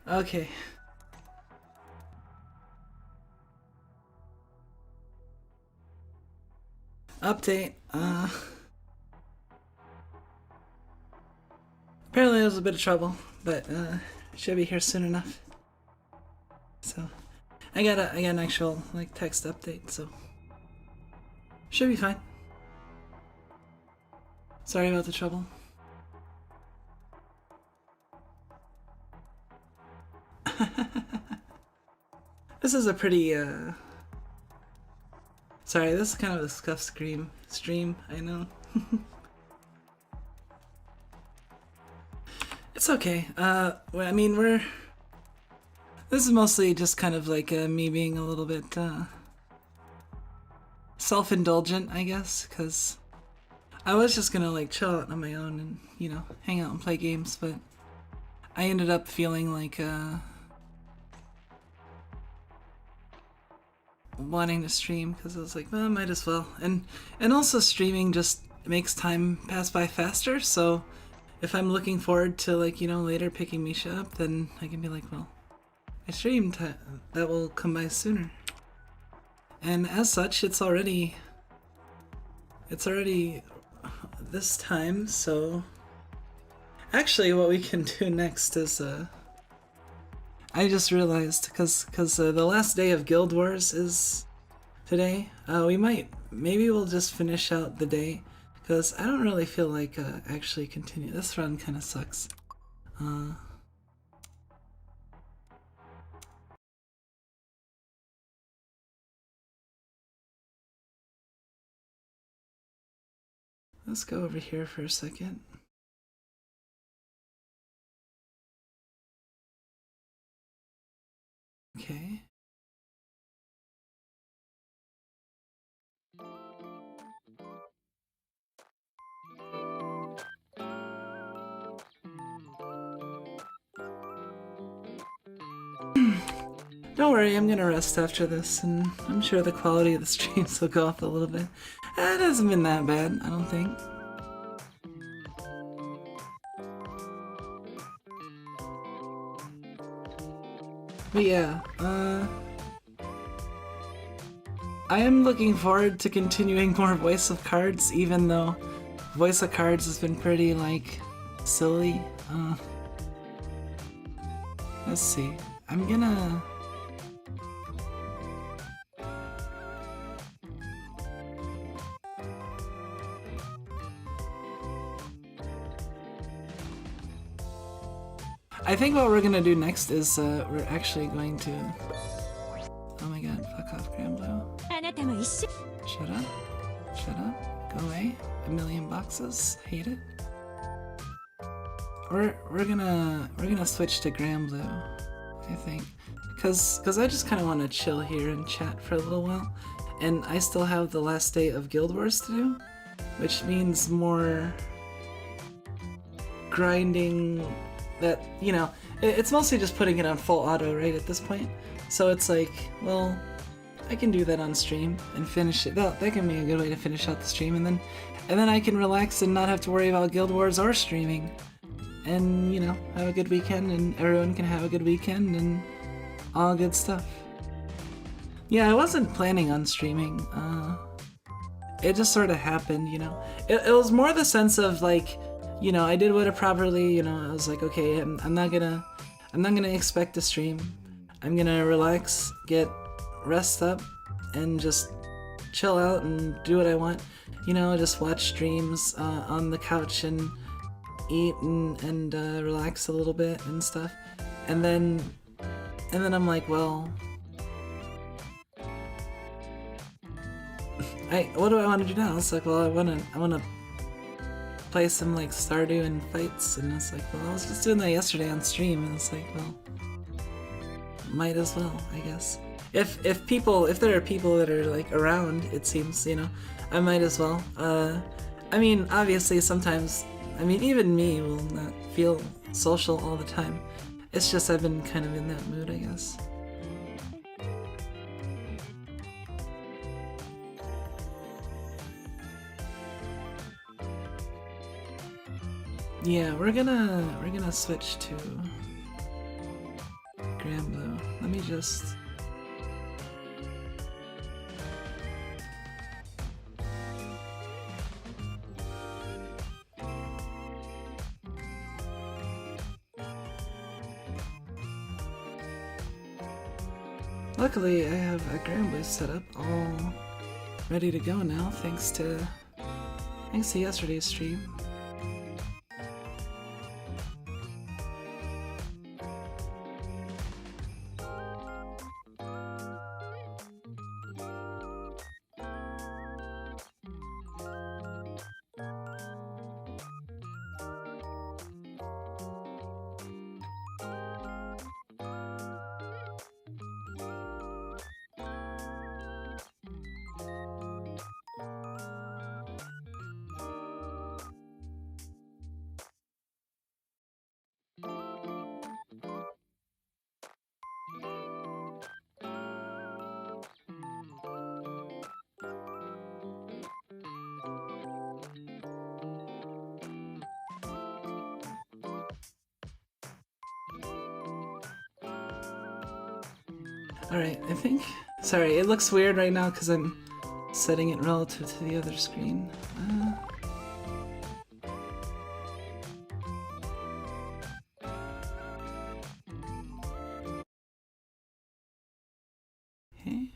Speaker 1: Okay. Update. Apparently there was a bit of trouble, but should be here soon enough. So I got an actual like text update, so should be fine. Sorry about the trouble. This is a pretty sorry, this is kind of a scuff stream, I know. It's okay. I mean, this is mostly just kind of like me being a little bit self-indulgent, I guess, because I was just gonna like chill out on my own and, you know, hang out and play games, but I ended up feeling like wanting to stream because I was like, well, I might as well. And also streaming just makes time pass by faster, so if I'm looking forward to, like, you know, later picking Misha up, then I can be like, well, I streamed, that will come by sooner. And as such, it's already this time, so actually what we can do next is I just realized, because the last day of Guild Wars is today, maybe we'll just finish out the day, because I don't really feel like actually continue. This run kind of sucks. Let's go over here for a second. Okay. Don't worry, I'm gonna rest after this, and I'm sure the quality of the streams will go up a little bit. It hasn't been that bad, I don't think. But yeah, I am looking forward to continuing more Voice of Cards, even though Voice of Cards has been pretty, like, silly. Let's see. I'm gonna... I think what we're gonna do next is we're actually going to... Oh my god, fuck off, Granblue. Shut up. Shut up. Go away. A million boxes. Hate it. We're gonna switch to Granblue, I think. Cause I just kinda wanna chill here and chat for a little while. And I still have the last day of Guild Wars to do, which means more grinding. That, you know, it's mostly just putting it on full auto, right, at this point. So it's like, well, I can do that on stream and finish it. That can be a good way to finish out the stream, and then I can relax and not have to worry about Guild Wars or streaming. And, you know, have a good weekend, and everyone can have a good weekend, and all good stuff. Yeah, I wasn't planning on streaming. It just sort of happened, you know. It was more the sense of, like, you know, I did what it properly, you know, I was like, okay, I'm not gonna expect to stream. I'm gonna relax, get rest up, and just chill out and do what I want. You know, just watch streams on the couch and eat and relax a little bit and stuff. And then I'm like, well, what do I want to do now? It's like, well, I wanna play some like Stardew and fights, and it's like, well, I was just doing that yesterday on stream, and it's like, well, might as well, I guess. If there are people that are like around, it seems, you know, I might as well. I mean, obviously sometimes, I mean, even me will not feel social all the time. It's just I've been kind of in that mood, I guess. Yeah, we're gonna switch to Granblue. Let me just... Luckily, I have a Granblue set up all ready to go now, thanks to yesterday's stream. Alright, I think... Sorry, it looks weird right now because I'm setting it relative to the other screen. Okay.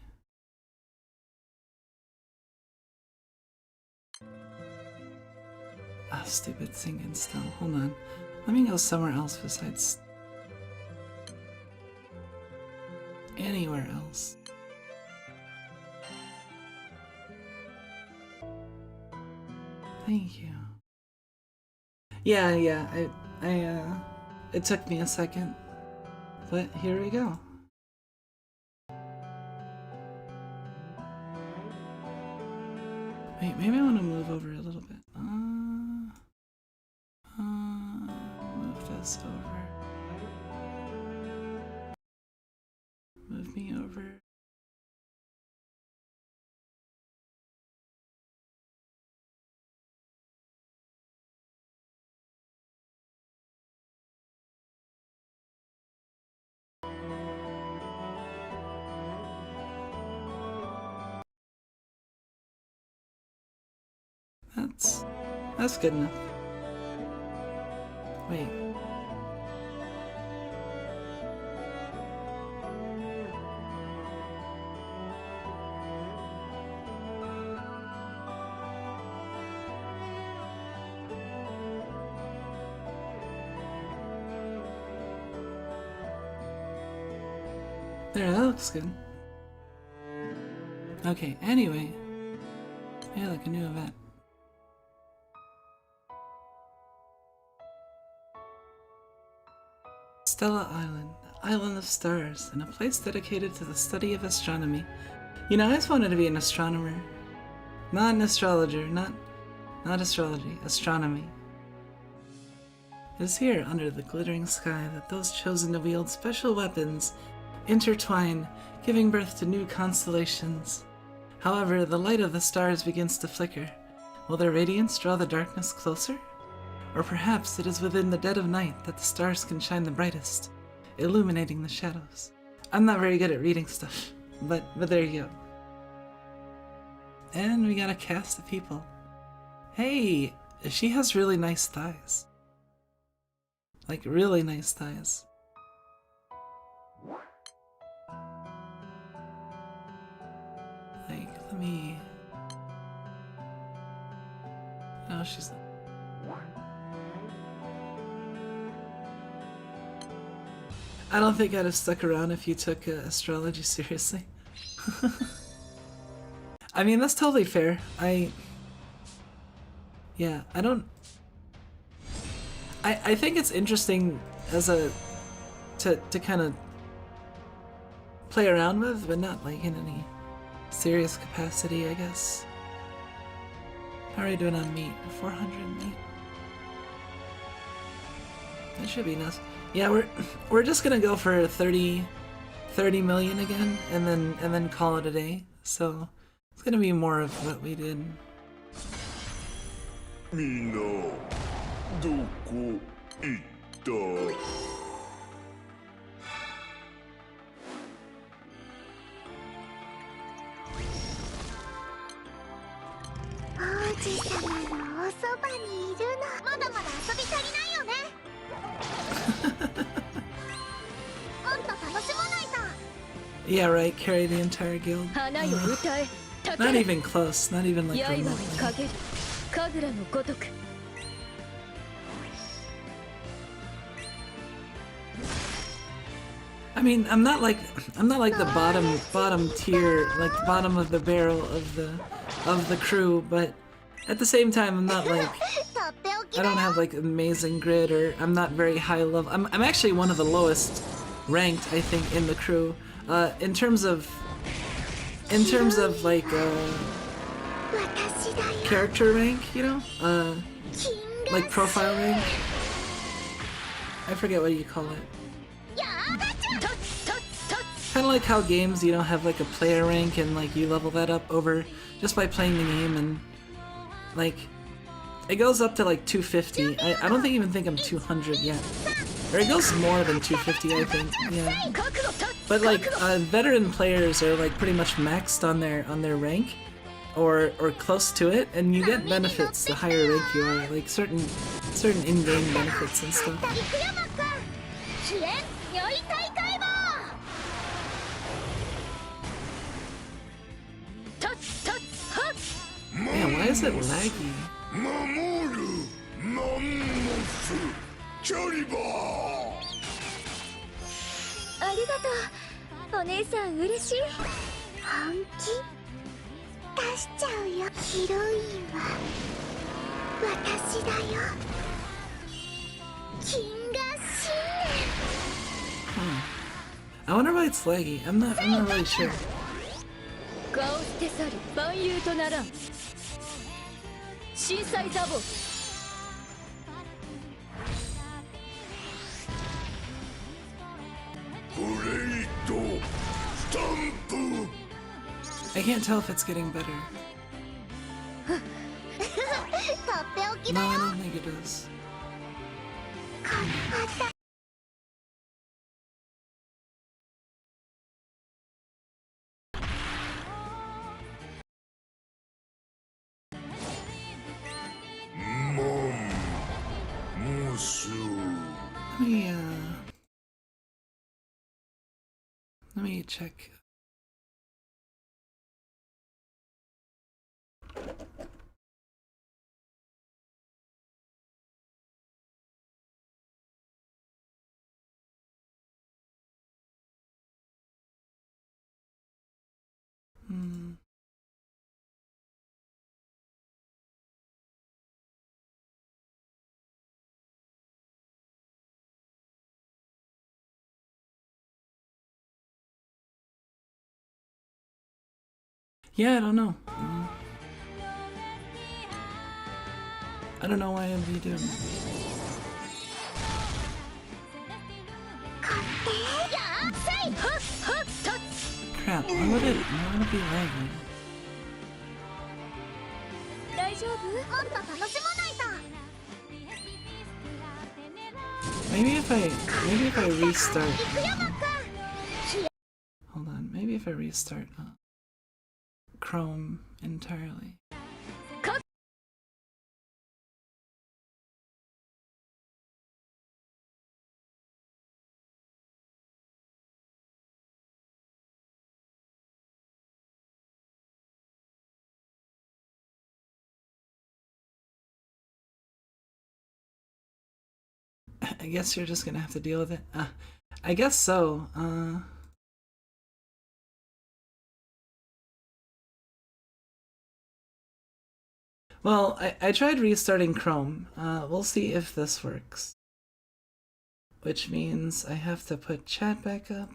Speaker 1: Ah, stupid singing still. Hold on. Let me go somewhere else besides... anywhere else. Thank you. Yeah, it took me a second, but here we go. Wait, maybe I want to move over a little bit. Move this over. That's good enough. Wait. There, that looks good. Okay, anyway. Yeah, like a new event. Stella Island, Island of Stars, and a place dedicated to the study of astronomy. You know, I always wanted to be an astronomer. Not an astrologer, not astrology, astronomy. It is here, under the glittering sky, that those chosen to wield special weapons intertwine, giving birth to new constellations. However, the light of the stars begins to flicker. Will their radiance draw the darkness closer? Or perhaps it is within the dead of night that the stars can shine the brightest, illuminating the shadows. I'm not very good at reading stuff, but there you go. And we got a cast of people. Hey, she has really nice thighs. Like, really nice thighs. Like, let me... No, she's not. I don't think I'd have stuck around if you took astrology seriously. I mean, that's totally fair. Yeah, I don't... I think it's interesting as a... to kind of play around with, but not like in any serious capacity, I guess. How are you doing on meat? 400 meat? That should be nice. Yeah, we're just gonna go for 30 million again, and then call it a day. So it's gonna be more of what we did. Mina, doko itta? Yeah, right, carry the entire guild. Not even close, not even like remotely. I mean, I'm not like the bottom tier, like the bottom of the barrel of the crew, but at the same time, I'm not like, I don't have like amazing grid, or I'm not very high level. I'm actually one of the lowest ranked, I think, in the crew. In terms of like character rank, you know, like profile rank. I forget what you call it. Kind of like how games, you know, have like a player rank and like you level that up over just by playing the game, and like it goes up to like 250. I don't even think I'm 200 yet. Or it goes more than 250, I think. Yeah. But like veteran players are like pretty much maxed on their rank, or close to it, and you get benefits the higher rank you are, like certain in-game benefits and stuff. Man, why is it laggy? I wonder why it's laggy. I'm not really sure. I can't tell if it's getting better. No, I don't think it is. me check. Yeah, I don't know. I don't know why I'd be doing that. Crap, why would it be lagging? Maybe if I restart. Hold on, maybe if I restart Chrome entirely. I guess you're just gonna have to deal with it. I guess so. Well, I tried restarting Chrome. We'll see if this works. Which means I have to put chat back up.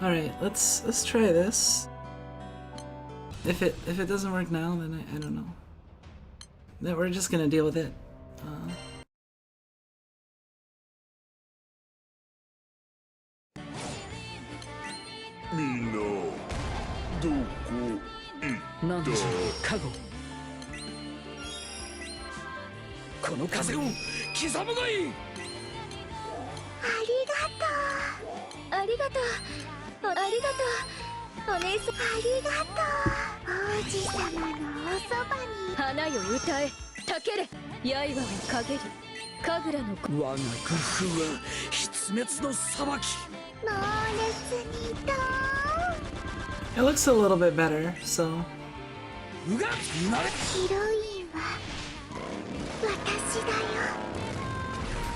Speaker 1: Alright, let's try this. If it doesn't work now, then I don't know. Then we're just gonna deal with it. It looks a little bit better, so.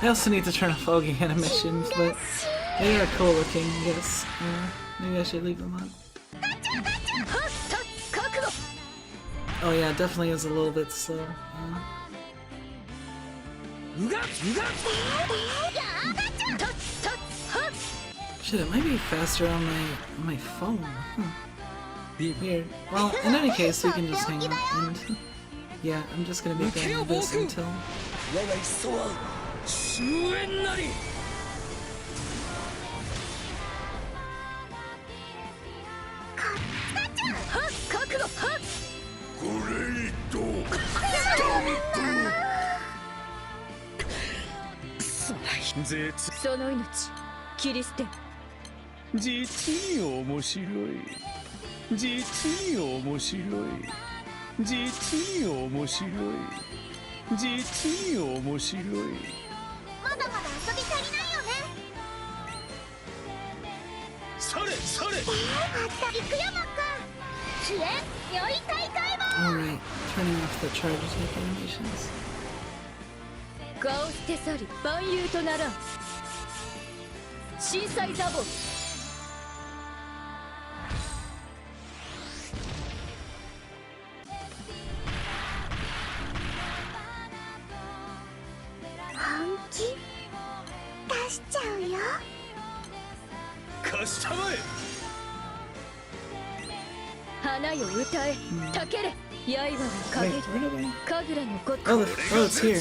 Speaker 1: I also need to turn off foggy animations, but they are cool looking, I guess. Maybe I should leave them on. Oh yeah, it definitely is a little bit slow. Shit, it might be faster on my phone. Weird. Well, in any case, we can just hang out and yeah, I'm just gonna be playing with this until. Alright, turning off the charge attack animations.
Speaker 2: 花よ歌え、たけれ、刃の陰り、神楽のごとく。
Speaker 1: Oh, it's here.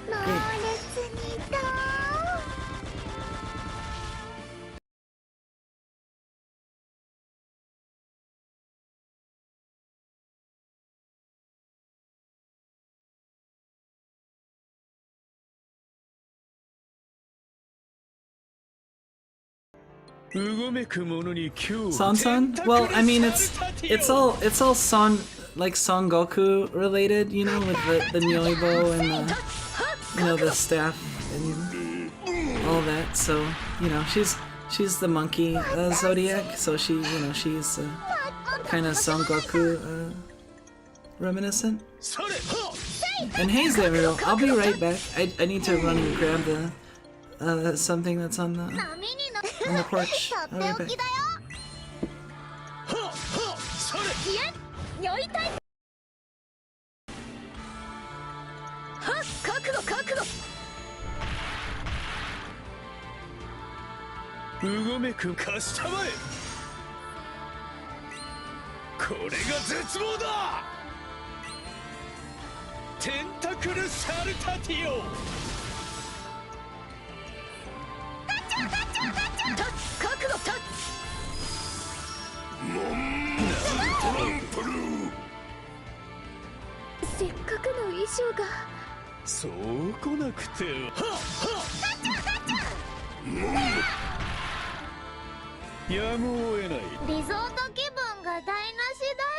Speaker 3: 猛烈にと
Speaker 1: Son? Well, I mean, it's all Son, like Son Goku related, you know, with the Nyoibo and the, you know, the staff and all that. So, you know, she's the monkey zodiac, so she, you know, she's kind of Son Goku reminiscent. And hey, Zero, I'll be right back. I need to run and grab the something that's on the porch. I'll be right back.
Speaker 4: うごめく貸したまえ。これが絶望だ。テンタクルサルタティオ。
Speaker 2: 覚悟た。せっかくの衣装が。
Speaker 4: そう来なくては。やむを得ない。
Speaker 3: リゾート気分が台無しだよ。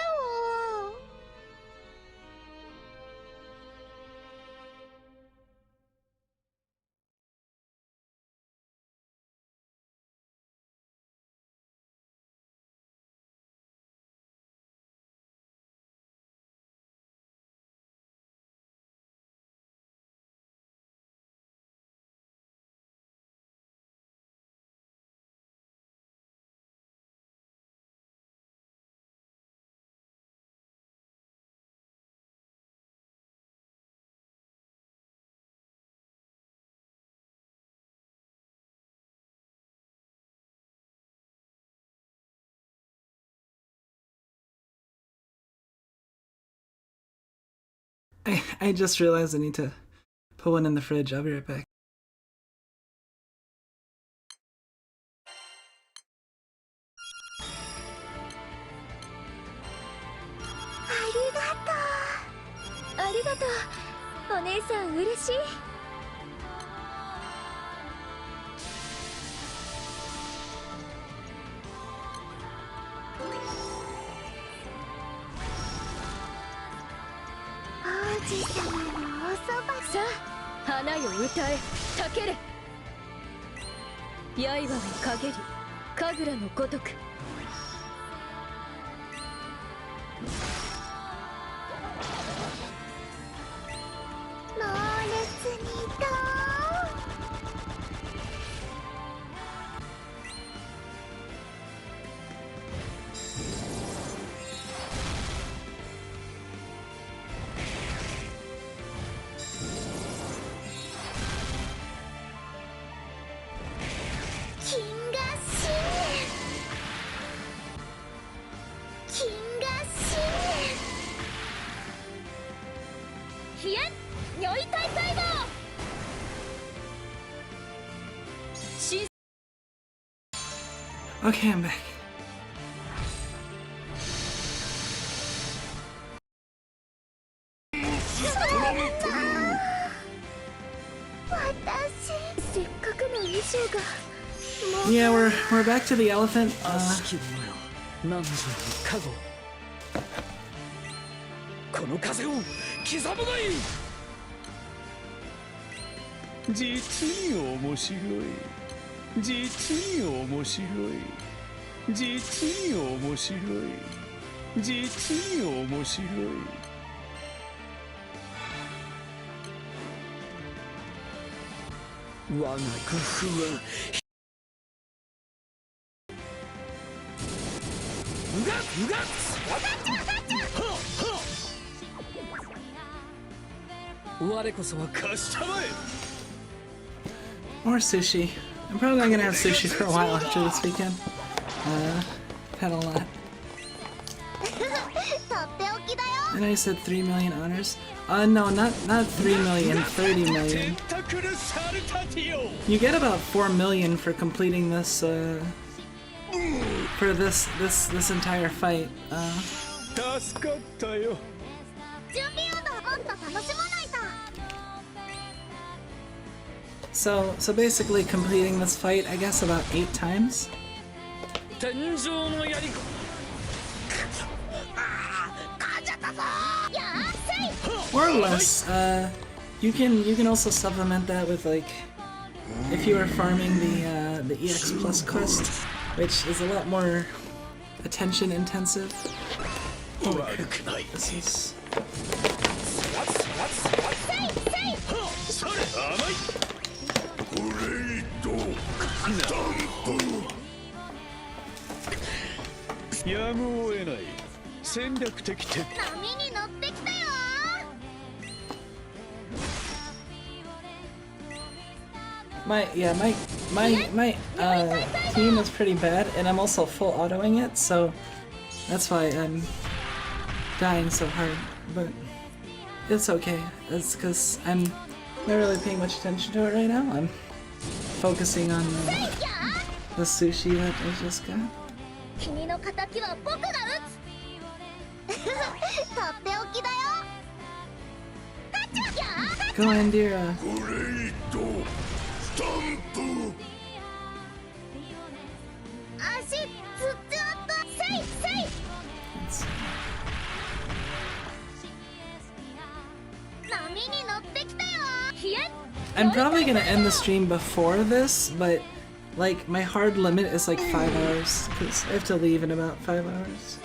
Speaker 1: I just realized I need to put one in the fridge. I'll be right back.
Speaker 2: ありがとう。お姉さん嬉しい。
Speaker 3: 王子様のおそば。
Speaker 2: さあ、花よ歌え、たけれ。刃の陰り、神楽のごとく。
Speaker 3: 猛烈にと。金が死ね。金が死ね。
Speaker 2: ひえ、如意大細胞。
Speaker 1: Okay, I'm back.
Speaker 3: 私
Speaker 2: せっかくの衣装が。
Speaker 1: Yeah, we're back to the elephant.
Speaker 4: 何時に加護。この風を刻むがいい。実に面白い。実に面白い。実に面白い。実に面白い。我が工夫はうがっ我こそは貸したまえ。
Speaker 1: More sushi. I'm probably not gonna have sushi for a while after this weekend. Had a lot. I know you said 3 million honors. No, not 3 million, 30 million. You get about 4 million for completing this, for this entire fight. So basically completing this fight, I guess about 8 times. Or less. You can also supplement that with like if you are farming the EX Plus quest, which is a lot more attention intensive. Holy crap, this is. My team is pretty bad, and I'm also full autoing it, so that's why I'm dying so hard. But it's okay. It's because I'm not really paying much attention to it right now. I'm focusing on the sushi that I just got. Go Andira. I'm probably gonna end the stream before this, but like my hard limit is like 5 hours because I have to leave in about 5 hours.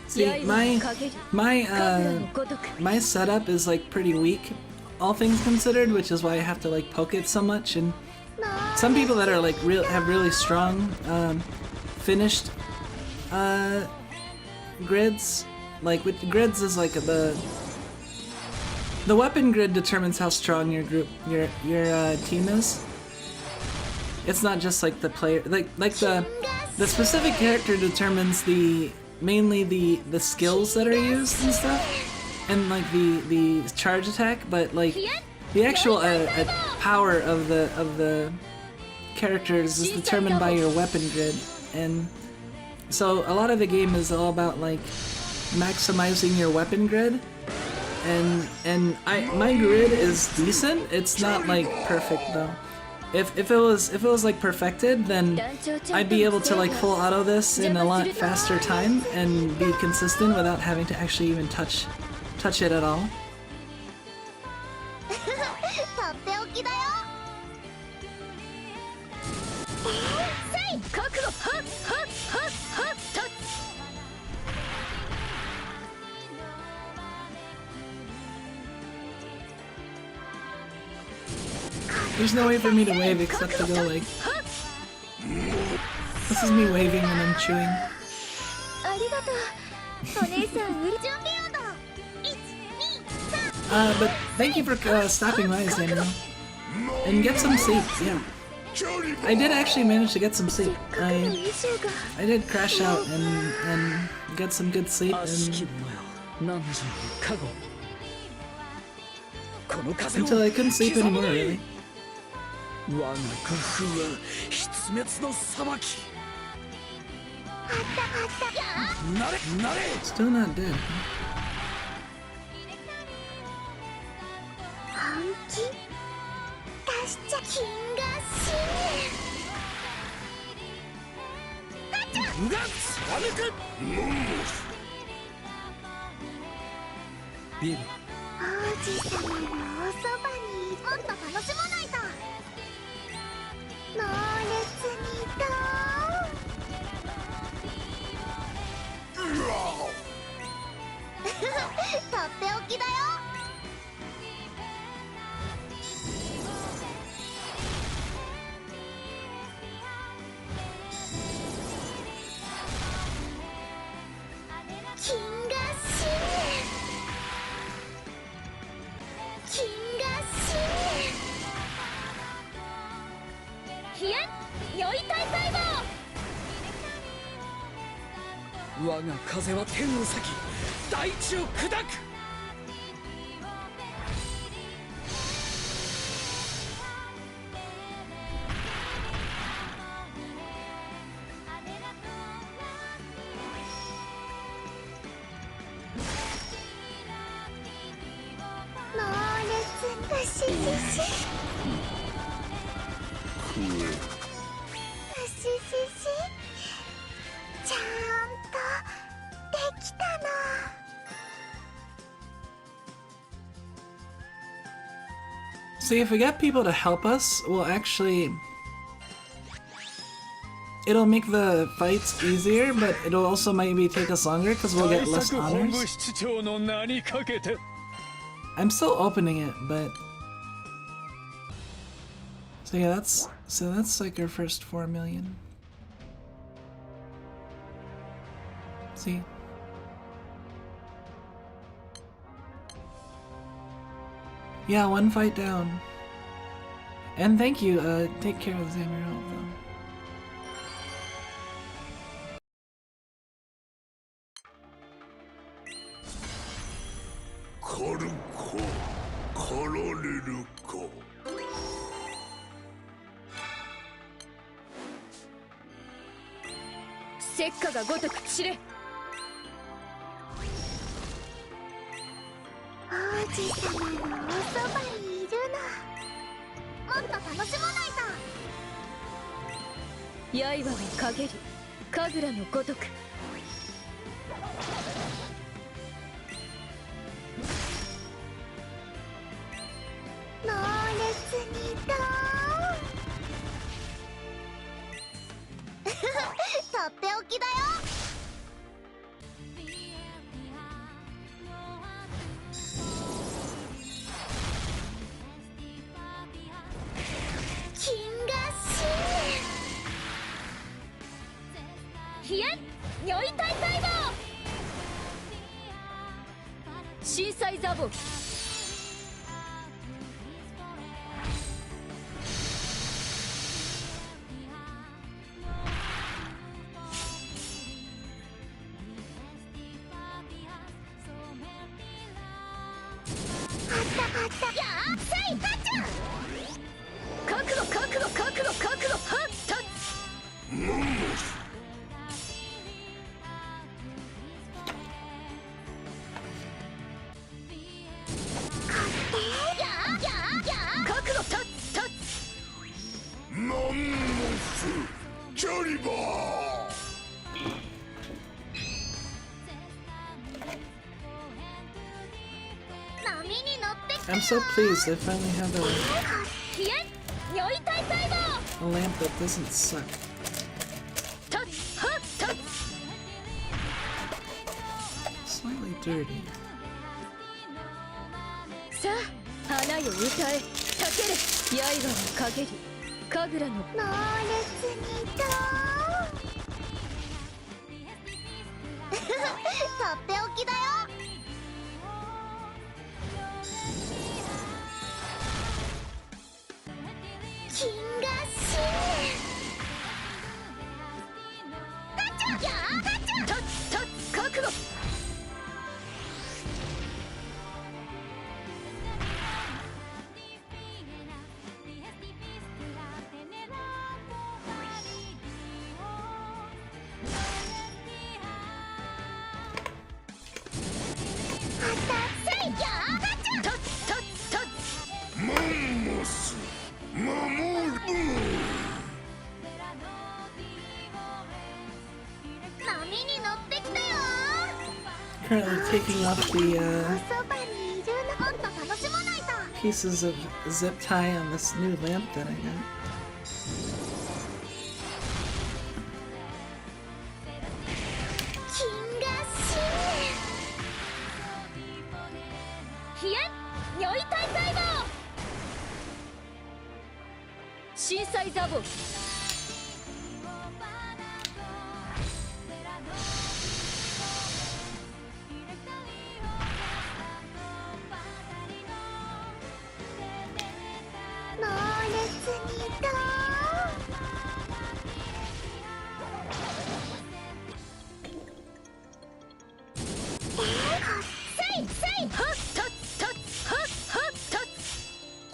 Speaker 1: See, my setup is like pretty weak, all things considered, which is why I have to like poke it so much. And some people that are like have really strong finished grids. Like with grids is like the weapon grid determines how strong your team is. It's not just like the player, like the specific character determines mainly the skills that are used and stuff, and like the charge attack, but like the actual power of the characters is determined by your weapon grid. And so a lot of the game is all about like maximizing your weapon grid, and my grid is decent. It's not like perfect though. If it was like perfected, then I'd be able to like full auto this in a lot faster time and be consistent without having to actually even touch it at all. There's no way for me to wave except to go like... This is me waving when I'm chewing. But thank you for stopping by, Samuel. And get some sleep, yeah. I did actually manage to get some sleep. I did crash out and get some good sleep and... Until I couldn't sleep anymore, really. Still not dead.
Speaker 4: く。ビブ
Speaker 3: 王子様のおそばにもっと楽しまないと。猛烈にととっておきだよ。金河新年金河新年飛燕良い大細胞。
Speaker 4: 我が風は天を裂き大地を砕く。
Speaker 3: 猛烈なしししちゃんとできたの。
Speaker 1: See, if we get people to help us, we'll actually... It'll make the fights easier, but it'll also maybe take us longer because we'll get less
Speaker 4: 大作本部
Speaker 1: honors.
Speaker 4: 室長の名にかけて。
Speaker 1: I'm still opening it, but... So yeah, that's like our first 4 million. See? Yeah, 1 fight down. And thank you, take care of Zamiel though.
Speaker 2: 「石火が如く散れ」
Speaker 3: 王子様のおそばにいるの。もっと楽しまないと。
Speaker 2: 刃が陰り神楽の如く
Speaker 3: 猛烈にととっておきだよ。金河新
Speaker 2: 飛燕良い大細胞震災ザボ角度角度角度角度はった角度タッタッ
Speaker 3: 波に乗ってきた
Speaker 1: I'm so pleased they finally have a
Speaker 2: 飛燕良い大細胞
Speaker 1: lamp that doesn't suck.
Speaker 2: タッハッタッ
Speaker 1: Slightly dirty.
Speaker 2: さあ花よ歌えたけれ刃の陰り神楽の
Speaker 3: 猛烈にととっておきだよ。金河新年
Speaker 2: タッタッ角度
Speaker 1: currently taking off the
Speaker 3: おそばにいるのもっと楽しまないと
Speaker 1: pieces of zip tie on this new lamp that I got.
Speaker 3: 金河新
Speaker 2: 冷え如意体細胞震災ザボ
Speaker 3: 猛烈にと
Speaker 2: せいせいはったったっはっはったっ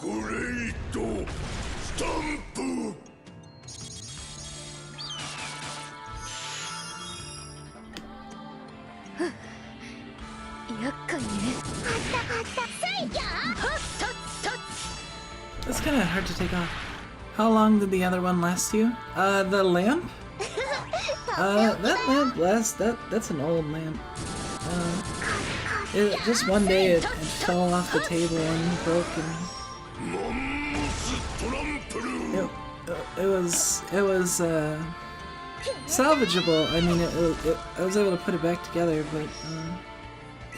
Speaker 4: グレイトスタンプ
Speaker 2: 厄介ねせいやはったったっ
Speaker 1: That's kind of hard to take off. How long did the other one last you? The lamp? That lamp lasts. That's an old lamp. Just one day it fell off the table and broke, and
Speaker 4: マンモストランプル
Speaker 1: it was salvageable. I mean, I was able to put it back together, but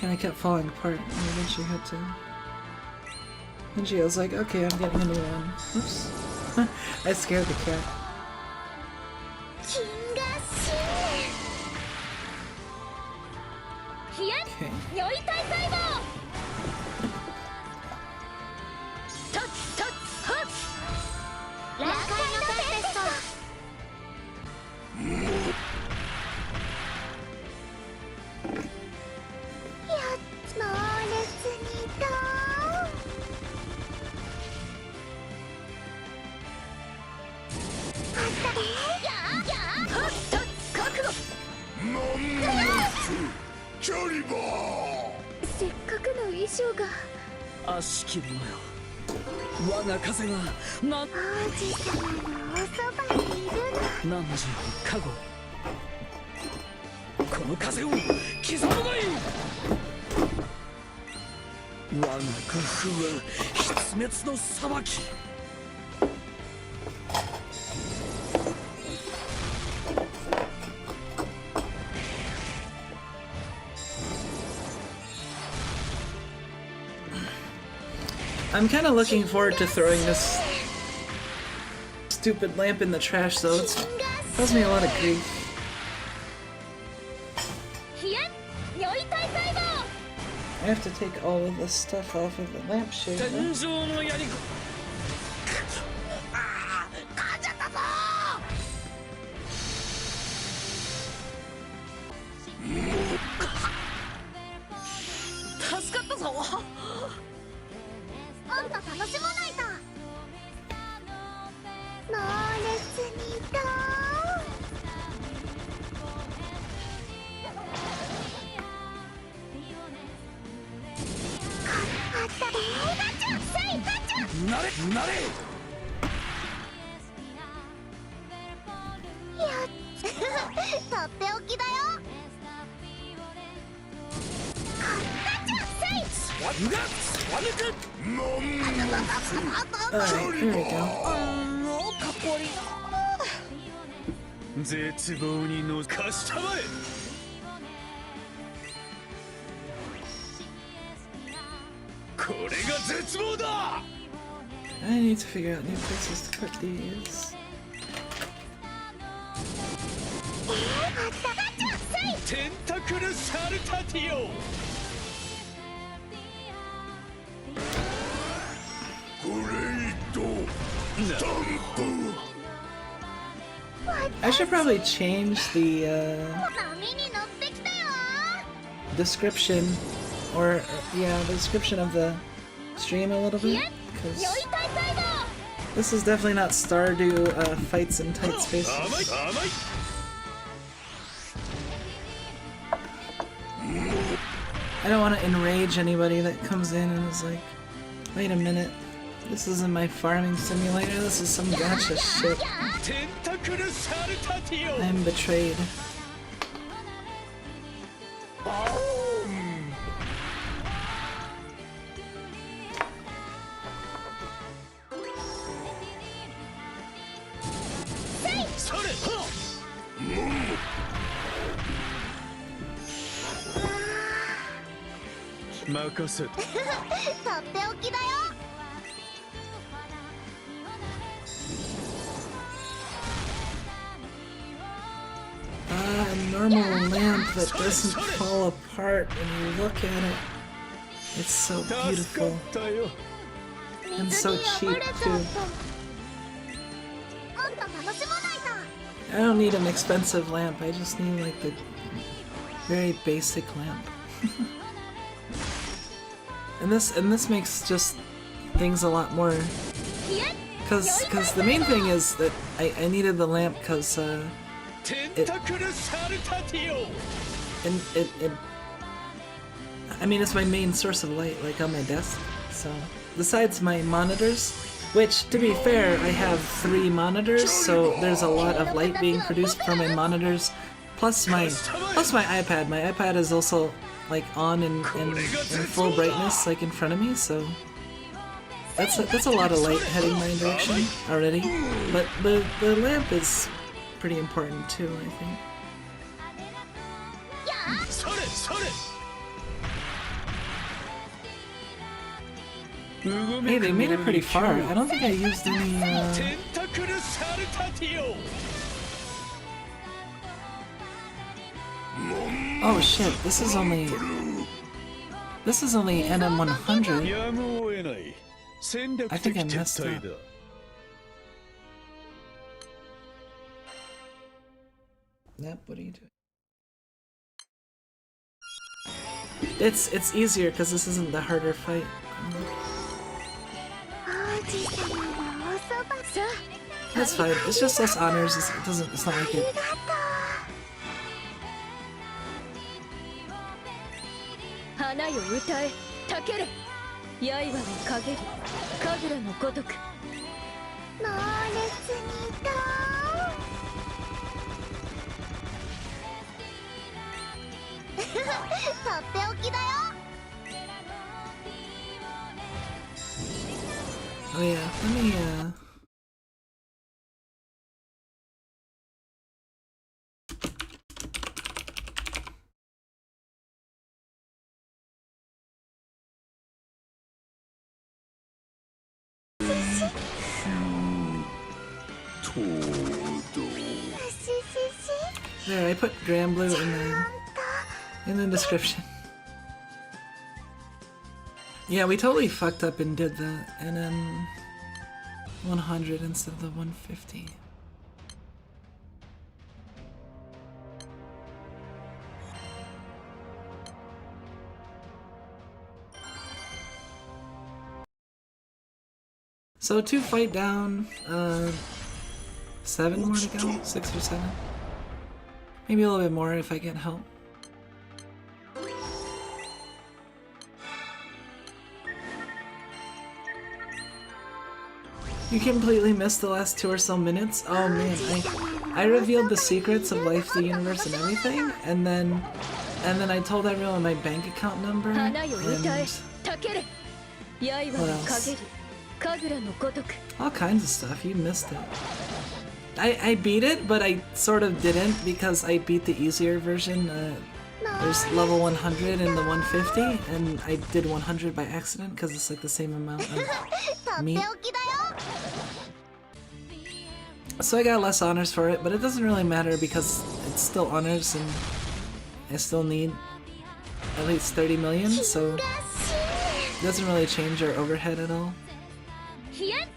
Speaker 1: kind of kept falling apart. And eventually had to. Eventually, I was like, okay, I'm getting a new one. Oops, I scared the cat.
Speaker 3: 金河新
Speaker 2: 冷え
Speaker 1: Okay.
Speaker 2: 如意体細胞たったっはっ
Speaker 3: 羅界のテストやっ猛烈にとあったで
Speaker 2: やはったっ覚悟
Speaker 4: マンモスキャリバー
Speaker 2: せっかくの衣装が
Speaker 5: 悪しき者よ我が風が
Speaker 3: 王子様のおそばにいるの
Speaker 5: 何時かごこの風を刻むがいい我が工夫は必滅の裁き
Speaker 1: I'm kind of looking forward to throwing this stupid lamp in the trash, though. It's caused me a lot of grief.
Speaker 2: 冷え如意体細胞
Speaker 1: I have to take all of this stuff off of the lampshade.
Speaker 5: 天井の槍子助かったぞ
Speaker 3: もっと楽しまないと猛烈にとあったでガチャせいガチャ
Speaker 5: なれなれ
Speaker 3: やっとっておきだよガチャせい
Speaker 5: わぬがわぬく
Speaker 4: マンモス
Speaker 1: Alright, here we go.
Speaker 3: かっこ悪いな
Speaker 4: 絶望にのかしたまえこれが絶望だ
Speaker 1: I need to figure out new places to put these.
Speaker 3: あったガチャせい
Speaker 4: テンタクルサルタティオグレイトスタンプ
Speaker 1: I should probably change the
Speaker 3: 波に乗ってきたよ
Speaker 1: description, or yeah, the description of the stream a little bit,
Speaker 2: 如
Speaker 1: because
Speaker 2: 意体細胞
Speaker 1: this is definitely not Stardew Fights in Tight Spaces.
Speaker 4: 甘い甘い
Speaker 1: I don't want to enrage anybody that comes in and is like, wait a minute, this isn't my farming simulator, this is some gacha shit.
Speaker 4: テンタクルサルタティオ
Speaker 1: I'm betrayed.
Speaker 4: マ任せた。
Speaker 3: とっておきだよ。
Speaker 1: A normal lamp that doesn't fall apart when you look at it. It's so
Speaker 4: 助か
Speaker 1: beautiful
Speaker 4: ったよ。
Speaker 1: and so
Speaker 3: 水
Speaker 1: cheap
Speaker 3: に溢れちゃ
Speaker 1: too.
Speaker 3: った。もっと楽しまないと。
Speaker 1: I don't need an expensive lamp. I just need like the very basic lamp. and this makes just things a lot more. Cause the main thing is that I needed the lamp because
Speaker 4: テンタクルサルタティオ。
Speaker 1: and it I mean it's my main source of light, like on my desk. So besides my monitors, which to be fair I have 3 monitors, so there's a lot of light being produced from my monitors, plus my iPad. My iPad is also like on in full brightness, like in front of me, so that's a lot of light heading my direction already. But the lamp is pretty important too, I think.
Speaker 4: それそれ。
Speaker 1: Hey, they made it pretty far. I don't think I used any,
Speaker 4: テンタクルサルタティオ。
Speaker 1: Oh shit, this is only NM100.
Speaker 4: やむを得ない戦略
Speaker 1: I
Speaker 4: 的
Speaker 1: think I
Speaker 4: 撤
Speaker 1: messed
Speaker 4: 退
Speaker 1: up.
Speaker 4: だ。
Speaker 1: Yep, what are you doing? It's easier because this isn't the harder fight.
Speaker 3: 王子様のおそばさ。
Speaker 1: That's fine. It's just less honors. It's not like
Speaker 3: あり
Speaker 1: it.
Speaker 3: がとう。
Speaker 2: 花よ歌えたけれ刃をかげる神楽のごとく
Speaker 3: 猛烈にと。 とっておきだよ。
Speaker 1: Oh yeah, let me there, I put Granblue in the description. Yeah, we totally fucked up and did the NM 100 instead of the 150. So 2 fight down, 7 more to go? 6 or 7? Maybe a little bit more if I get help. You completely missed the last 2 or so minutes? Oh man, I revealed the secrets of life, the universe, and everything, and then I told everyone my bank account number,
Speaker 2: 花よ歌え
Speaker 1: and
Speaker 2: たけれ刃をかげる神楽のごとく
Speaker 1: all kinds of stuff. You missed it. I beat it, but I sort of didn't because I beat the easier version. There's level 100 and the 150, and I did 100 by accident because it's like the same amount of
Speaker 3: とって
Speaker 1: meat.
Speaker 3: おきだよ。
Speaker 1: So I got less honors for it, but it doesn't really matter because it's still honors and I still need at least 30 million, so it doesn't really change our overhead at all.
Speaker 2: ひえ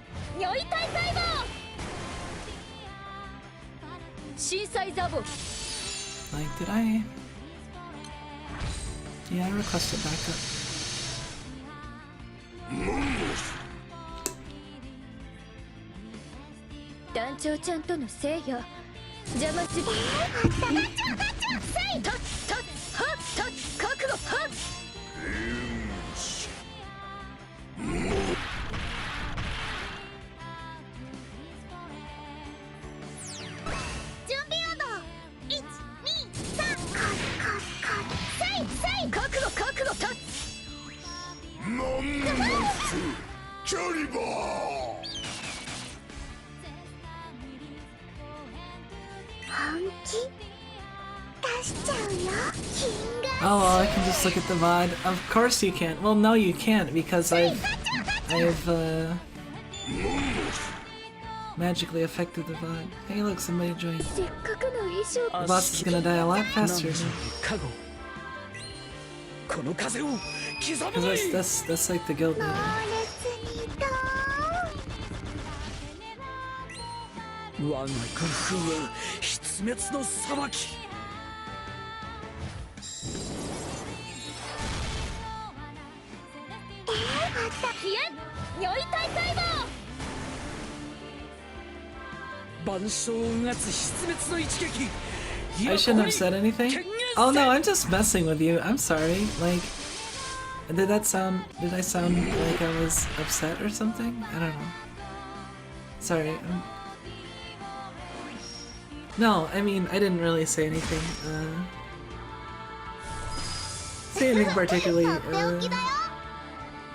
Speaker 2: よい大会だ震災ザボ
Speaker 1: Like, did I? Yeah, I requested backup.
Speaker 2: 団長ちゃんとのせいや邪魔すぎ団長せいたったはった覚悟はっ
Speaker 3: 準備温度。1、2、3。
Speaker 2: せいせい覚悟覚悟たっ
Speaker 5: キャリバー
Speaker 3: 本気出しちゃうよ。金が
Speaker 1: Oh, well, I can just look at the VOD. Of course you can't. Well, no, you can't because I've magically affected the VOD. Hey, look, somebody joined. The boss is gonna die a lot faster now. Because that's like the guild leader. I shouldn't have said anything. Oh no, I'm just messing with you. I'm sorry. Like, did I sound like I was upset or something? I don't know. Sorry. No, I mean, I didn't really say anything. Say anything particularly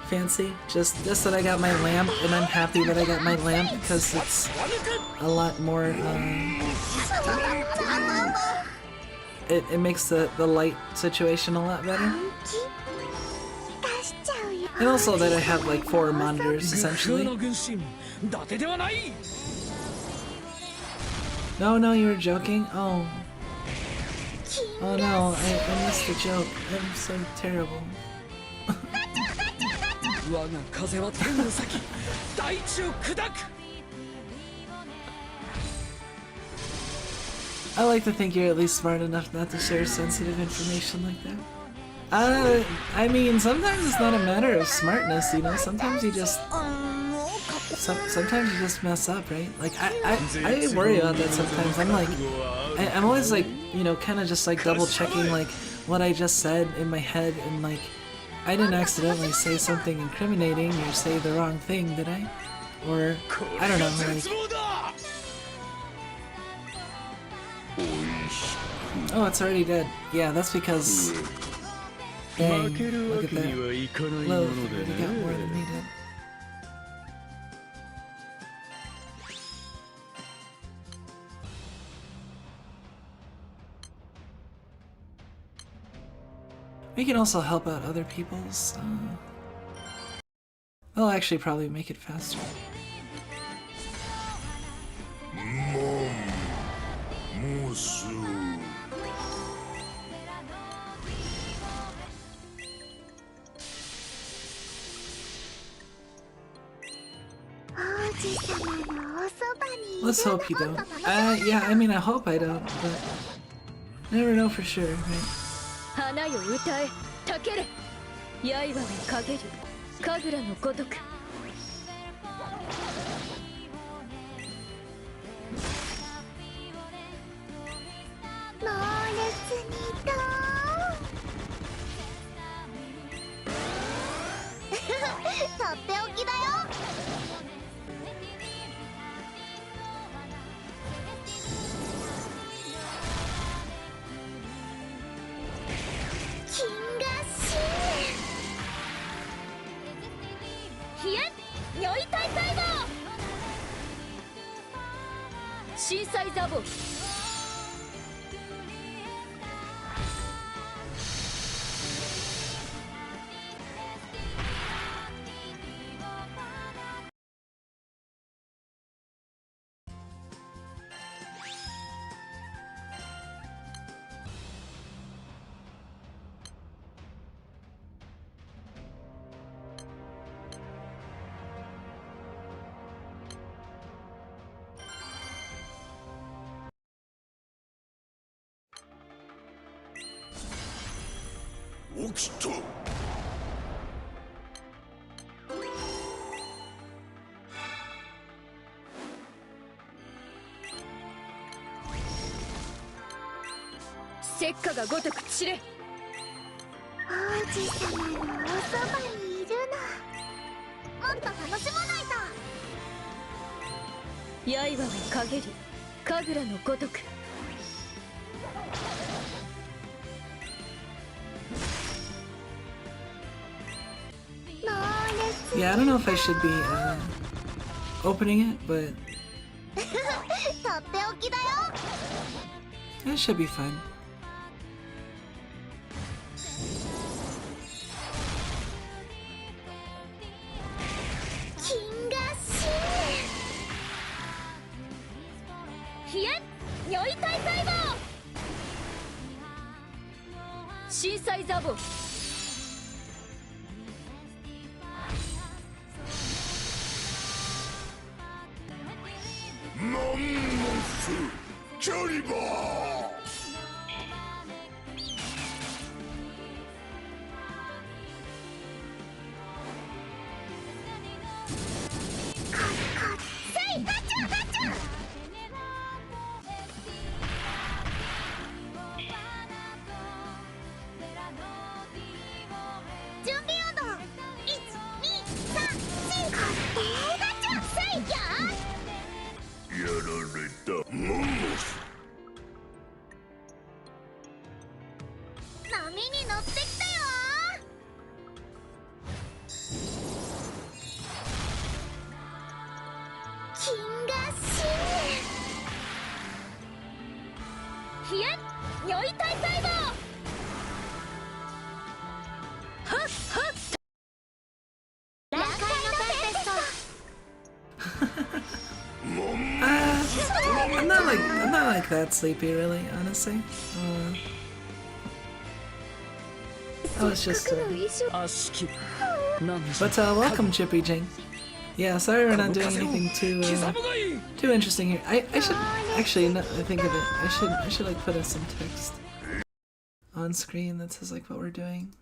Speaker 1: fancy. Just that I got my lamp, and I'm happy that I got my lamp because it's a lot more. It makes the light situation a lot better. And also that I have like 4 monitors essentially. No, you were joking? Oh. Oh no, I missed the joke. I'm so terrible. I like to think you're at least smart enough not to share sensitive information like that. I mean, sometimes it's not a matter of smartness, you know. Sometimes you just mess up, right? Like I worry about that sometimes. I'm like, I'm always like, you know, kind of just like double checking like what I just said in my head, and like I didn't accidentally say something incriminating or say the wrong thing, did I? Or I don't know, like. Oh, it's already dead. Yeah, that's because. Dang, look at that. Loaf, we got more than we did. We can also help out other people's. They'll actually probably make it faster. Let's hope you don't. Yeah, I mean, I hope I don't, but I never know for sure, right?
Speaker 2: 花よ歌えたけれ刃をかげる神楽のごとく
Speaker 3: 猛烈にととっておきだよ
Speaker 2: 震災ザボ
Speaker 5: 起きた。
Speaker 2: 石火がごとく散れ
Speaker 3: 王子様のおそばにいるのもっと楽しまないと
Speaker 2: 刃をかげり神楽のごとく
Speaker 1: Yeah, I don't know if I should be opening it, but it should be fun.
Speaker 2: ザボ。
Speaker 5: マンモスキャリバー。
Speaker 3: 準備温度123ガチャせいや
Speaker 5: やられたマンモス。
Speaker 3: 波に乗ってきたよ。金河神
Speaker 2: ひえ如意体細胞。はっはっ。
Speaker 3: 乱開のテスト。
Speaker 1: I'm not like that sleepy, really, honestly. I was just. But welcome, Chippy Jing. Yeah, sorry we're not doing anything too interesting here. I should actually, now that I think of it, I should like put in some text on screen that says like what we're doing.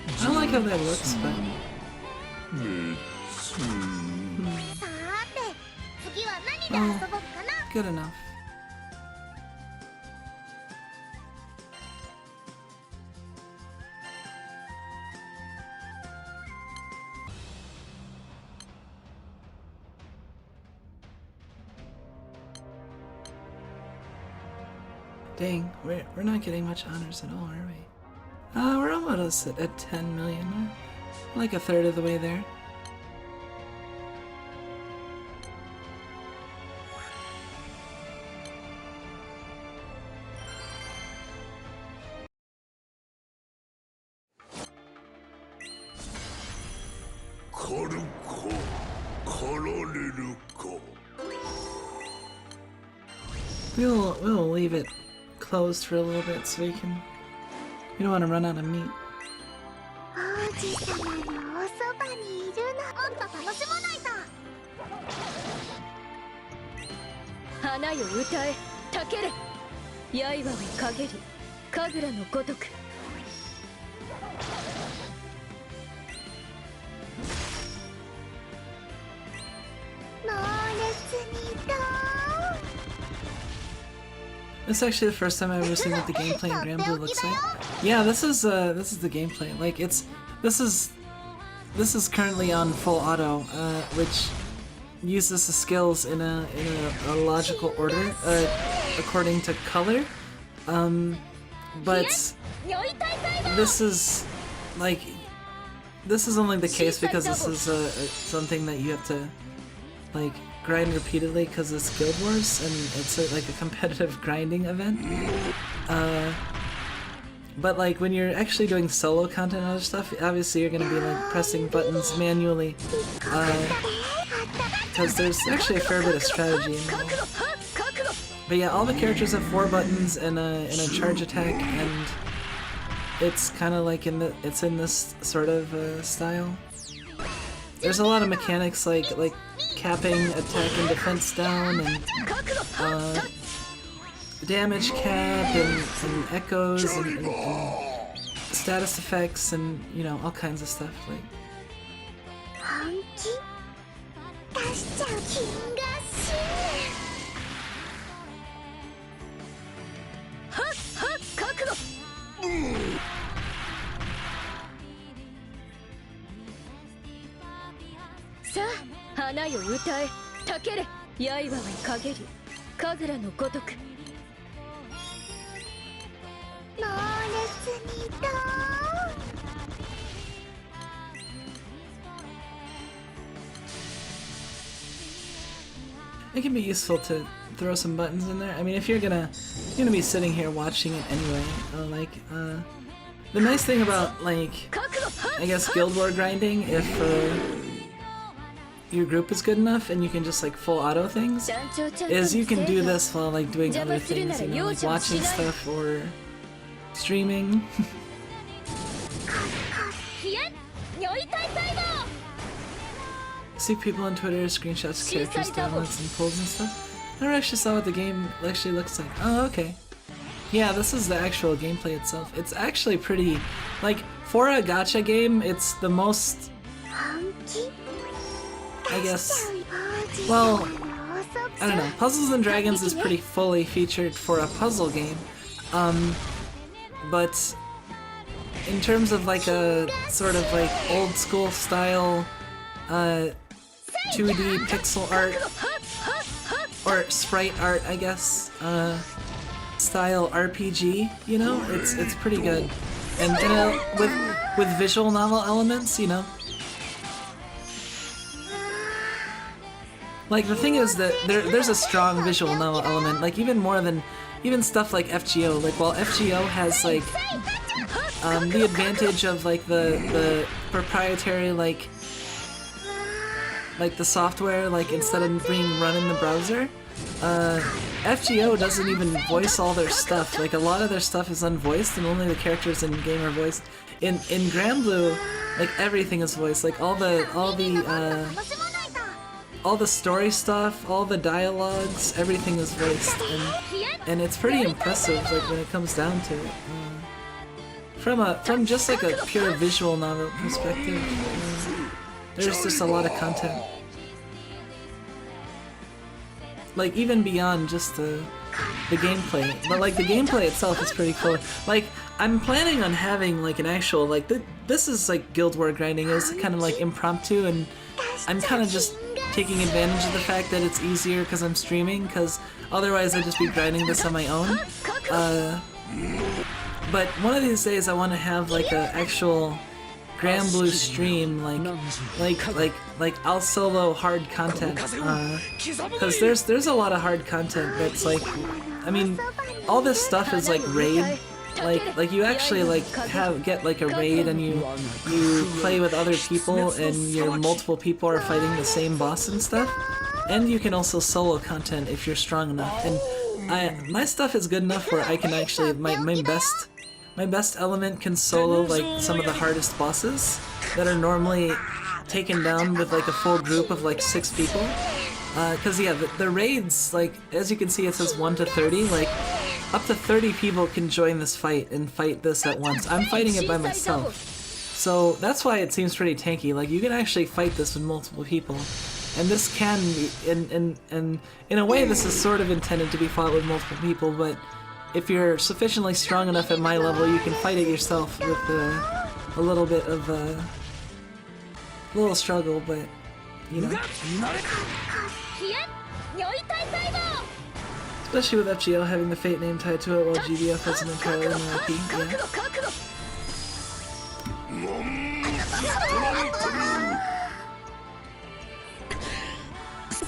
Speaker 1: I don't like how that looks, but
Speaker 3: さーて次は何で遊ぼっかな。
Speaker 1: good enough. Dang, we're not getting much honors at all, are we? We're almost at 10 million. We're like a third of the way there. We'll leave it closed for a little bit so we don't want to run out of meat.
Speaker 3: 王子様のおそばにいるの。もっと楽しまないと。
Speaker 2: 花よ歌えたけれ刃を陰り神楽のごとく。
Speaker 3: 猛烈にドーン。
Speaker 1: This is actually the first time I've ever seen what the gameplay in Granblue looks like. Yeah, this is the gameplay. Like this is currently on full auto, which uses the skills in a logical order, according to color. But this is only the case because this is something that you have to like grind repeatedly because it's Guild Wars and it's like a competitive grinding event. But like when you're actually doing solo content and other stuff, obviously you're gonna be like pressing buttons manually, because there's actually a fair bit of strategy involved. But yeah, all the characters have 4 buttons and a charge attack, and it's kind of like in this sort of style. There's a lot of mechanics like capping attack and defense down, and damage cap, and echoes, and status effects, and you know, all kinds of stuff. Like
Speaker 3: 本気出しちゃう金河神。
Speaker 2: はっはっ覚悟。さあ花よ歌えたけれ刃を陰り神楽のごとく
Speaker 3: 猛烈にドーン
Speaker 1: It can be useful to throw some buttons in there. I mean, if you're gonna be sitting here watching it anyway, the nice thing about, like, I guess Guild War grinding, if your group is good enough and you can just like full auto things, is you can do this while like doing other things, you know, like watching stuff or streaming. See people on Twitter, screenshots, characters, downloads, and pulls and stuff. I never actually saw what the game actually looks like. Oh, okay. Yeah, this is the actual gameplay itself. It's actually pretty, like, for a gacha game, it's the most, I guess, well, I don't know. Puzzles and Dragons is pretty fully featured for a puzzle game. But in terms of like a sort of like old school style 2D pixel art or sprite art, I guess, style RPG, you know, it's pretty good, and you know, with visual novel elements, you know. Like the thing is that there's a strong visual novel element, like even more than even stuff like FGO. Like while FGO has like the advantage of like the proprietary like the software, like instead of being run in the browser, FGO doesn't even voice all their stuff. Like a lot of their stuff is unvoiced and only the characters in game are voiced. In Granblue, like everything is voiced. Like all the story stuff, all the dialogues, everything is voiced, and it's pretty impressive. Like when it comes down to it, from just like a pure visual novel perspective, there's just a lot of content. Like even beyond just the gameplay, but like the gameplay itself is pretty cool. Like I'm planning on having like an actual like this is like Guild War grinding. It was kind of like impromptu, and I'm kind of just taking advantage of the fact that it's easier because I'm streaming, because otherwise I'd just be grinding this on my own. But one of these days I want to have like an actual Granblue stream, like I'll solo hard content, because there's a lot of hard content that's like, I mean, all this stuff is like raid, like you actually like get like a raid and you play with other people and your multiple people are fighting the same boss and stuff, and you can also solo content if you're strong enough, and my stuff is good enough where I can actually my best element can solo like some of the hardest bosses that are normally taken down with like a full group of like 6 people. Cause yeah, the raids, like as you can see it says 1 to 30, like up to 30 people can join this fight and fight this at once. I'm fighting it by myself. So that's why it seems pretty tanky. Like you can actually fight this with multiple people. And this can be, and in a way this is sort of intended to be fought with multiple people, but if you're sufficiently strong enough at my level, you can fight it yourself with a little bit of a little struggle, but you know. Especially with FGO having the Fate name tied to it, while GBF has an entirely new IP, yeah.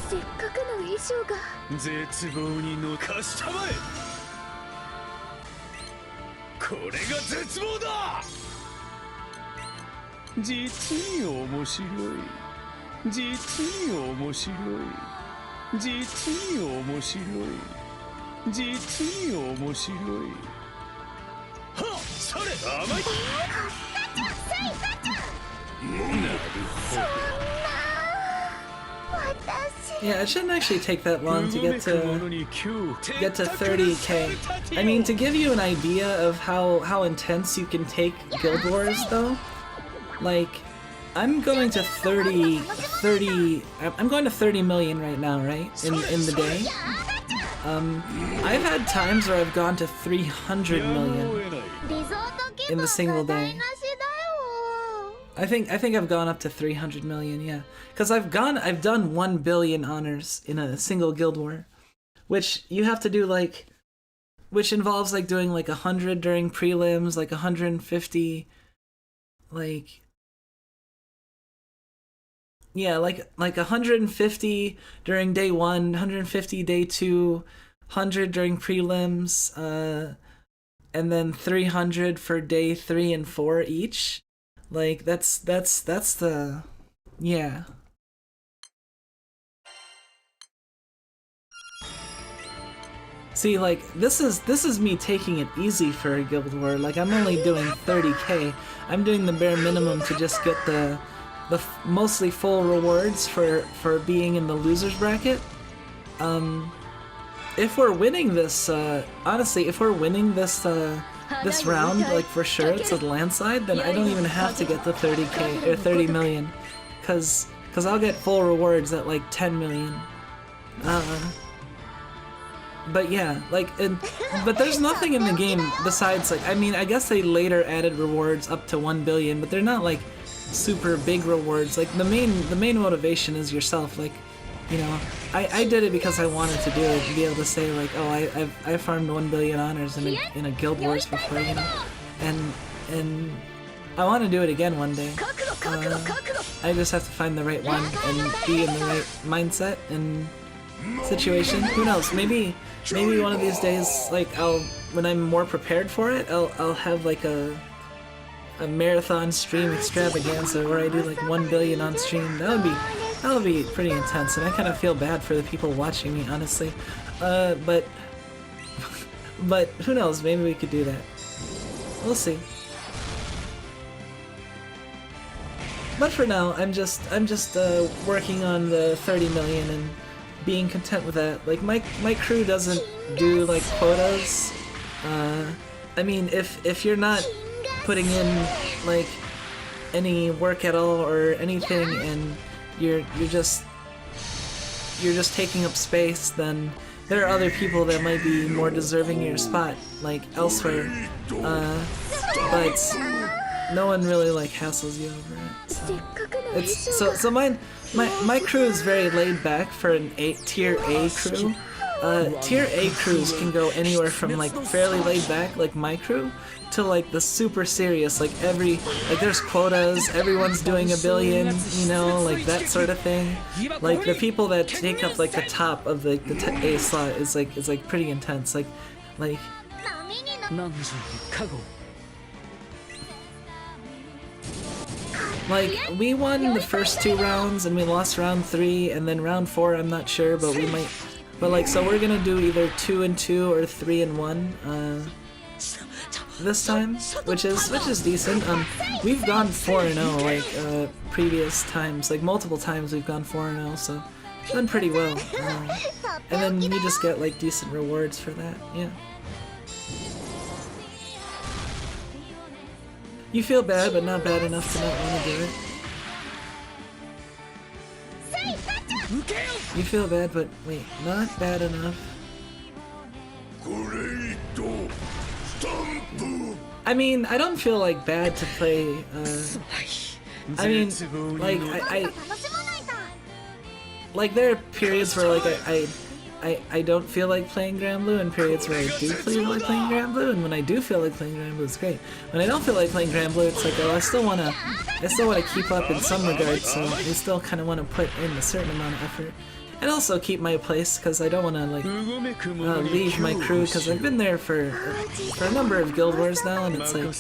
Speaker 2: せっかくの衣装が
Speaker 4: 絶望にのかしたまえ。これが絶望だ。実に面白い。実に面白い。実に面白い。実に面白い。はっ、それ甘い。なるほど。
Speaker 1: Yeah, it shouldn't actually take that long to get to 30k. I mean, to give you an idea of how intense you can take Guild Wars, though, like I'm going to 30 million right now, right? In the day. I've had times where I've gone to 300 million in the single day. I think I've gone up to 300 million, yeah. Because I've done 1 billion honors in a single guild war, which you have to do like, which involves like doing like 100 during prelims, like 150, like, yeah, like 150 during day 1, 150 day 2, 100 during prelims, and then 300 for day 3 and 4 each. Like that's the, yeah. See, like this is me taking it easy for a guild war. Like I'm only doing 30k. I'm doing the bare minimum to just get the mostly full rewards for being in the losers bracket. If we're winning this, honestly, if we're winning this this round, like for sure, it's a landslide, then I don't even have to get the 30k or 30 million, cause I'll get full rewards at like 10 million. But yeah, like, but there's nothing in the game besides like, I mean, I guess they later added rewards up to 1 billion, but they're not like super big rewards. Like the main motivation is yourself. Like, you know, I did it because I wanted to do it and be able to say like, oh, I farmed 1 billion honors in a guild wars before, you know, and I want to do it again one day. I just have to find the right one and be in the right mindset and situation. Who knows? Maybe one of these days, like when I'm more prepared for it, I'll have like a marathon stream extravaganza where I do like 1 billion on stream. That would be pretty intense, and I kind of feel bad for the people watching me, honestly. But who knows? Maybe we could do that. We'll see. But for now, I'm just working on the 30 million and being content with that. Like my crew doesn't do like quotas. I mean, if you're not putting in like any work at all or anything, and you're just taking up space, then there are other people that might be more deserving of your spot, like elsewhere. But no one really like hassles you over it. So my crew is very laid back for an tier A crew. Tier A crews can go anywhere from like fairly laid back, like my crew, to like the super serious, like there's quotas, everyone's doing 1 billion, you know, like that sort of thing. Like the people that take up like the top of the A slot is like pretty intense. Like we won the first 2 rounds and we lost round 3, and then round 4 I'm not sure, but we might. But like, so we're gonna do either 2 and 2 or 3 and 1 this time, which is decent. We've gone 4-0 like previous times, like multiple times we've gone 4-0, so done pretty well. And then you just get like decent rewards for that. Yeah. You feel bad, but not bad enough to not want to do it. You feel bad, but wait, not bad enough. I mean, I don't feel like bad to play, I mean, like, I like, there are periods where, like, I don't feel like playing Granblue, and periods where I do feel like playing Granblue, and when I do feel like playing Granblue, it's great. When I don't feel like playing Granblue, it's like, oh, I still wanna keep up in some regards, so I still kind of want to put in a certain amount of effort. And also keep my place, because I don't want to, like, leave my crew, because I've been there for a number of guild wars now, and it's like,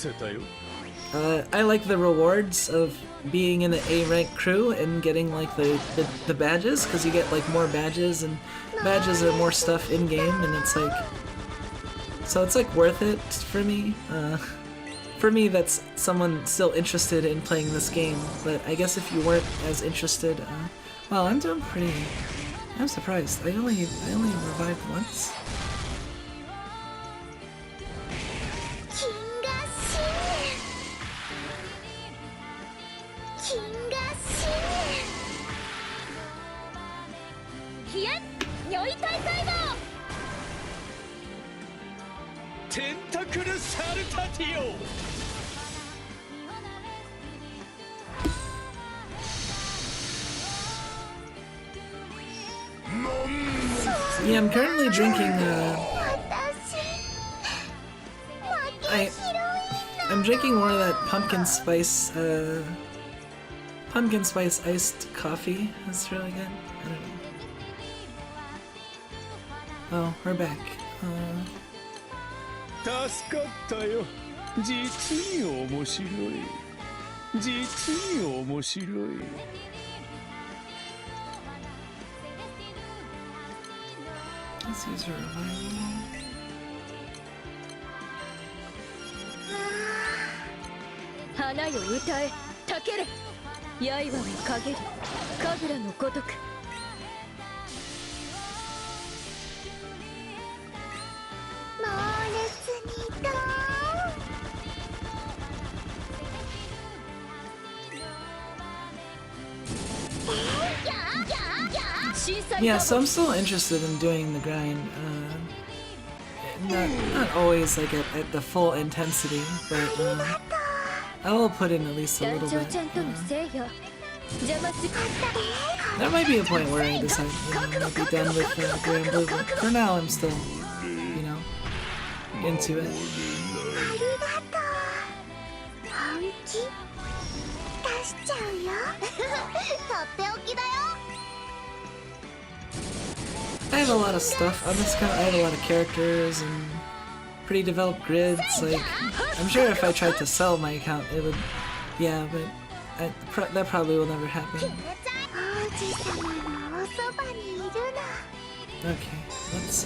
Speaker 1: I like the rewards of being in an A-rank crew and getting, like, the badges, because you get, like, more badges, and badges are more stuff in-game, and it's like, so it's, like, worth it for me. For me, that's someone still interested in playing this game, but I guess if you weren't as interested, well, I'm doing pretty. I'm surprised. I only revived once. Yeah, I'm currently drinking, I'm drinking more of that pumpkin spice iced coffee. That's really good. I don't know. Oh, we're back.
Speaker 4: 助かったよ。実に面白い。実に面白い。
Speaker 1: Let's use her revival.
Speaker 2: 花よ歌え、たけれ。刃をかげる、神楽のごとく。
Speaker 3: 猛烈にドーン。
Speaker 1: Yeah, so I'm still interested in doing the grind. Not always like at the full intensity, but I will put in at least a little bit. There might be a point where I decide, you know, I'll be done with Granblue, but for now I'm still, you know, into it.
Speaker 3: 本気出しちゃうよ。とっておきだよ。
Speaker 1: I have a lot of stuff on this account. I have a lot of characters and pretty developed grids. Like, I'm sure if I tried to sell my account, it would, yeah, but that probably will never happen. Okay, let's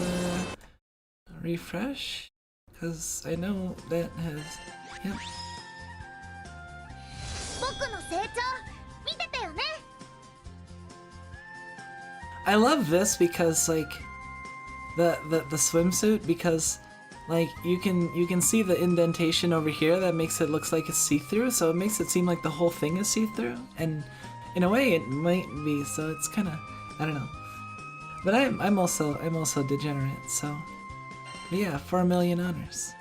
Speaker 1: refresh, because I know that has, yep. I love this because like the swimsuit, because like you can see the indentation over here that makes it looks like it's see-through, so it makes it seem like the whole thing is see-through, and in a way it might be, so it's kind of, I don't know. But I'm also degenerate, so but yeah, 4 million honors.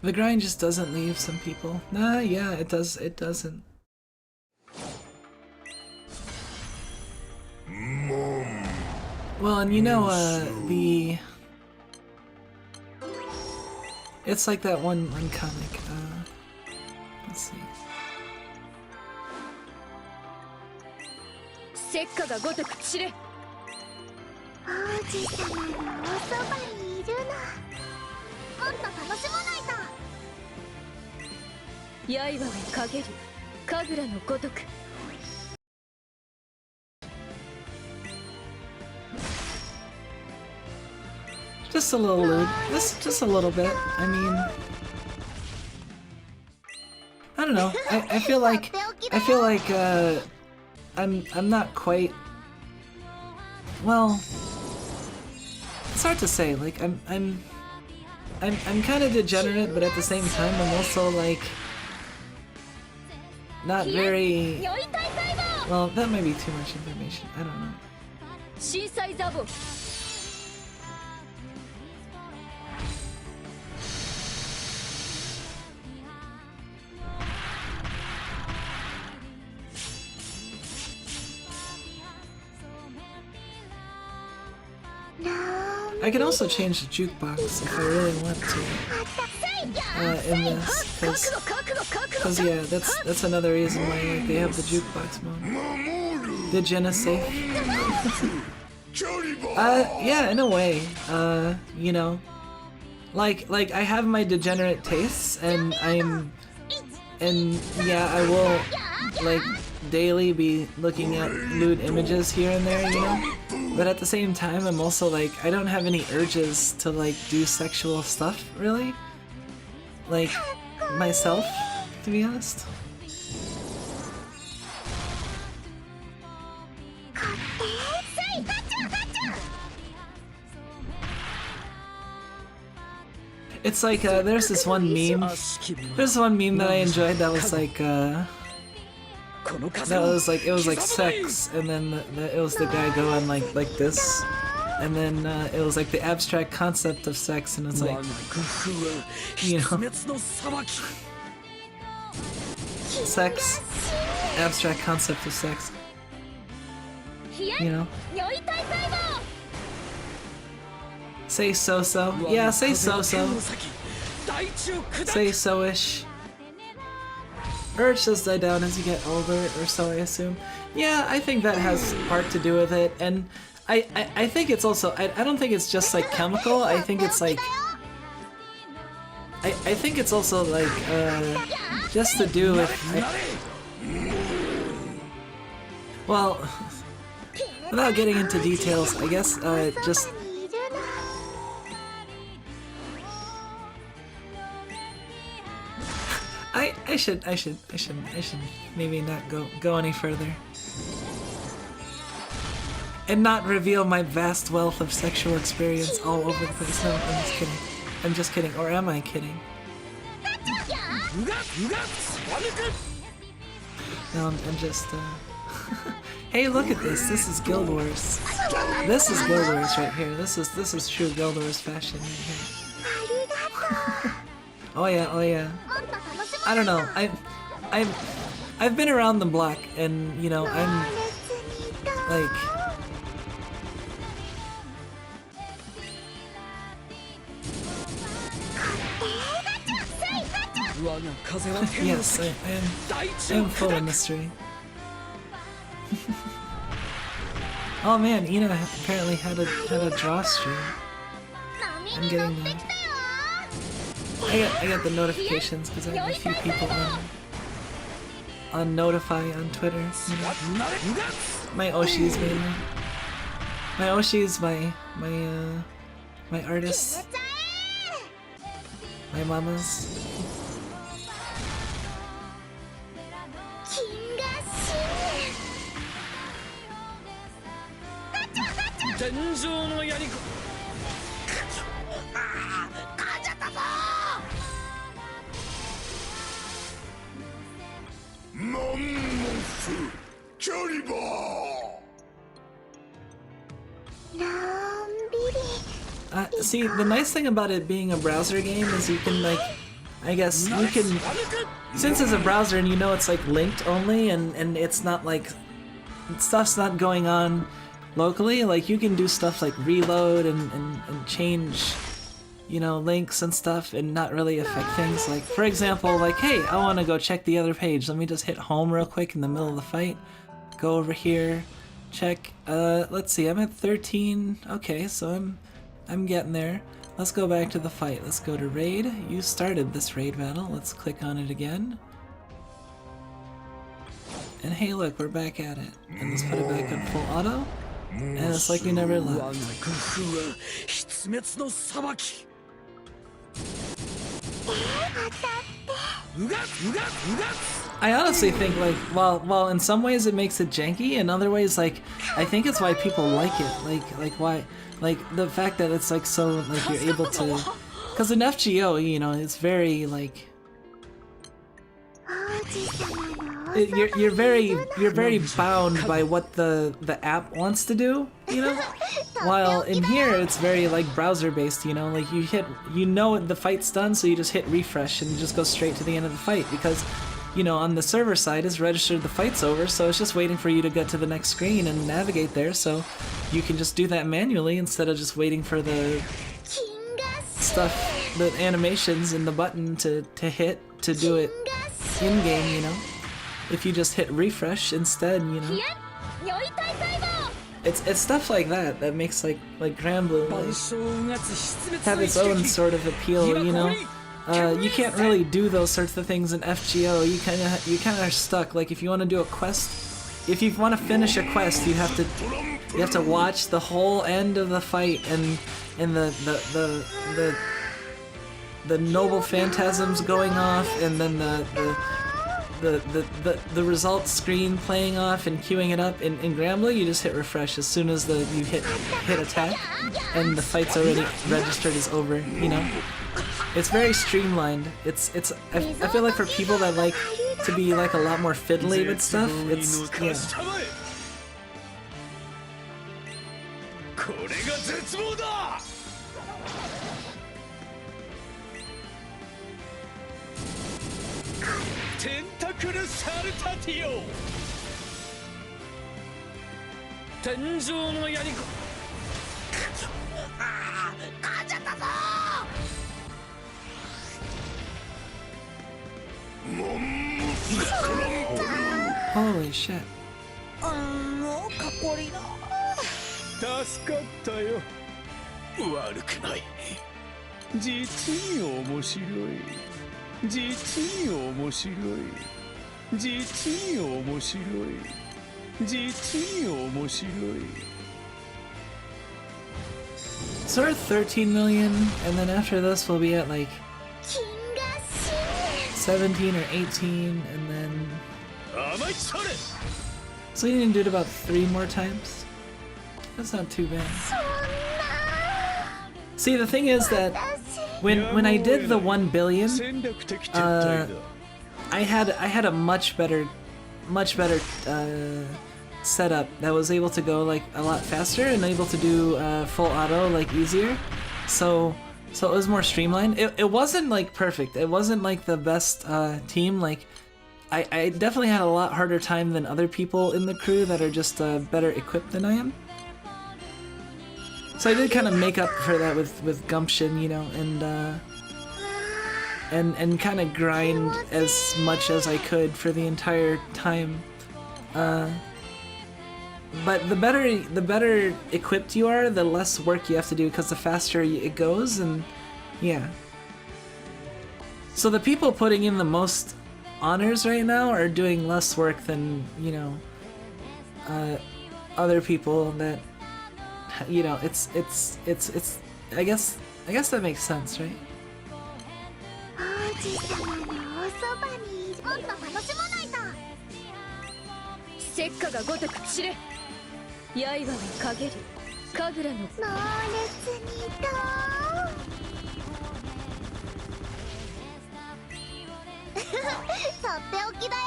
Speaker 1: The grind just doesn't leave some people. Nah, yeah, it doesn't. Well, and you know, it's like that one comic, let's see.
Speaker 2: 石火がごとく散れ。
Speaker 3: 王子様のおそばにいるの。もっと楽しまないと。
Speaker 2: 刃をかげる、神楽のごとく。
Speaker 1: Just a little lewd. Just a little bit. I mean, I don't know. I feel like I'm not quite. Well, it's hard to say. Like I'm kind of degenerate, but at the same time I'm also like not very. Well, that might be too much information. I don't know.
Speaker 2: 震災ザボ。
Speaker 1: I can also change the jukebox if I really want to in this, because yeah, that's another reason why like, they have the jukebox mode. The Jenna safe. Yeah, in a way. You know, like I have my degenerate tastes, and yeah, I will like daily be looking at lewd images here and there, you know. But at the same time, I'm also like, I don't have any urges to like do sexual stuff, really. Like, myself, to be honest. It's like, there's this one meme that I enjoyed that was like, it was like sex, and then it was the guy going like this, and then it was like the abstract concept of sex, and it's like, you know. sex, abstract concept of sex. You know? Say so-so. Yeah, say so-so. Say so-ish. Urge does die down as you get older, or so I assume. Yeah, I think that has part to do with it, and I think it's also, I don't think it's just like chemical, I think it's like, I think it's also like, just to do with, well, without getting into details, I guess, just, I should maybe not go any further. And not reveal my vast wealth of sexual experience all over the place. No, I'm just kidding. I'm just kidding. Or am I kidding? No, I'm just, Hey, look at this. This is Guild Wars. This is Guild Wars right here. This is true Guild Wars fashion right here. Oh yeah, oh yeah. I don't know. I've been around the block, and you know, I'm like, yes, I am full of mystery. Oh man, Ina apparently had a draw stream. I'm getting that. I got the notifications because I have a few people on Notify on Twitter. You know? My Oshis mainly. My Oshis, my artists. My mamas. See, the nice thing about it being a browser game is you can, like, I guess you can, since it's a browser and you know it's like linked only and it's not like, stuff's not going on locally, like you can do stuff like reload and change, you know, links and stuff and not really affect things. Like, for example, like, hey, I want to go check the other page. Let me just hit home real quick in the middle of the fight. Go over here, check, let's see, I'm at 13. Okay, so I'm getting there. Let's go back to the fight. Let's go to raid. You started this raid battle. Let's click on it again. And hey, look, we're back at it. And let's put it back on full auto. And it's like we never left. I honestly think, like, while in some ways it makes it janky, in other ways, like, I think it's why people like it. Like why, like, the fact that it's, like, so, like, you're able to... Because in FGO, you know, it's very, like... You're very bound by what the app wants to do, you know? While in here, it's very, like, browser-based, you know? Like, you know the fight's done, so you just hit refresh and just go straight to the end of the fight, because... You know, on the server side, it's registered the fight's over, so it's just waiting for you to get to the next screen and navigate there, so you can just do that manually instead of just waiting for the stuff, the animations and the button to hit to do it in-game, you know? If you just hit refresh instead, you know? It's stuff like that makes, like Granblue, like, have its own sort of appeal, you know? You can't really do those sorts of things in FGO. You kind of are stuck. Like, if you want to do a quest, if you want to finish a quest, you have to watch the whole end of the fight and the noble phantasms going off, and then the results screen playing off and queuing it up. In Granblue, you just hit refresh as soon as you hit attack, and the fight's already registered as over. You know. It's very streamlined. I feel like for people that like to be like a lot more fiddly with stuff, it's yeah.
Speaker 4: クルサルタティオ天井の槍子
Speaker 3: 噛んじゃったぞ
Speaker 1: Holy shit.
Speaker 5: かっこ悪いな。
Speaker 4: 助かったよ。悪くない。実に面白い。実に面白い。実に面白い。実に面白い。
Speaker 1: So we're at 13 million, and then after this we'll be at like 17 or 18, and then... So we need to do it about 3 more times? That's not too bad. See, the thing is that when I did the 1 billion, I had a much better setup that was able to go like a lot faster and able to do full auto like easier. So it was more streamlined. It wasn't like perfect. It wasn't like the best team. Like I definitely had a lot harder time than other people in the crew that are just better equipped than I am. So I did kind of make up for that with gumption, you know, and kind of grind as much as I could for the entire time. But the better equipped you are, the less work you have to do because the faster it goes, and yeah. So the people putting in the most honors right now are doing less work than, you know, other people that, you know, it's I guess that makes sense, right?
Speaker 2: 石火がごとく散れ刃は陰り神楽の
Speaker 3: 猛烈にとっておきだよ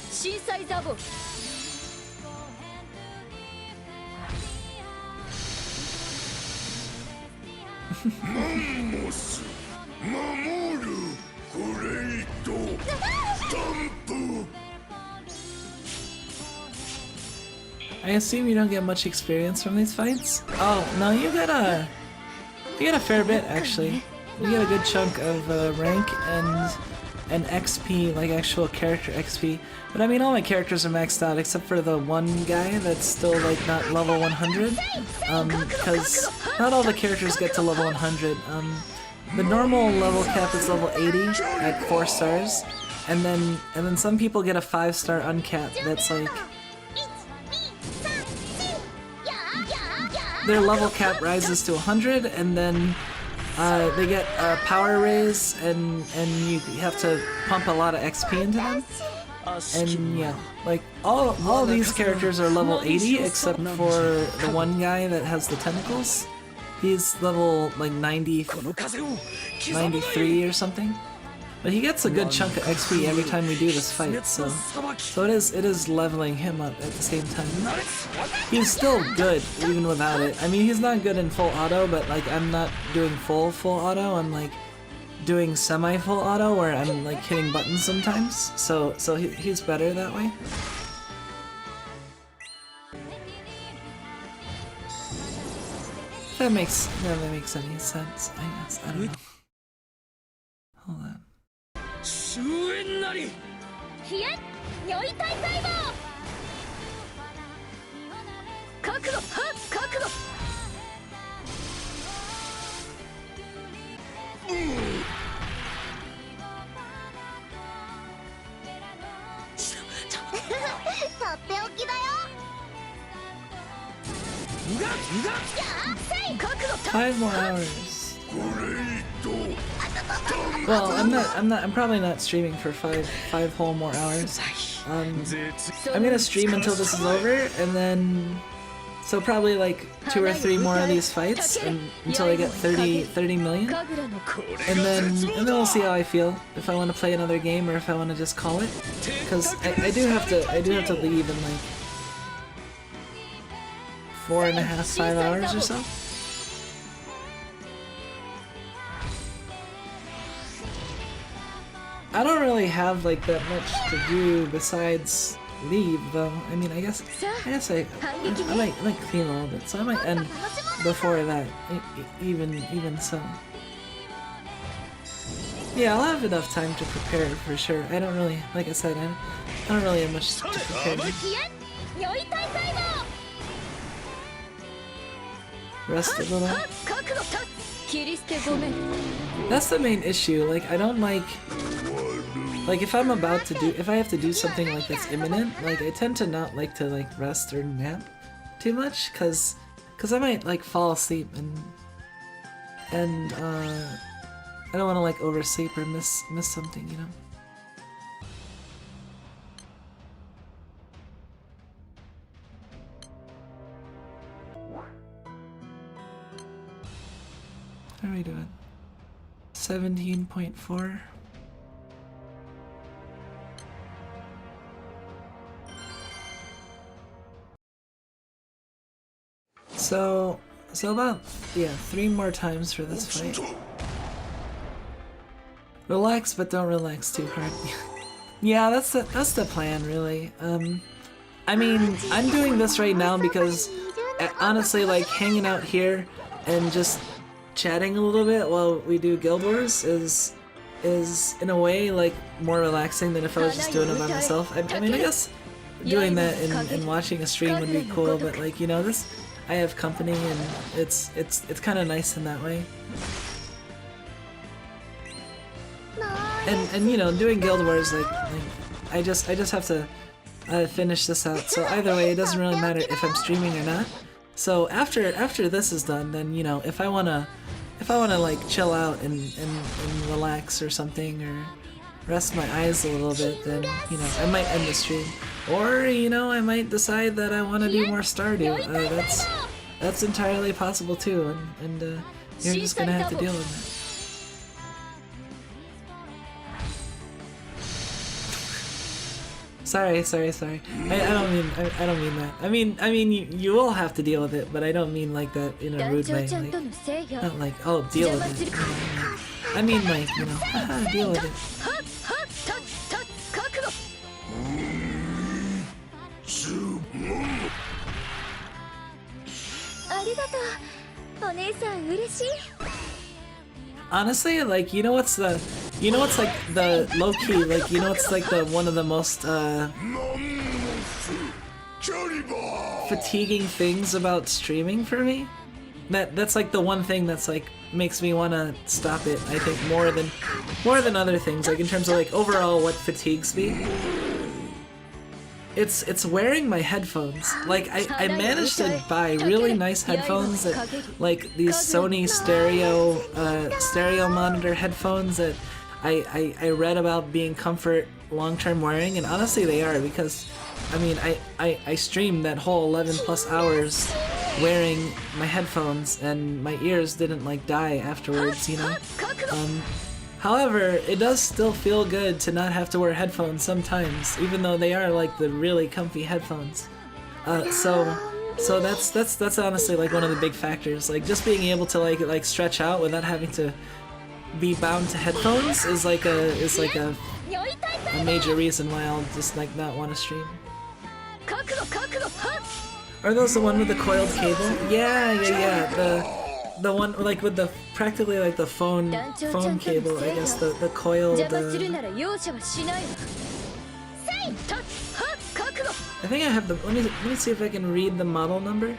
Speaker 2: 震災ザボ
Speaker 1: I assume you don't get much experience from these fights? Oh, no, you get a fair bit, actually. You get a good chunk of rank and XP, like actual character XP. But I mean, all my characters are maxed out except for the one guy that's still like not level 100. Because not all the characters get to level 100. The normal level cap is level 80 at 4 stars, and then some people get a 5-star uncapped that's like their level cap rises to 100, and then they get a power raise, and you have to pump a lot of XP into them. And yeah, like all these characters are level 80 except for the one guy that has the tentacles. He's level like 93 or something. But he gets a good chunk of XP every time we do this fight, so it is leveling him up at the same time. He's still good even without it. I mean, he's not good in full auto, but like I'm not doing full auto. I'm like doing semi-full auto where I'm like hitting buttons sometimes. So he's better that way. That makes any sense, I guess. I don't know. Hold on.
Speaker 4: 終焉なり
Speaker 2: 冷え如意体細胞覚悟はっ覚悟
Speaker 3: とっておきだよ
Speaker 1: 5 more hours. Well, I'm probably not streaming for five whole more hours. I'm gonna stream until this is over, and then so probably like 2 or 3 more of these fights until I get 30 million, and then we'll see how I feel, if I want to play another game or if I want to just call it, because I do have to leave in like 4.5, 5 hours or so. I don't really have like that much to do besides leave, though. I mean, I guess I might clean a little bit, so I might end before that. Even so, yeah, I'll have enough time to prepare for sure. I don't really, like I said, I don't really have much to prepare. Rest a little. That's the main issue. Like, I don't like if I have to do something like that's imminent, like I tend to not like to like rest or nap too much, cause I might like fall asleep and I don't want to like oversleep or miss something, you know. How are we doing? 17.4. So about 3 more times for this fight. Relax, but don't relax too hard. Yeah, that's the plan, really. I mean, I'm doing this right now because honestly, like hanging out here and just chatting a little bit while we do Guild Wars is in a way like more relaxing than if I was just doing it by myself. I mean, I guess doing that and watching a stream would be cool, but like, you know, I have company and it's kind of nice in that way. And you know, doing Guild Wars, like I just have to finish this out. So either way, it doesn't really matter if I'm streaming or not. So after this is done, then you know, if I wanna like chill out and relax or something, or rest my eyes a little bit, then you know, I might end the stream. Or, you know, I might decide that I want to do more Stardew. That's entirely possible too, and you're just gonna have to deal with that. Sorry. I don't mean that. I mean you will have to deal with it, but I don't mean like that in a rude way. Like, not like, oh, deal with it. I mean like, you know, haha, deal with it. Honestly, like, you know what's like the low key, like, you know what's like the one of the most fatiguing things about streaming for me? That's like the one thing that's like makes me want to stop it. I think more than other things, like in terms of like overall what fatigues me. It's wearing my headphones. Like I managed to buy really nice headphones that like these Sony stereo monitor headphones that I read about being comfort long-term wearing, and honestly they are, because I mean I streamed that whole 11+ hours wearing my headphones and my ears didn't like die afterwards, you know. However, it does still feel good to not have to wear headphones sometimes, even though they are like the really comfy headphones. So that's honestly like one of the big factors. Like just being able to like stretch out without having to be bound to headphones is like a major reason why I'll just like not want to stream. Are those the one with the coiled cable? Yeah. The one like with the practically like the phone cable, I guess, the coiled. I think I have the. Let me see if I can read the model number.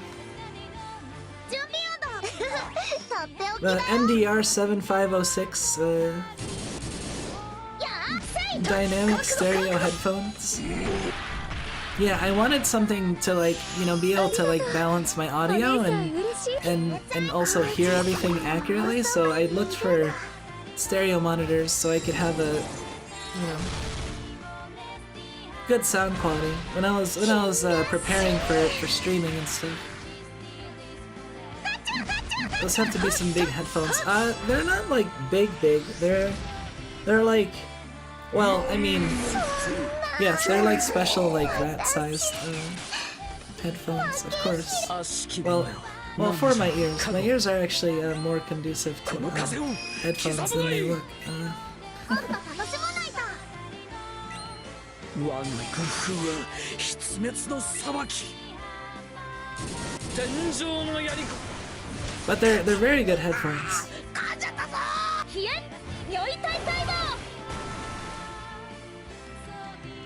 Speaker 1: The MDR 7506 dynamic stereo headphones. Yeah, I wanted something to like, you know, be able to like balance my audio and also hear everything accurately, so I looked for stereo monitors so I could have a, you know, good sound quality when I was preparing for streaming and stuff. Those have to be some big headphones. They're not like big. They're like, well, I mean, yes, they're like special, like rat-sized headphones, of course. Well, for my ears. My ears are actually more conducive to headphones than they look.
Speaker 5: 我が工夫は必滅の裁き天上の槍
Speaker 1: But they're very good headphones.
Speaker 2: 飛燕如意大細胞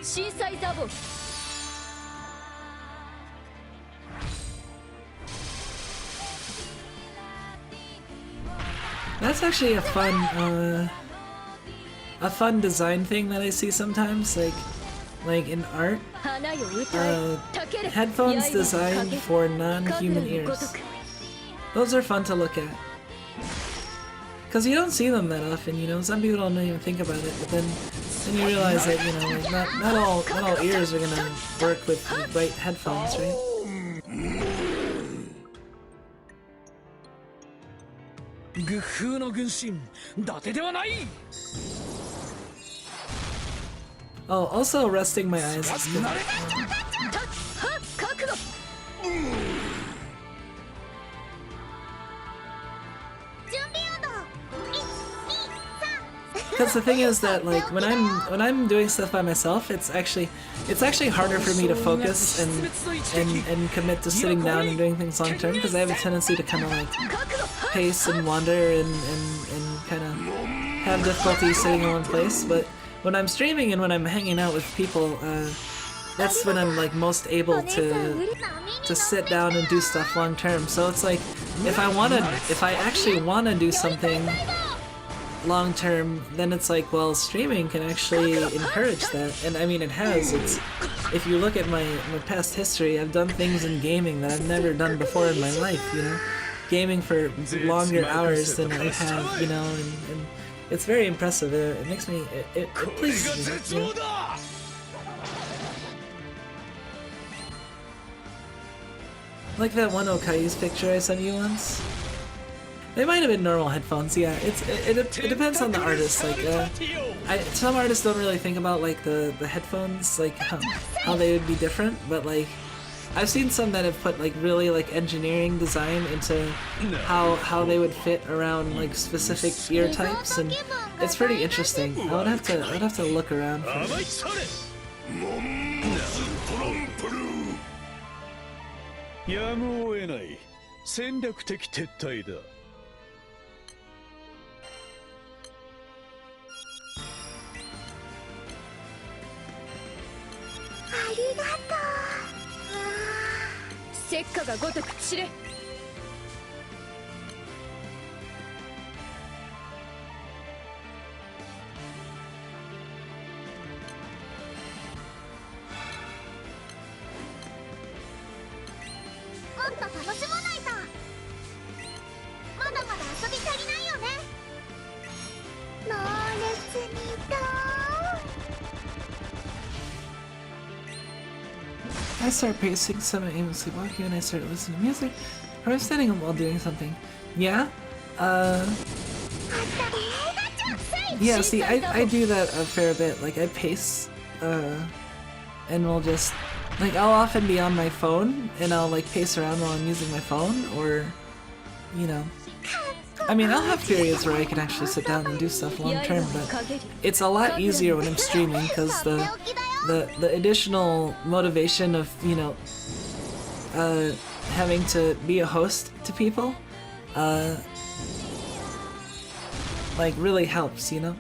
Speaker 2: 震災ザボ
Speaker 1: That's actually a fun design thing that I see sometimes, like in art. Headphones designed for non-human ears. Those are fun to look at. Because you don't see them that often, you know. Some people don't even think about it, but then you realize that, you know, like not all ears are gonna work with the right headphones, right? Oh, also resting my eyes is good. Because the thing is that, like, when I'm doing stuff by myself, it's actually harder for me to focus and commit to sitting down and doing things long term, because I have a tendency to kind of like pace and wander and kind of have difficulty sitting in one place. But when I'm streaming and when I'm hanging out with people, that's when I'm like most able to sit down and do stuff long term. So it's like if I actually wanna do something long term, then it's like, well, streaming can actually encourage that. And I mean, it has. It's, if you look at my past history, I've done things in gaming that I've never done before in my life, you know? Gaming for longer hours than I have, you know, and it's very impressive. It makes me, it pleases me, you know? Like that one Okai's picture I sent you once. They might have been normal headphones, yeah. It depends on the artist. Like, some artists don't really think about like the headphones, like how they would be different. But like, I've seen some that have put like really like engineering design into how they would fit around like specific ear types, and it's pretty interesting. I would have to look around for it.
Speaker 4: やむを得ない戦略的撤退だ。
Speaker 3: ありがとう。
Speaker 2: 石化がごとく散れ。
Speaker 3: もっと楽しまないと。まだまだ遊び足りないよね。猛烈にと。
Speaker 1: I start pacing, some aimlessly walking, and I start listening to music, or I'm standing up while doing something. Yeah? Yeah, see, I do that a fair bit. Like, I pace, and we'll just, like, I'll often be on my phone, and I'll, like, pace around while I'm using my phone, or, you know. I mean, I'll have periods where I can actually sit down and do stuff long term, but it's a lot easier when I'm streaming, because the additional motivation of, you know, having to be a host to people, like, really helps, you know?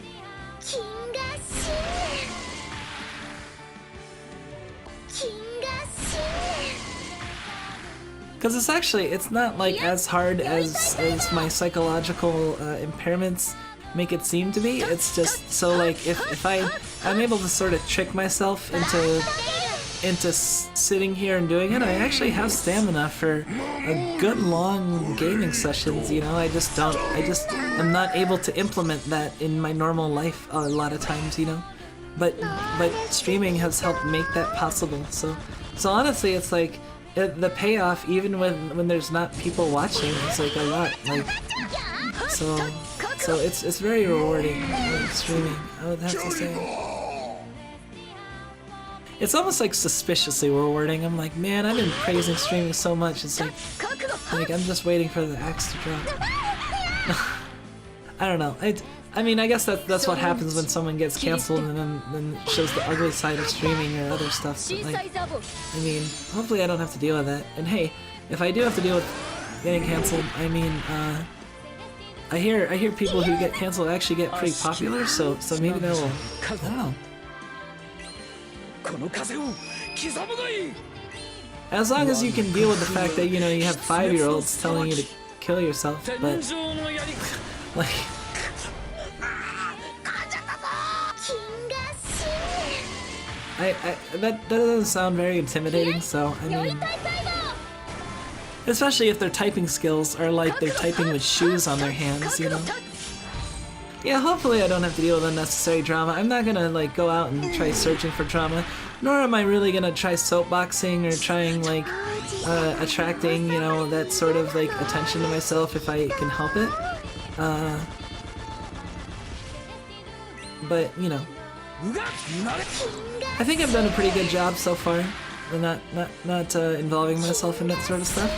Speaker 1: Because it's not like as hard as my psychological impairments make it seem to be. It's just so like if I'm able to sort of trick myself into sitting here and doing it, I actually have stamina for a good long gaming sessions, you know. I just am not able to implement that in my normal life a lot of times, you know. but streaming has helped make that possible. So honestly, it's like the payoff, even when there's not people watching, is like a lot. Like so it's very rewarding streaming, I would have to say. It's almost like suspiciously rewarding. I'm like, man, I've been praising streaming so much. It's like I'm just waiting for the axe to drop. I don't know. I mean, I guess that's what happens when someone gets canceled and then shows the ugly side of streaming or other stuff. But like, I mean, hopefully I don't have to deal with that. And hey, if I do have to deal with getting canceled, I mean, I hear people who get canceled actually get pretty popular. So maybe that will. I don't know. As long as you can deal with the fact that, you know, you have 5-year-olds telling you to kill yourself, but like. That doesn't sound very intimidating, so I mean, especially if their typing skills are like they're typing with shoes on their hands, you know. Yeah, hopefully I don't have to deal with unnecessary drama. I'm not gonna like go out and try searching for drama, nor am I really gonna try soapboxing or trying like attracting, you know, that sort of like attention to myself if I can help it. But you know, I think I've done a pretty good job so far, not involving myself in that sort of stuff,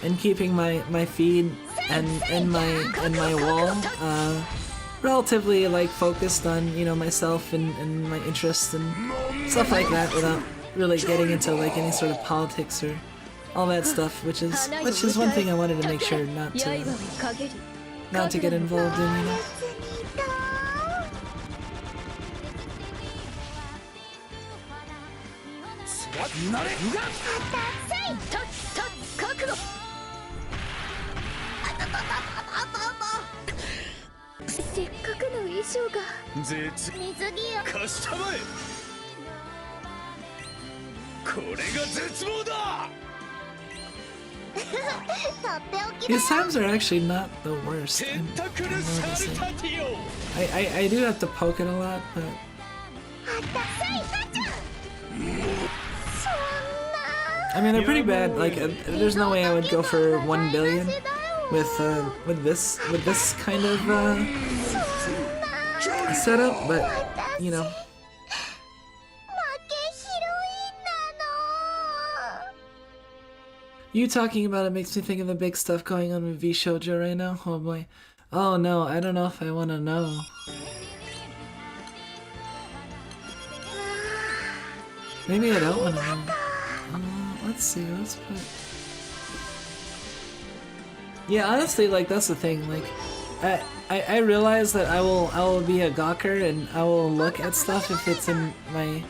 Speaker 1: and keeping my feed and my wall relatively like focused on, you know, myself and my interests and stuff like that, without really getting into like any sort of politics or all that stuff, which is one thing I wanted to make sure not to get involved in, you know. These times are actually not the worst. I'm noticing. I do have to poke it a lot, but I mean, they're pretty bad. Like, there's no way I would go for 1 billion with this kind of setup, but you know. You talking about it makes me think of the big stuff going on with V Shoujo right now. Oh boy. Oh no, I don't know if I want to know. Maybe I don't want to know. Let's see, let's put... Yeah, honestly, like, that's the thing, like, I realize that I will be a gawker and I will look at stuff if it's in my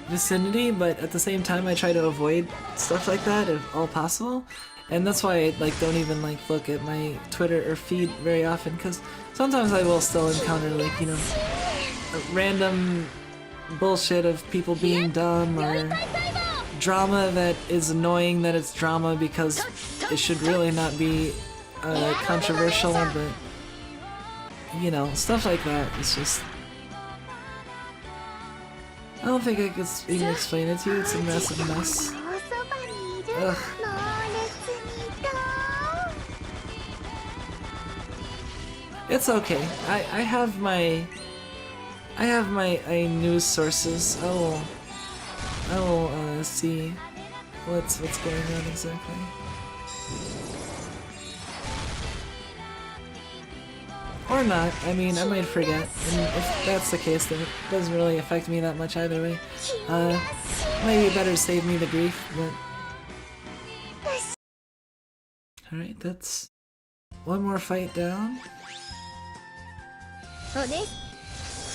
Speaker 1: vicinity, but at the same time I try to avoid stuff like that if all possible, and that's why I like don't even like look at my Twitter or feed very often, because sometimes I will still encounter like, you know, random bullshit of people being dumb or drama that is annoying that it's drama because it should really not be controversial, but you know, stuff like that. It's just, I don't think I could even explain it to you. It's a massive mess. Ugh. It's okay. I have my news sources. I will see what's going on exactly. Or not. I mean, I might forget, and if that's the case, then it doesn't really affect me that much either way. Maybe better save me the grief, but... Alright, that's one more fight down.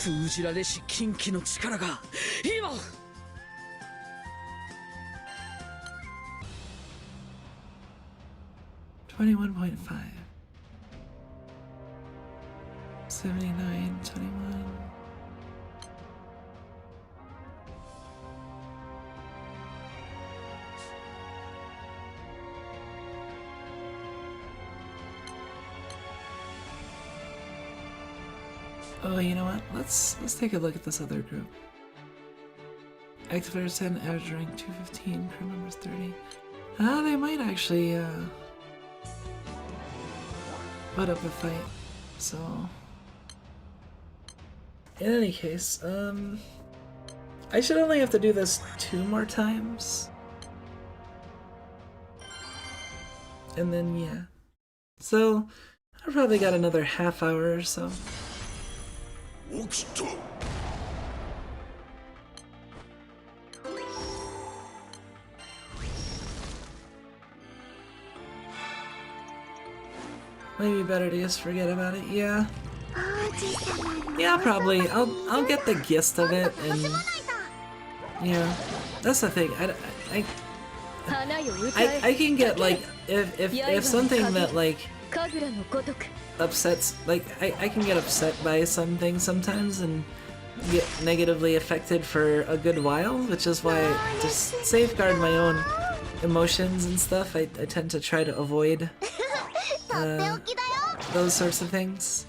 Speaker 5: 封じられし禁忌の力が今
Speaker 1: 21.5 79, 21. Oh, you know what? Let's take a look at this other group. Active players 10, average rank 215, crew members 30. Ah, they might actually put up a fight. So, in any case, I should only have to do this 2 more times. And then, yeah. So, I probably got another half hour or so. Maybe better to just forget about it, yeah. Yeah, probably. I'll get the gist of it, and yeah, that's the thing. I can get like if something that like upsets, like I can get upset by something sometimes and get negatively affected for a good while, which is why to safeguard my own emotions and stuff, I tend to try to avoid those sorts of things.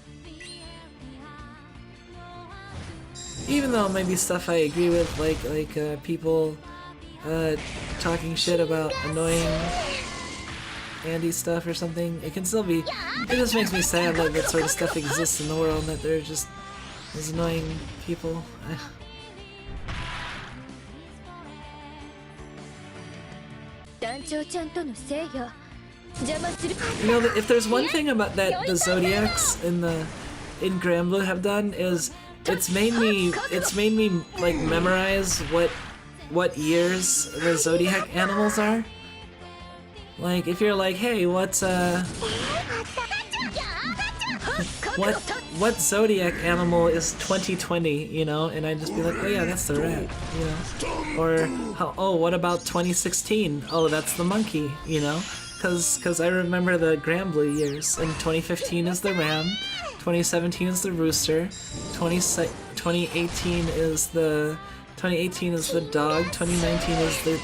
Speaker 1: Even though it may be stuff I agree with, like people talking shit about annoying Andy stuff or something, it can still be. It just makes me sad that that sort of stuff exists in the world, and that they're just those annoying people. You know, if there's one thing about that the Zodiacs in Granblue have done is it's made me like memorize what years the Zodiac animals are. Like if you're like, hey, what's what Zodiac animal is 2020, you know, and I'd just be like, oh yeah, that's the rat, you know, or oh, what about 2016? Oh, that's the monkey, you know. Cause I remember the Granblue years, and 2015 is the ram, 2017 is the rooster, 2018 is the dog, 2019 is the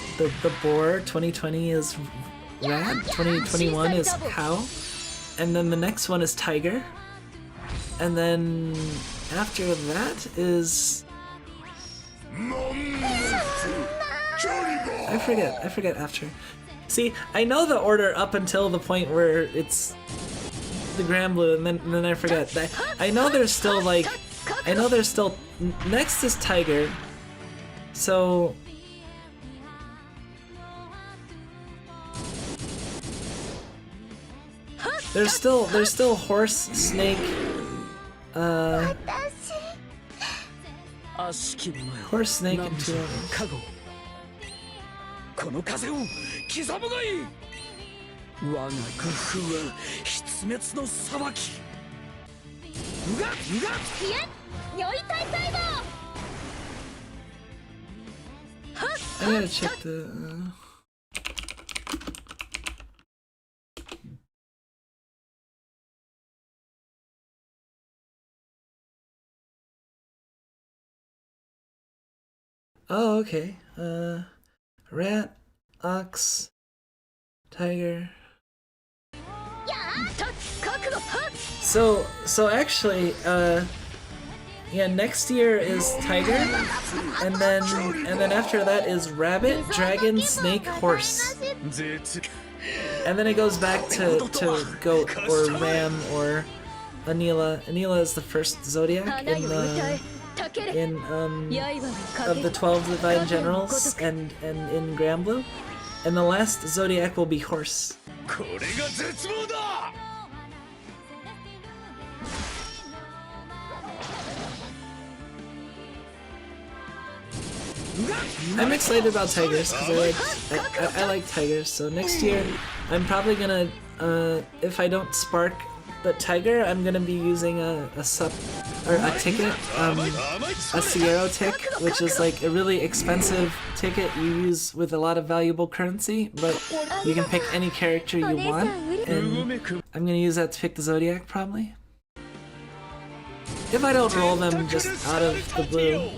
Speaker 1: boar, 2020 is rat, 2021 is cow, and then the next one is tiger, and then after that is I forget after. See, I know the order up until the point where it's the Granblue, and then I forget. I know there's still like, next is Tiger, so there's still Horse, Snake, Horse, Snake, and 2 others.
Speaker 5: この風を刻むがいい。我が軍風は必滅の裁き。うがいや、良い大会だ。
Speaker 1: I gotta check the. Oh, okay. Rat, ox, tiger. So actually, yeah, next year is tiger, and then after that is rabbit, dragon, snake, horse, and then it goes back to goat or ram or Anila. Anila is the first zodiac in of the 12 divine generals and in Granblue, and the last zodiac will be horse. I'm excited about tigers because I like tigers. So next year I'm probably gonna if I don't spark the tiger, I'm gonna be using a ticket, a Sierra tick, which is like a really expensive ticket you use with a lot of valuable currency, but you can pick any character you want, and I'm gonna use that to pick the Zodiac probably. If I don't roll them just out of the blue.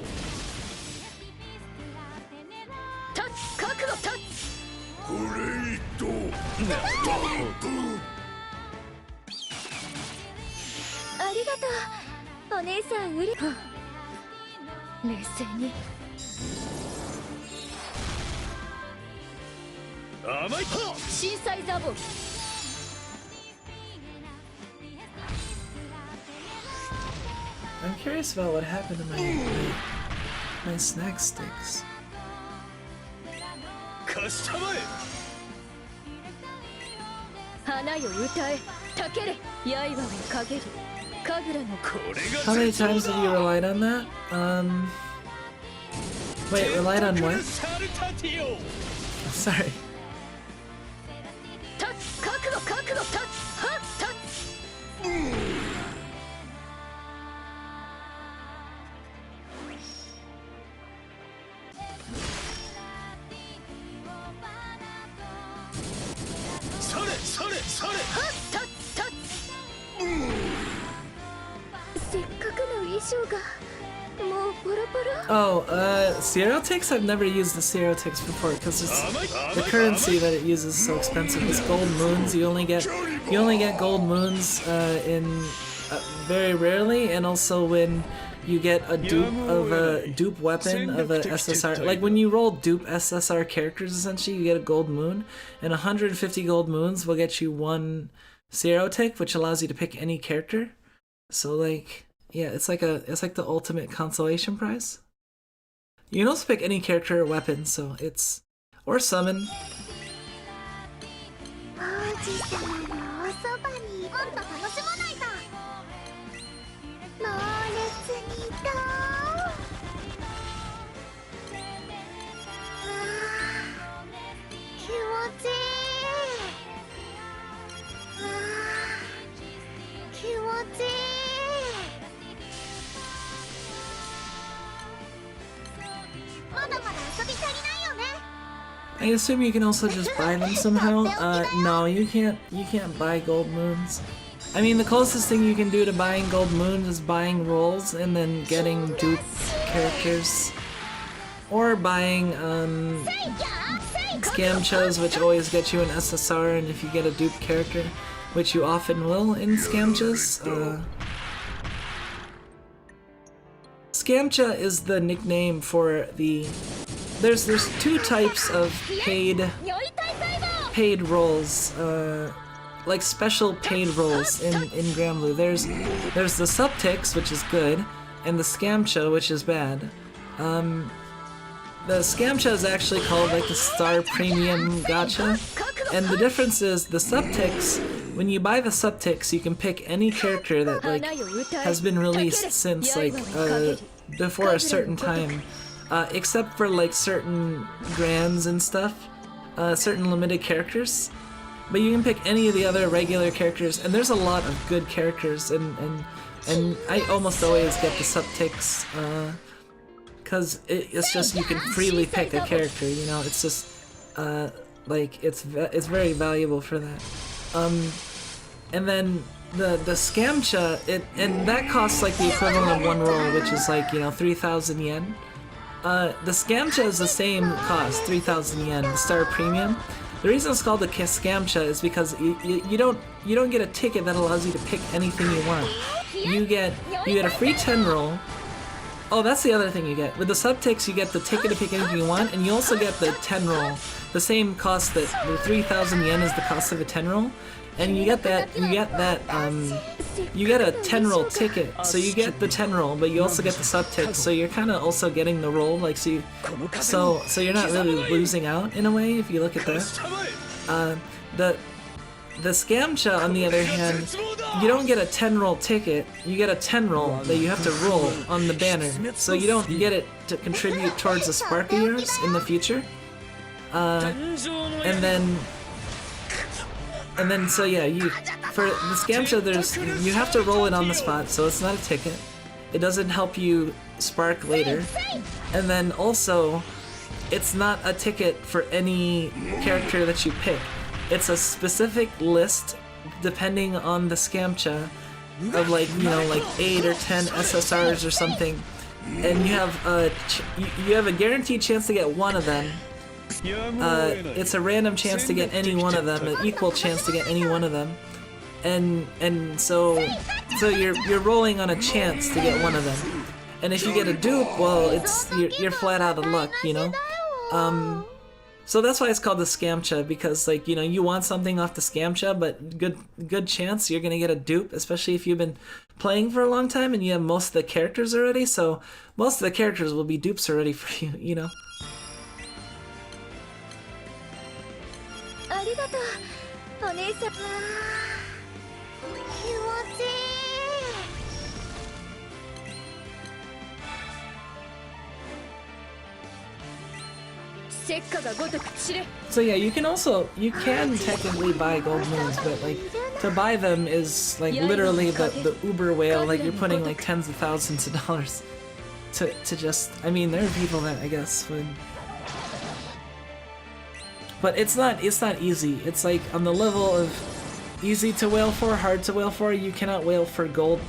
Speaker 2: お姉さんうれ冷静に
Speaker 4: 甘いと
Speaker 2: 震災ザボ
Speaker 1: I'm curious about what happened to my snack sticks.
Speaker 4: 貸したまえ
Speaker 2: 花よ歌えたけれ刃をかげり神楽の
Speaker 4: これが
Speaker 1: How many times have you relied on that? Wait, relied on what?
Speaker 4: サルタティオ
Speaker 1: Sorry.
Speaker 2: た覚悟覚悟たはた
Speaker 4: それそれそれ
Speaker 2: はたたせっかくの衣装がもうボロボロ
Speaker 1: Oh, Zero Ticks? I've never used the Zero Ticks before because the currency that it uses is so expensive. It's gold moons. You only get gold moons very rarely, and also when you get a dupe weapon of a SSR. Like when you roll dupe SSR characters, essentially you get a gold moon, and 150 gold moons will get you one Zero Tick, which allows you to pick any character. So like, yeah, it's like the ultimate consolation prize. You can also pick any character or weapon, so it's or summon.
Speaker 3: 王子様のおそばにもっと楽しまないと猛烈にと気持ちいい気持ちいい まだまだ遊び足りないよね
Speaker 1: I assume you can also just buy them somehow. No, you can't buy gold moons. I mean, the closest thing you can do to buying gold moons is buying rolls and then getting dupe characters. Or buying, Scamchas, which always get you an SSR, and if you get a dupe character, which you often will in Scamchas, Scamcha is the nickname for the... There's two types of paid roles, like special paid roles in Granblue. There's the subticks, which is good, and the Scamcha, which is bad. The Scamcha is actually called like the Star Premium Gacha, and the difference is the subticks. When you buy the subticks, you can pick any character that like has been released since like before a certain time. Except for like certain grands and stuff, certain limited characters. But you can pick any of the other regular characters, and there's a lot of good characters, and I almost always get the subticks, cause it's just you can freely pick a character, you know. It's just like it's very valuable for that. And then the Scamcha, and that costs like the equivalent of one roll, which is like 3,000 yen. The Scamcha is the same cost, 3,000 yen, the Star Premium. The reason it's called the Scamcha is because you don't get a ticket that allows you to pick anything you want. You get a free 10 roll. Oh, that's the other thing you get. With the subticks, you get the ticket to pick anything you want, and you also get the 10 roll. The same cost that the 3,000 yen is the cost of a 10 roll. And you get a 10 roll ticket, so you get the 10 roll, but you also get the subtick, so you're kind of also getting the roll, like so you're not really losing out in a way if you look at that. The Scamcha, on the other hand, you don't get a 10 roll ticket, you get a 10 roll that you have to roll on the banner, so you don't get it to contribute towards the spark of yours in the future. And then, so yeah, for the Scamcha, you have to roll it on the spot, so it's not a ticket. It doesn't help you spark later. And then also, it's not a ticket for any character that you pick. It's a specific list, depending on the Scamcha, of like 8 or 10 SSRs or something. And you have a guaranteed chance to get one of them. It's a random chance to get any one of them, an equal chance to get any one of them, and so So you're rolling on a chance to get one of them, and if you get a dupe, well, you're flat out of luck, you know. So that's why it's called the scamcha, because like, you know, you want something off the scamcha, but good chance you're gonna get a dupe, especially if you've been playing for a long time and you have most of the characters already. So most of the characters will be dupes already for you, you know.
Speaker 2: ありがとうお姉さん。
Speaker 3: 気持ちいい。
Speaker 1: So yeah, you can technically buy gold moons, but like to buy them is like literally the uber whale. Like you're putting like tens of thousands of dollars to just. I mean, there are people that I guess would, but it's not easy. It's like on the level of easy to whale for, hard to whale for. You cannot whale for gold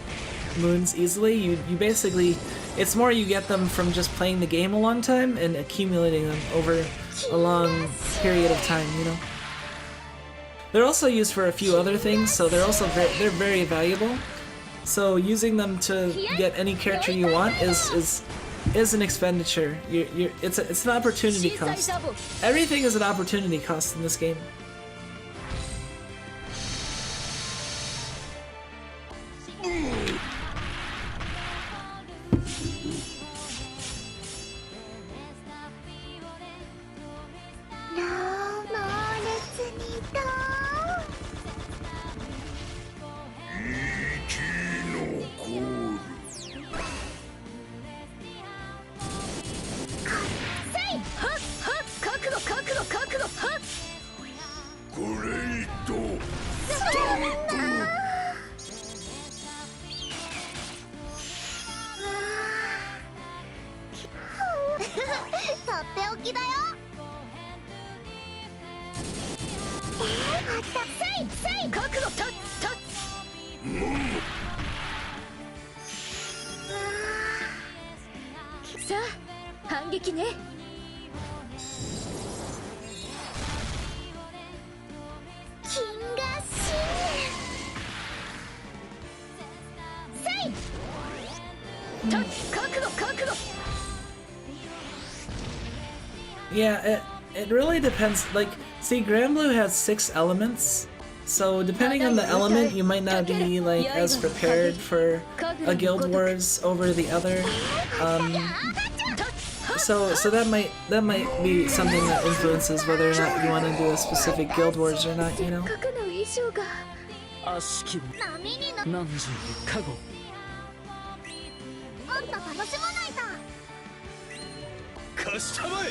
Speaker 1: moons easily. You basically, it's more you get them from just playing the game a long time and accumulating them over a long period of time, you know. They're also used for a few other things, so they're also very valuable. So using them to get any character you want is an expenditure. It's an opportunity cost. Everything is an opportunity cost in this game. Yeah, it really depends. Like, see, Granblue has 6 elements, so depending on the element, you might not be like as prepared for a guild wars over the other. So that might be something that influences whether or not you want to do a specific guild wars or not, you know.
Speaker 5: 悪しきも何十の加護。
Speaker 3: もっと楽しまないと。
Speaker 4: 貸したまえ。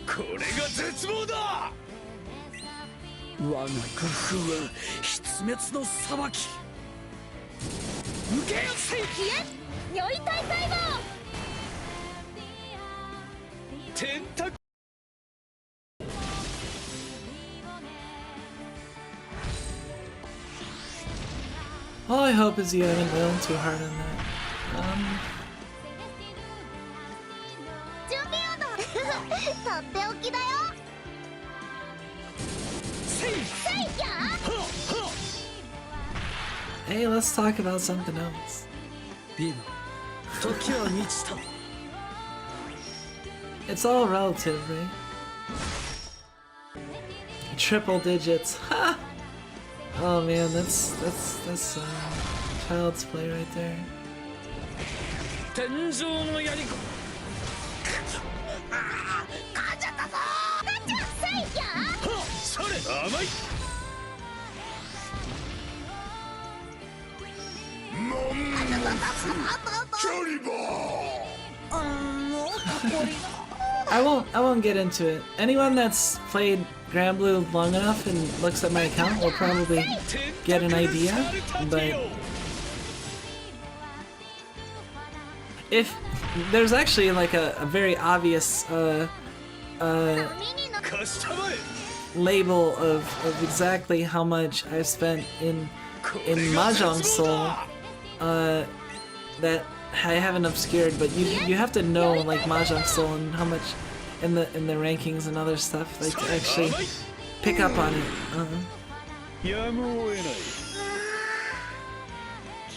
Speaker 4: これが絶望だ。
Speaker 5: 我が工夫は必滅の裁き。受けやすい。
Speaker 2: よい大細胞。
Speaker 4: 天卓。
Speaker 1: All I hope is you haven't gone too hard on that.
Speaker 3: 準備運動。とっておきだよ。せいや。
Speaker 1: Hey, let's talk about something else.
Speaker 5: 今、時は満ちた。
Speaker 1: It's all relative, right? Triple digits. Ha! Oh man, that's child's play right there.
Speaker 5: 天井のやりこ。
Speaker 3: 噛んじゃったぞ。せいや。
Speaker 4: それ甘い。
Speaker 1: I won't get into it. Anyone that's played Granblue long enough and looks at my account will probably get an idea, but if there's actually like a very obvious label of exactly how much I've spent in Mahjong Soul that I haven't obscured, but you have to know like Mahjong Soul and how much in the rankings and other stuff, like to actually pick up on it.
Speaker 4: やむを得ない。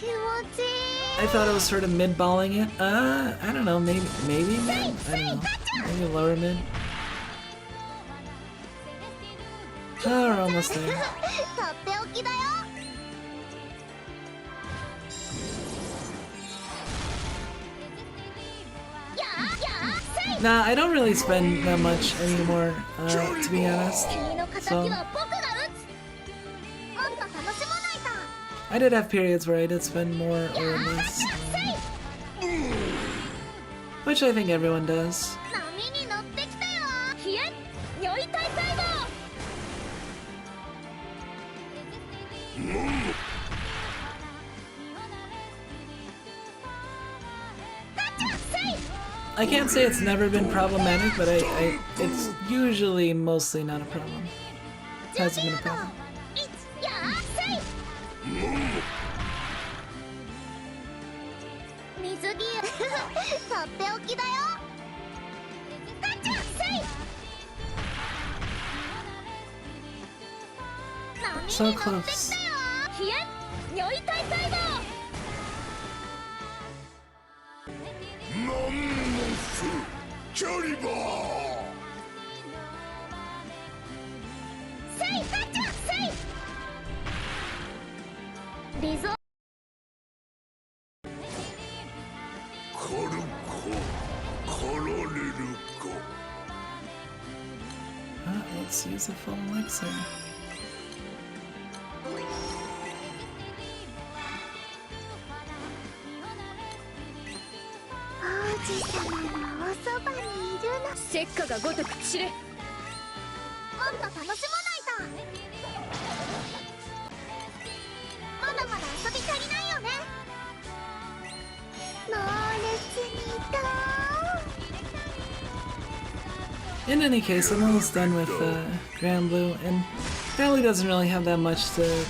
Speaker 1: I thought it was sort of mid-balling it. I don't know, maybe mid? I don't know. Maybe lower mid. Oh, we're almost there. Nah, I don't really spend that much anymore, to be honest. So I did have periods where I did spend more or less, which I think everyone does. I can't say it's never been problematic, but it's usually mostly not a problem. It hasn't been a problem. So close. Let's use a full elixir. In any case, I'm almost done with Granblue, and Granblue doesn't really have that much to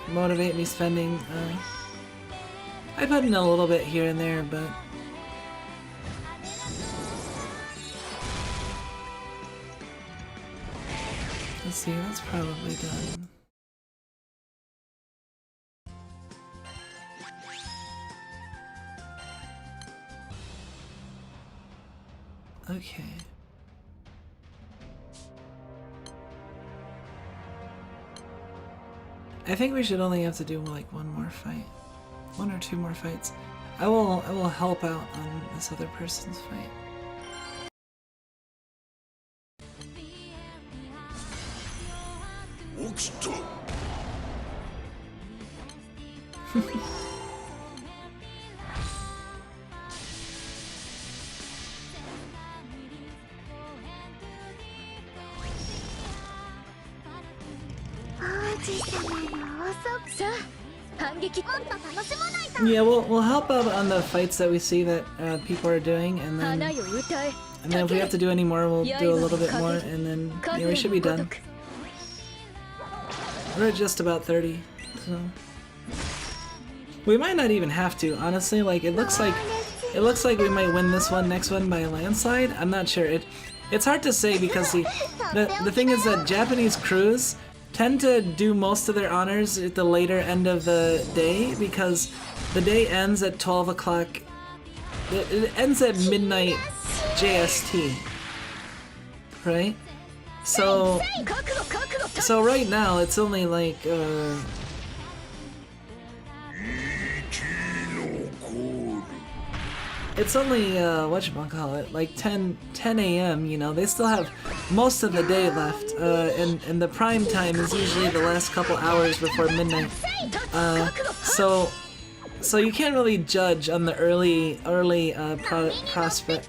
Speaker 1: motivate me spending. I put in a little bit here and there, but let's see, that's probably done. Okay. I think we should only have to do like one more fight. One or two more fights. I will help out on this other person's fight. Yeah, we'll help out on the fights that we see that people are doing, and then if we have to do any more, we'll do a little bit more, and then yeah, we should be done. We're at just about 30, so we might not even have to. Honestly, like it looks like we might win this one, next one by a landslide. I'm not sure. It's hard to say because the thing is that Japanese crews tend to do most of their honors at the later end of the day because the day ends at 12 o'clock. It ends at midnight JST, right? So right now it's only like it's only whatchamacallit, like 10 a.m. You know, they still have most of the day left, and the prime time is usually the last couple hours before midnight. So you can't really judge on the early prospect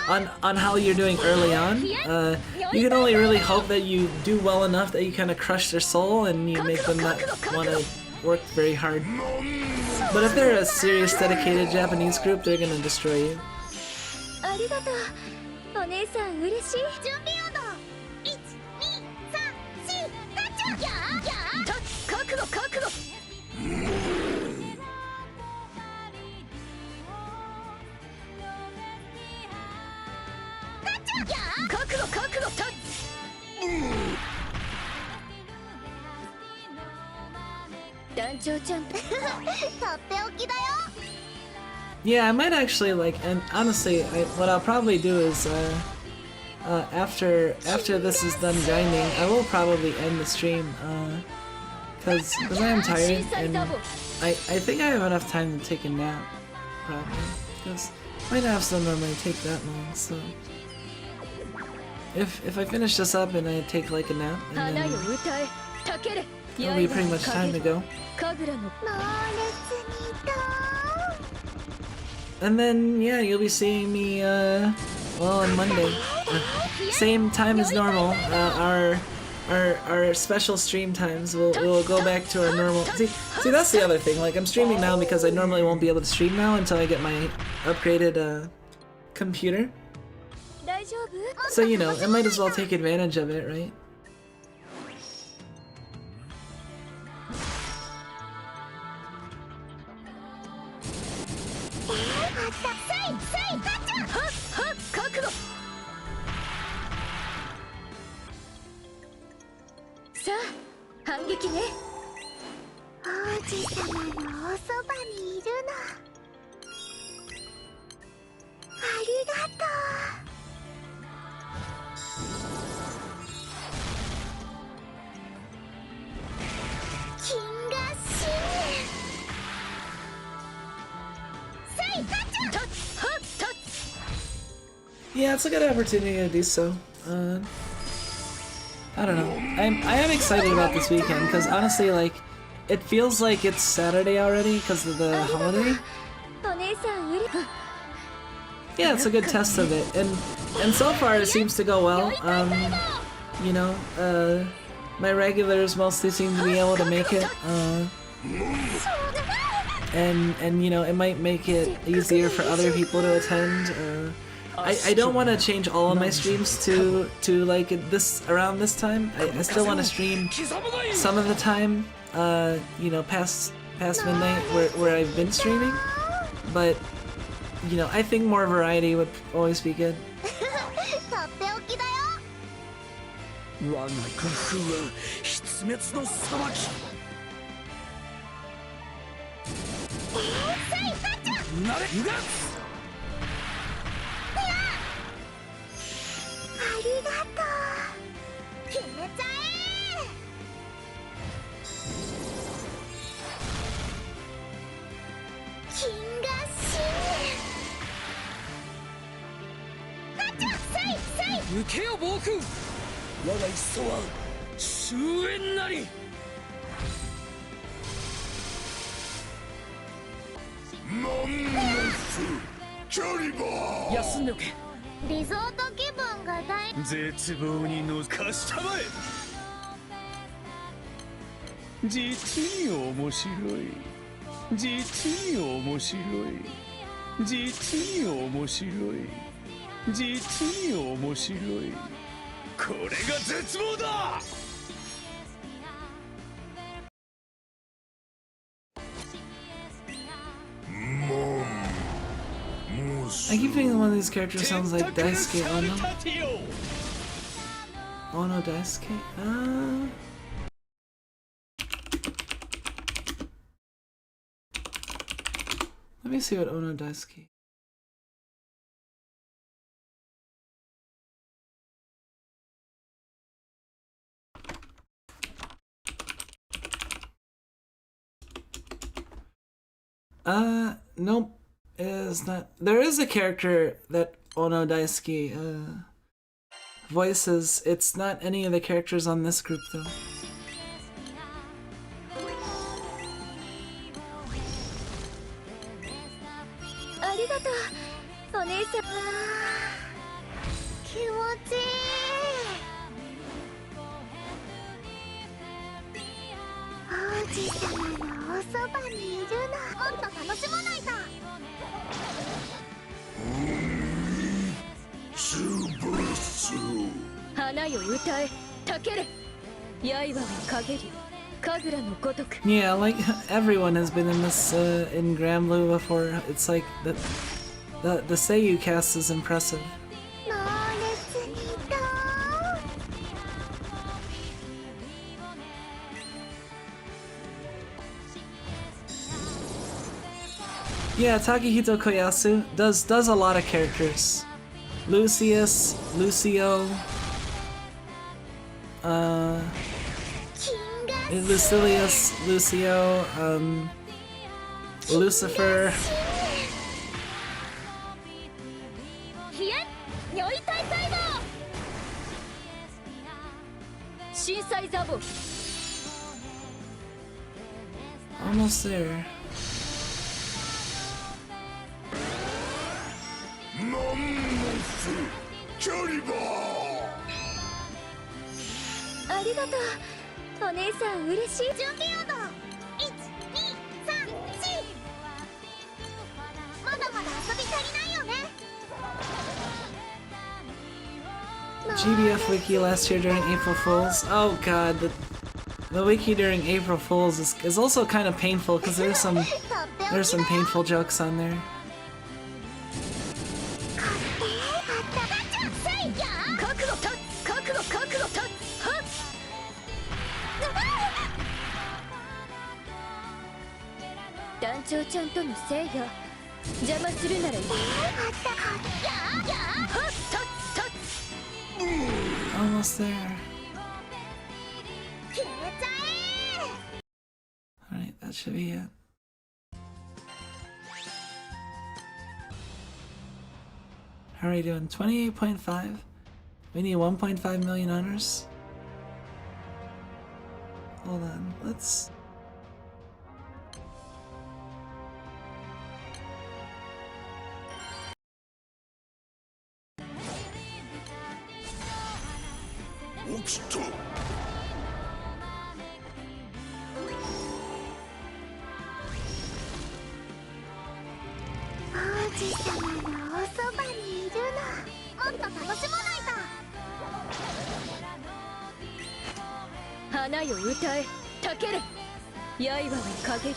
Speaker 1: on how you're doing early on. You can only really hope that you do well enough that you kind of crush their soul and you make them not want to work very hard. But if they're a serious, dedicated Japanese group, they're gonna destroy you.
Speaker 2: 長ちゃんと。
Speaker 3: とっておきだよ。
Speaker 1: Yeah, I might actually like, and honestly, what I'll probably do is, after this is done grinding, I will probably end the stream, cause I am tired, and I think I have enough time to take a nap, probably, because my naps don't normally take that long, so if I finish this up and I take like a nap, and then it'll be pretty much time to go. And then, yeah, you'll be seeing me, well, on Monday. Same time as normal. Our special stream times will go back to our normal. See, that's the other thing. Like, I'm streaming now because I normally won't be able to stream now until I get my upgraded computer. So, you know, I might as well take advantage of it, right? Yeah, it's a good opportunity to do so. I don't know. I am excited about this weekend because honestly, like, it feels like it's Saturday already because of the holiday. Yeah, it's a good test of it, and so far it seems to go well. You know, my regulars mostly seem to be able to make it. And you know, it might make it easier for other people to attend. I don't want to change all of my streams to like this around this time. I still want to stream some of the time, you know, past midnight where I've been streaming. But you know, I think more variety would always be good.
Speaker 5: 我が工夫は必滅の裁き。なれ、うがつ。
Speaker 3: ありがとう。決めちゃえ。金が死ぬ。
Speaker 5: 受けよ暴風。我が一層は終焉なり。休んでおけ。
Speaker 3: リゾート気分が大。
Speaker 5: 絶望にのかしたまえ。実に面白い。実に面白い。実に面白い。実に面白い。これが絶望だ。
Speaker 1: I keep thinking one of these characters sounds like Daisuke Ono. Ono Daisuke? Let me see what Ono Daisuke. Nope. Is not. There is a character that Ono Daisuke voices. It's not any of the characters on this group though. Yeah, like everyone has been in this in Granblue before. It's like the Seiyu cast is impressive. Yeah, Takehito Koyasu does a lot of characters. Lucius, Lucio, Lucilius, Lucio, Lucifer.
Speaker 2: ひえ如意体細胞震災ザボ
Speaker 1: Almost there.
Speaker 2: ありがとうお姉さん嬉しい準備運動
Speaker 3: 123まだまだ遊び足りないよね
Speaker 1: GBF wiki last year during April Fools. Oh god, the wiki during April Fools is also kind of painful because there's some painful jokes on there.
Speaker 2: 覚悟た覚悟覚悟たはっ団長ちゃんとのせいや邪魔するならいいややはったった
Speaker 1: Almost there.
Speaker 3: 決めちゃえ
Speaker 1: Alright, that should be it. How are we doing? 28.5? We need 1.5 million honors? Hold on, let's...
Speaker 3: Okito! 王子様のおそばにいるのもっと楽しまないと
Speaker 2: 花よ歌えたけれ刃は陰り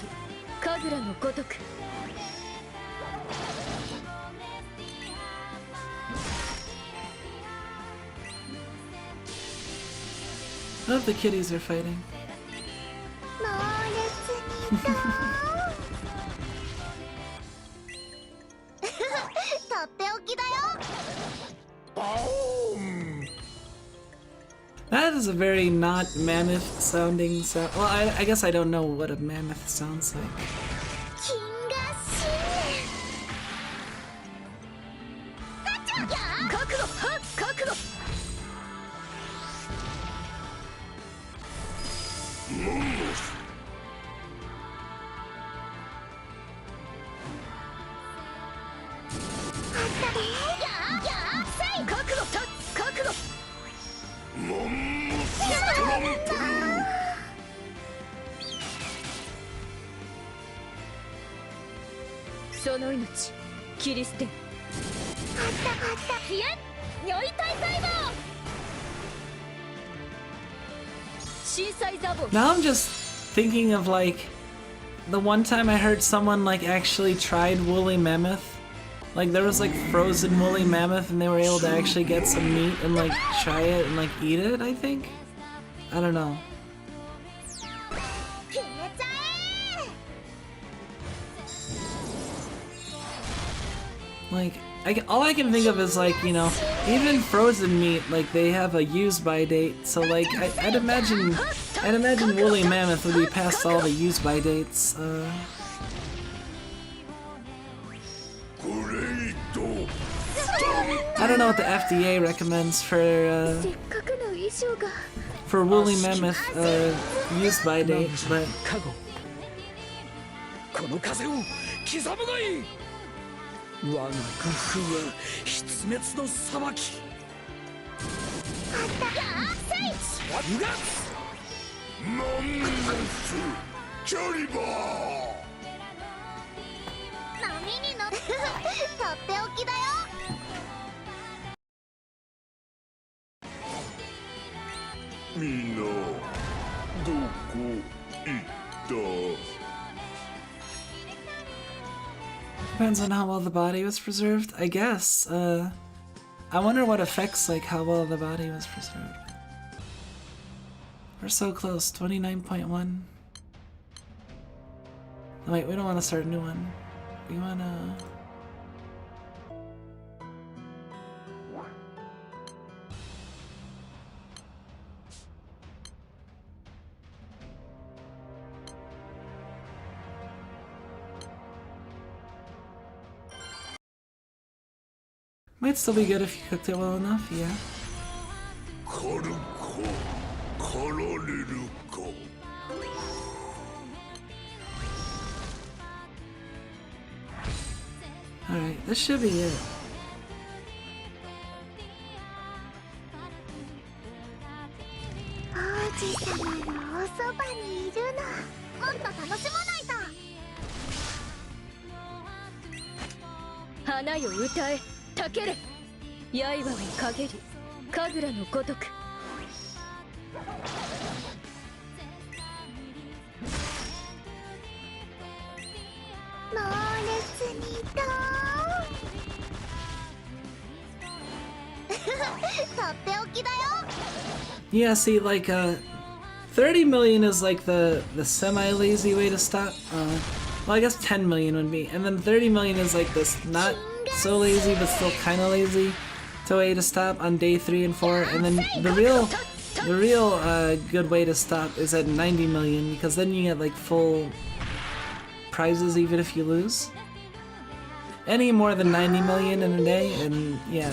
Speaker 2: 神楽のごとく
Speaker 1: I hope the kitties are fighting.
Speaker 3: 猛烈にとっておきだよ
Speaker 1: That is a very not mammoth sounding sound. Well, I guess I don't know what a mammoth sounds like.
Speaker 3: 金が死ぬ
Speaker 2: 覚悟は覚悟 覚悟た覚悟 その命切り捨てひえ如意体細胞震災ザボ
Speaker 1: Now I'm just thinking of like the one time I heard someone like actually tried woolly mammoth. Like there was like frozen woolly mammoth and they were able to actually get some meat and like try it and like eat it, I think. I don't know.
Speaker 3: 決めちゃえ
Speaker 1: Like all I can think of is like, you know, even frozen meat, like they have a use by date. So like I'd imagine woolly mammoth would be past all the use by dates. I don't know what the FDA recommends for
Speaker 2: せっかくの衣装が
Speaker 1: woolly mammoth use by date, but
Speaker 5: カゴこの風を刻むがいい我が工夫は必滅の裁きうがマンモスキャリバー
Speaker 3: 波に乗ってとっておきだよ
Speaker 4: みんなどこ行った
Speaker 1: depends on how well the body was preserved, I guess. I wonder what affects like how well the body was preserved. We're so close, 29.1. Oh, wait, we don't want to start a new one. We wanna. Might still be good if you cooked it well enough, yeah. Alright, this should be it.
Speaker 2: Hana yo utae, takere. Yaiba wo kageri, kagura no gotoku.
Speaker 1: Yeah, see, like, 30 million is like the semi-lazy way to stop. Well, I guess 10 million would be. And then 30 million is like this not so lazy, but still kind of lazy way to stop on day 3 and 4. And then the real good way to stop is at 90 million, because then you get like full prizes even if you lose. Any more than 90 million in a day, and yeah,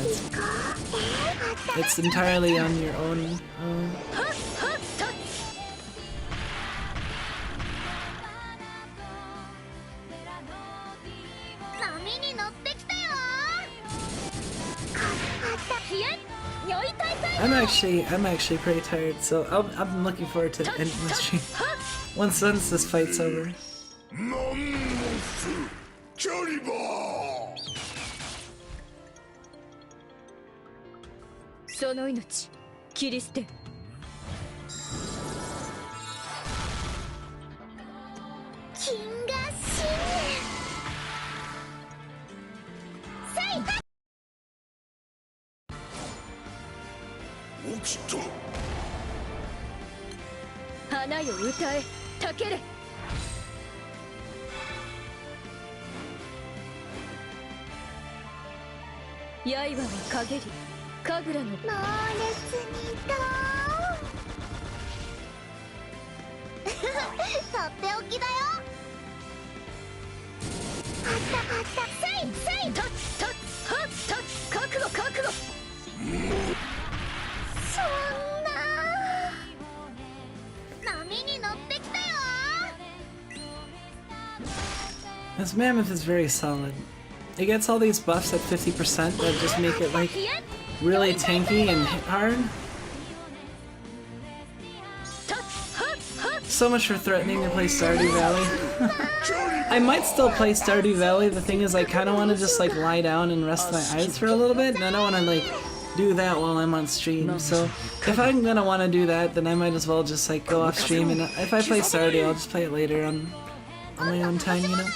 Speaker 1: it's entirely on your own. I'm actually pretty tired, so I'm looking forward to ending this stream once this fight's over.
Speaker 2: その命切り捨て。
Speaker 3: 金河新年。起きた。
Speaker 2: 花よ歌え、たけれ。刃は陰り。 神楽の猛烈にとっておきだよあったせいとっ覚悟そんな波に乗ってきたよ
Speaker 1: This mammoth is very solid. It gets all these buffs at 50% that just make it like really tanky and hit hard. So much for threatening to play Stardew Valley. I might still play Stardew Valley. The thing is, I kind of want to just like lie down and rest my eyes for a little bit, and I don't want to like do that while I'm on stream. So if I'm gonna want to do that, then I might as well just like go off stream, and if I play Stardew, I'll just play it later on my own time, you know.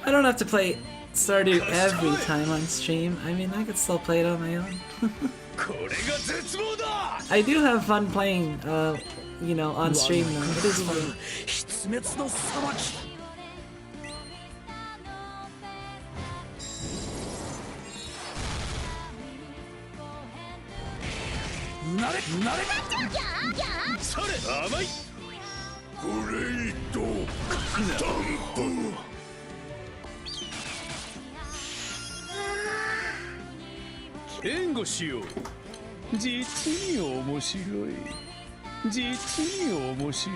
Speaker 1: I don't have to play Stardew every time on stream. I mean, I could still play it on my own. I do have fun playing, you know, on stream though. It is fun.
Speaker 4: 援護しよう。実に面白い。実に面白い。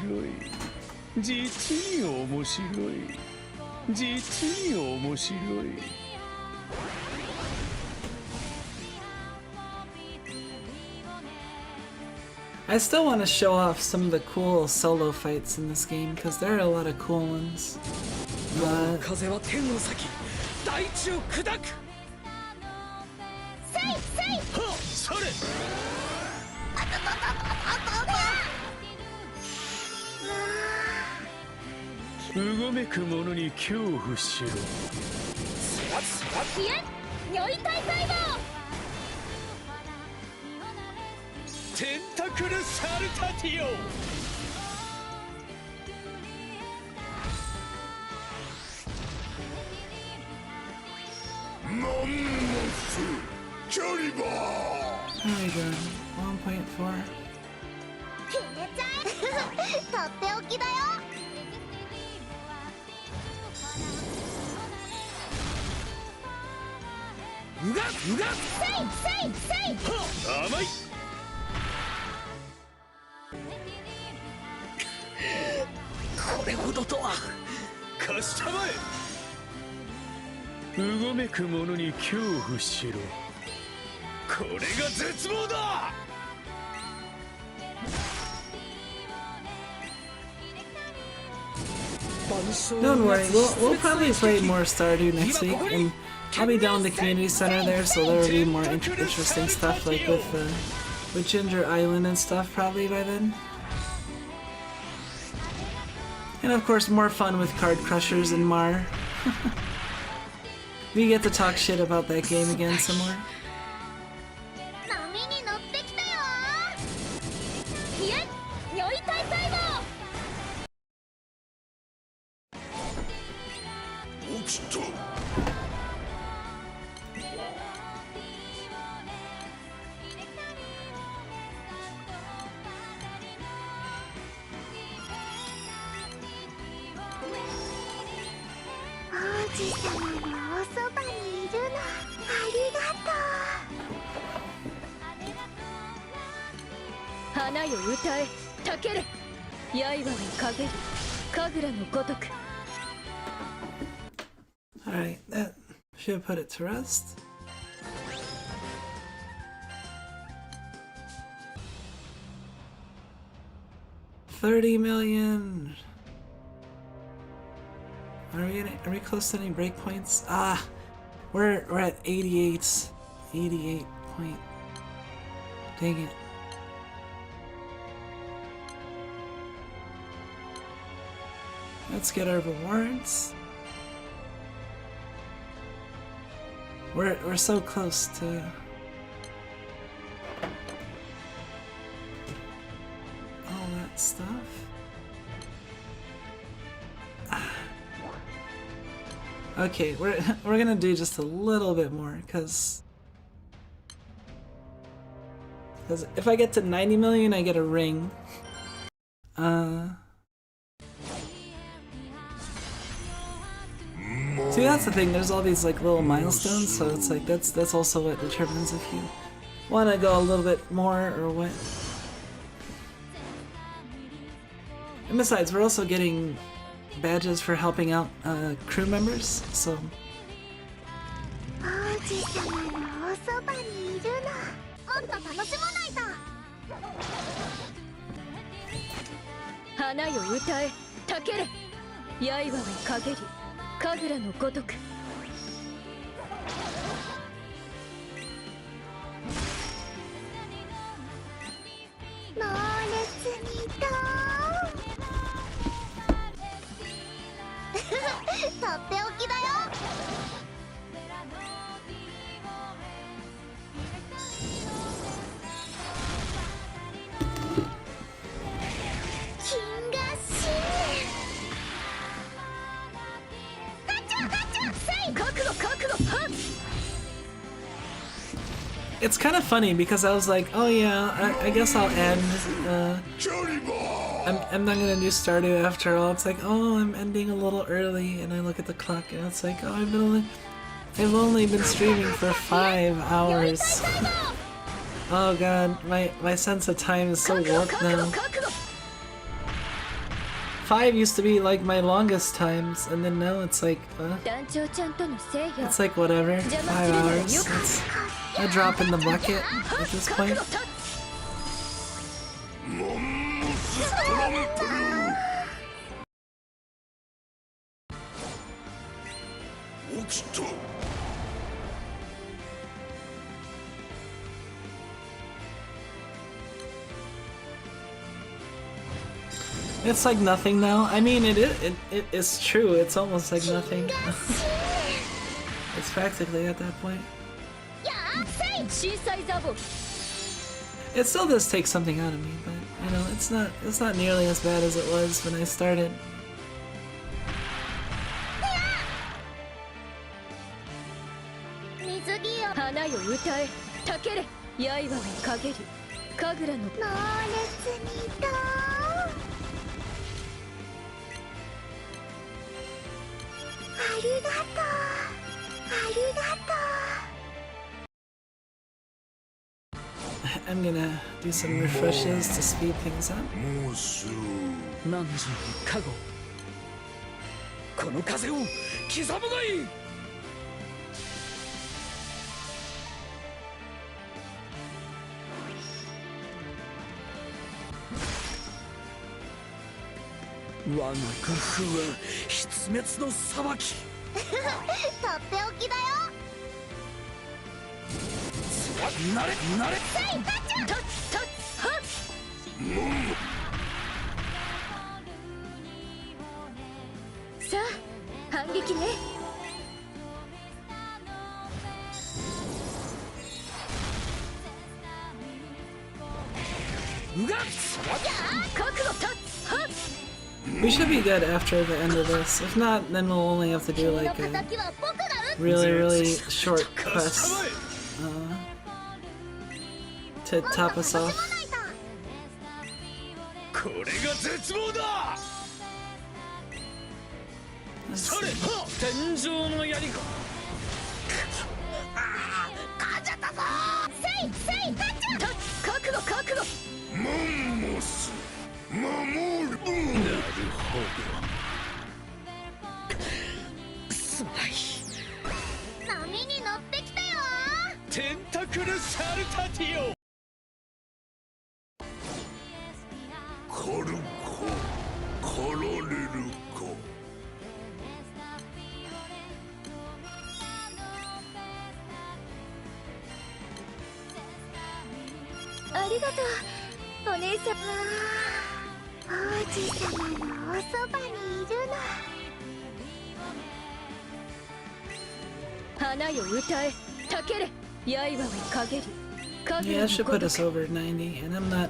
Speaker 4: 実に面白い。実に面白い。
Speaker 1: I still want to show off some of the cool solo fights in this game because there are a lot of cool ones.
Speaker 5: 風は天の先、大地を砕く。
Speaker 4: うごめく者に恐怖しろ。テンタクルサルタティオ。
Speaker 1: There we go. 1.4.
Speaker 3: 決めちゃえとっておきだよ
Speaker 5: うが
Speaker 3: せいせいせい
Speaker 4: 甘い。
Speaker 5: これほどとは。
Speaker 4: 貸したまえ。うごめく者に恐怖しろ。これが絶望だ。
Speaker 1: Don't worry, we'll probably play more Stardew next week, and I'll be down the community center there, so there will be more interesting stuff like with Ginger Island and stuff probably by then. And of course, more fun with Card Crushers and Mar. We get to talk shit about that game again some more.
Speaker 3: 波に乗ってきたよひえよい大会も
Speaker 4: 起きた。
Speaker 3: 王子様のおそばにいるのありがとう
Speaker 2: 花よ歌えたけれ刃をかげる神楽のごとく
Speaker 1: Alright, that should put it to rest. $30 million. Are we close to any breakpoints? Ah, we're at 88. 88 point. Dang it. Let's get our rewards. We're so close to all that stuff. Okay, we're gonna do just a little bit more, because if I get to 90 million, I get a ring. See, that's the thing. There's all these like little milestones, so it's like that's also what determines if you want to go a little bit more or what. And besides, we're also getting badges for helping out crew members, so.
Speaker 3: 王子様のおそばにいるのもっと楽しまないと
Speaker 2: 花よ歌えたけれ刃をかげる神楽のごとく
Speaker 3: 猛烈にとっておきだよ金河新年
Speaker 1: It's kind of funny because I was like, oh yeah, I guess I'll end. I'm not gonna do Stardew after all. It's like, oh, I'm ending a little early, and I look at the clock, and it's like, oh, I've only been streaming for 5 hours. Oh god, my sense of time is so warped now. 5 used to be like my longest times, and then now it's like, it's like whatever, 5 hours. It's a drop in the bucket at this point. It's like nothing now. I mean, it is true. It's almost like nothing. It's practically at that point. It still does take something out of me, but you know, it's not nearly as bad as it was when I started.
Speaker 2: よ歌えたけれ刃をかげり神楽の
Speaker 3: 猛烈にとありがとうありがとう
Speaker 1: I'm gonna do some refreshes to speed things up.
Speaker 5: 何時の加護この風を刻むがいい我が工夫は筆滅の裁き
Speaker 3: とっておきだよ
Speaker 5: なれなれ
Speaker 2: とっはっさあ反撃ね
Speaker 5: うがっ
Speaker 2: 覚悟とはっ
Speaker 1: We should be good after the end of this. If not, then we'll only have to do like a
Speaker 3: 敵は僕が撃つ
Speaker 1: really short quest to top us off.
Speaker 4: これが絶望だ
Speaker 1: Let's
Speaker 4: それ
Speaker 1: see.
Speaker 5: 天井の槍が
Speaker 3: せいせいタッチ
Speaker 2: と覚悟覚悟
Speaker 4: マンモス守るなるほ
Speaker 5: すまない
Speaker 3: 波に乗ってきたよ
Speaker 4: どテンタクルサルタティオコルココロレルコ
Speaker 2: ありがとうお姉さん
Speaker 3: 王子様のおそばにいるの
Speaker 2: 花よ歌えたけれ刃をかげり
Speaker 1: Yeah, that should put us over 90, and I'm not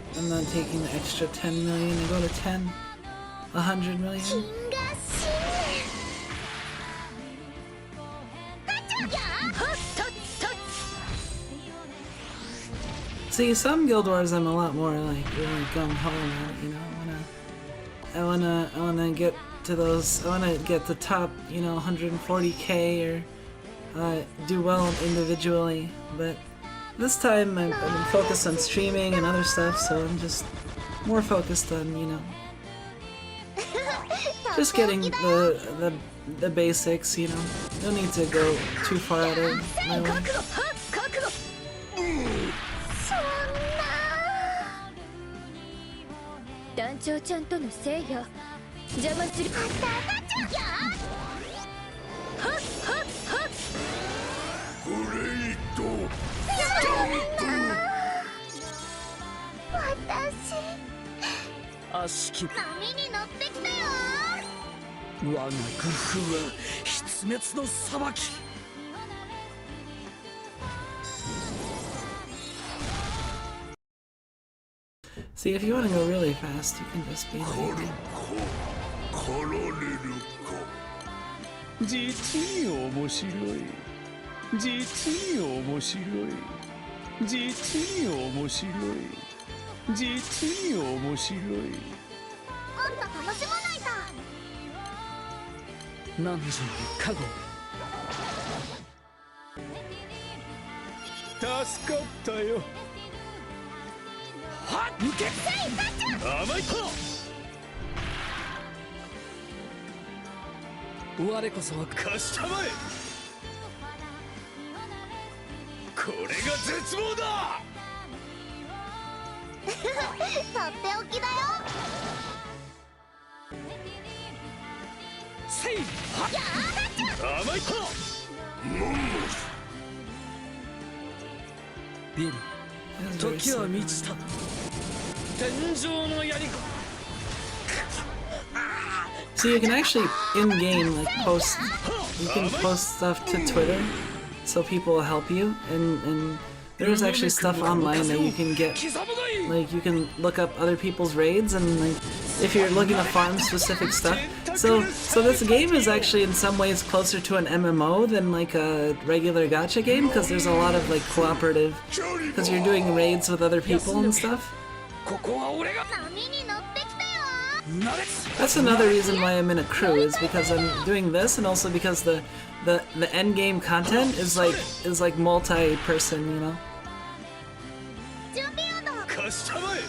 Speaker 1: taking the extra 10 million to go to 10, 100 million.
Speaker 3: 金が死ぬ
Speaker 1: See, some guild wars I'm a lot more like really gung ho about, you know. I wanna get to those. I wanna get the top, you know, 140k or do well individually. But this time I've been focused on streaming and other stuff, so I'm just more focused on, you know, just getting the basics, you know. No need to go too far out of my way.
Speaker 3: そんな
Speaker 2: 団長ちゃんとのせいや邪魔するはっはっはっ
Speaker 4: グレイト
Speaker 3: 私
Speaker 5: 悪しき
Speaker 3: 波に乗ってきたよ
Speaker 5: 我が工夫は筆滅の裁き
Speaker 1: See, if you want to go really fast, you can just be
Speaker 4: コル
Speaker 1: like,
Speaker 4: ココロレルコ実に面白い実に面白い実に面白い実に面白い
Speaker 3: もっと楽しまないと
Speaker 5: 何時の加護
Speaker 4: 助かったよ
Speaker 5: はっ抜け
Speaker 4: 甘い
Speaker 5: 我こそは
Speaker 4: 貸したまえこれが絶望だ
Speaker 3: とっておきだよ
Speaker 5: せい
Speaker 4: 甘いモンモス
Speaker 5: ビル
Speaker 1: that's very
Speaker 5: 時は
Speaker 1: slow.
Speaker 5: 満ちた天井の槍が
Speaker 1: So you can actually in-game like post. You can post stuff to Twitter, so people will help you. And there's actually stuff online that you can get.
Speaker 5: 刻むがいい
Speaker 1: Like you can look up other people's raids, and like if you're looking to farm specific stuff, So this game is actually in some ways closer to an MMO than like a regular gacha game because there's a lot of like cooperative, because you're doing raids with other people and stuff.
Speaker 5: ここは俺が
Speaker 3: 波に乗ってきたよ。
Speaker 1: That's another reason why I'm in a crew, is because I'm doing this, and also because the end game content is like multi-person, you know.
Speaker 3: 準備運動。
Speaker 4: 貸したまえ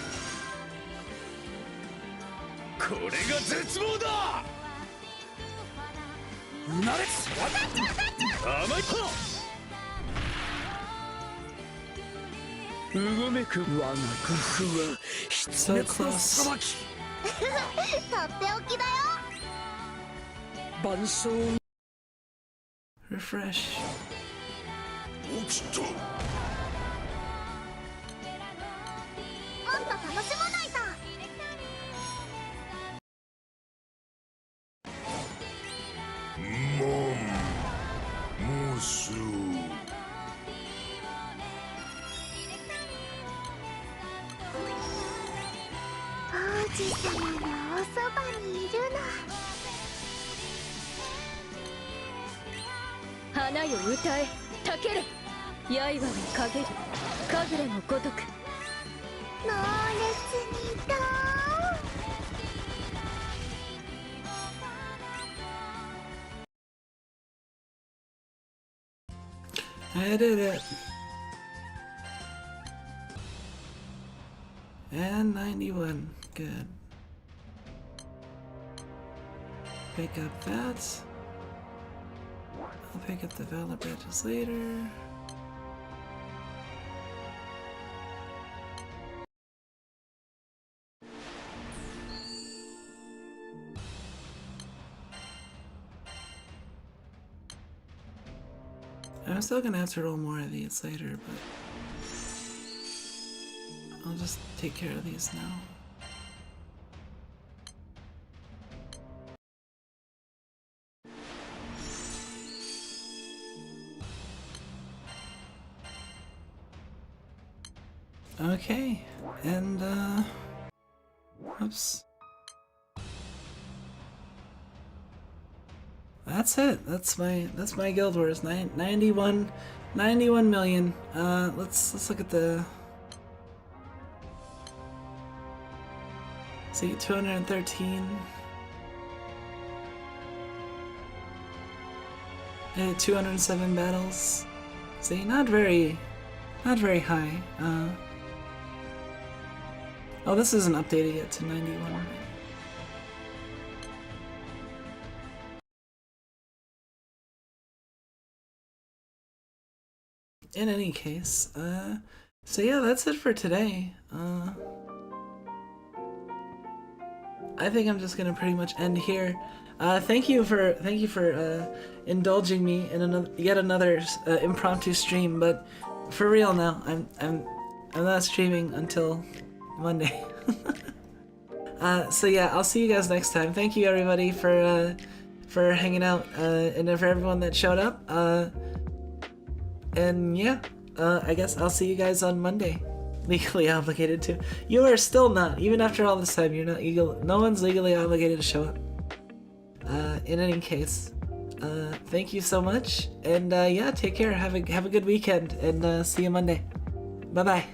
Speaker 4: これが絶望だ
Speaker 5: なれつ
Speaker 4: 甘いかうごめく
Speaker 5: 我が工夫は必滅の裁き
Speaker 3: とっておきだよ。
Speaker 5: 万象
Speaker 1: Refresh.
Speaker 4: 起きた
Speaker 3: もっと楽しまないと。
Speaker 4: もうすぐ
Speaker 3: 王子様のおそばにいるの。
Speaker 2: 花よ歌えたけれ刃に陰る神楽のごとく
Speaker 3: 猛烈にと。
Speaker 1: I did it. And 91. Good. Pick up that. I'll pick up the Valor Branches later. I'm still gonna have to roll more of these later, but I'll just take care of these now. Okay, and oops. That's it. That's my Guild Wars. 91 million. Let's look at the. See, 213. 207 battles. See, not very high. Oh, this isn't updated yet to 91. In any case, so yeah, that's it for today. I think I'm just gonna pretty much end here. Thank you for indulging me in yet another impromptu stream. But for real now, I'm not streaming until Monday. So yeah, I'll see you guys next time. Thank you everybody for hanging out, and for everyone that showed up. And yeah, I guess I'll see you guys on Monday. Legally obligated to. You are still not, even after all this time, you're not legal. No one's legally obligated to show up. In any case, thank you so much, and yeah, take care. Have a good weekend, and see you Monday. Bye bye.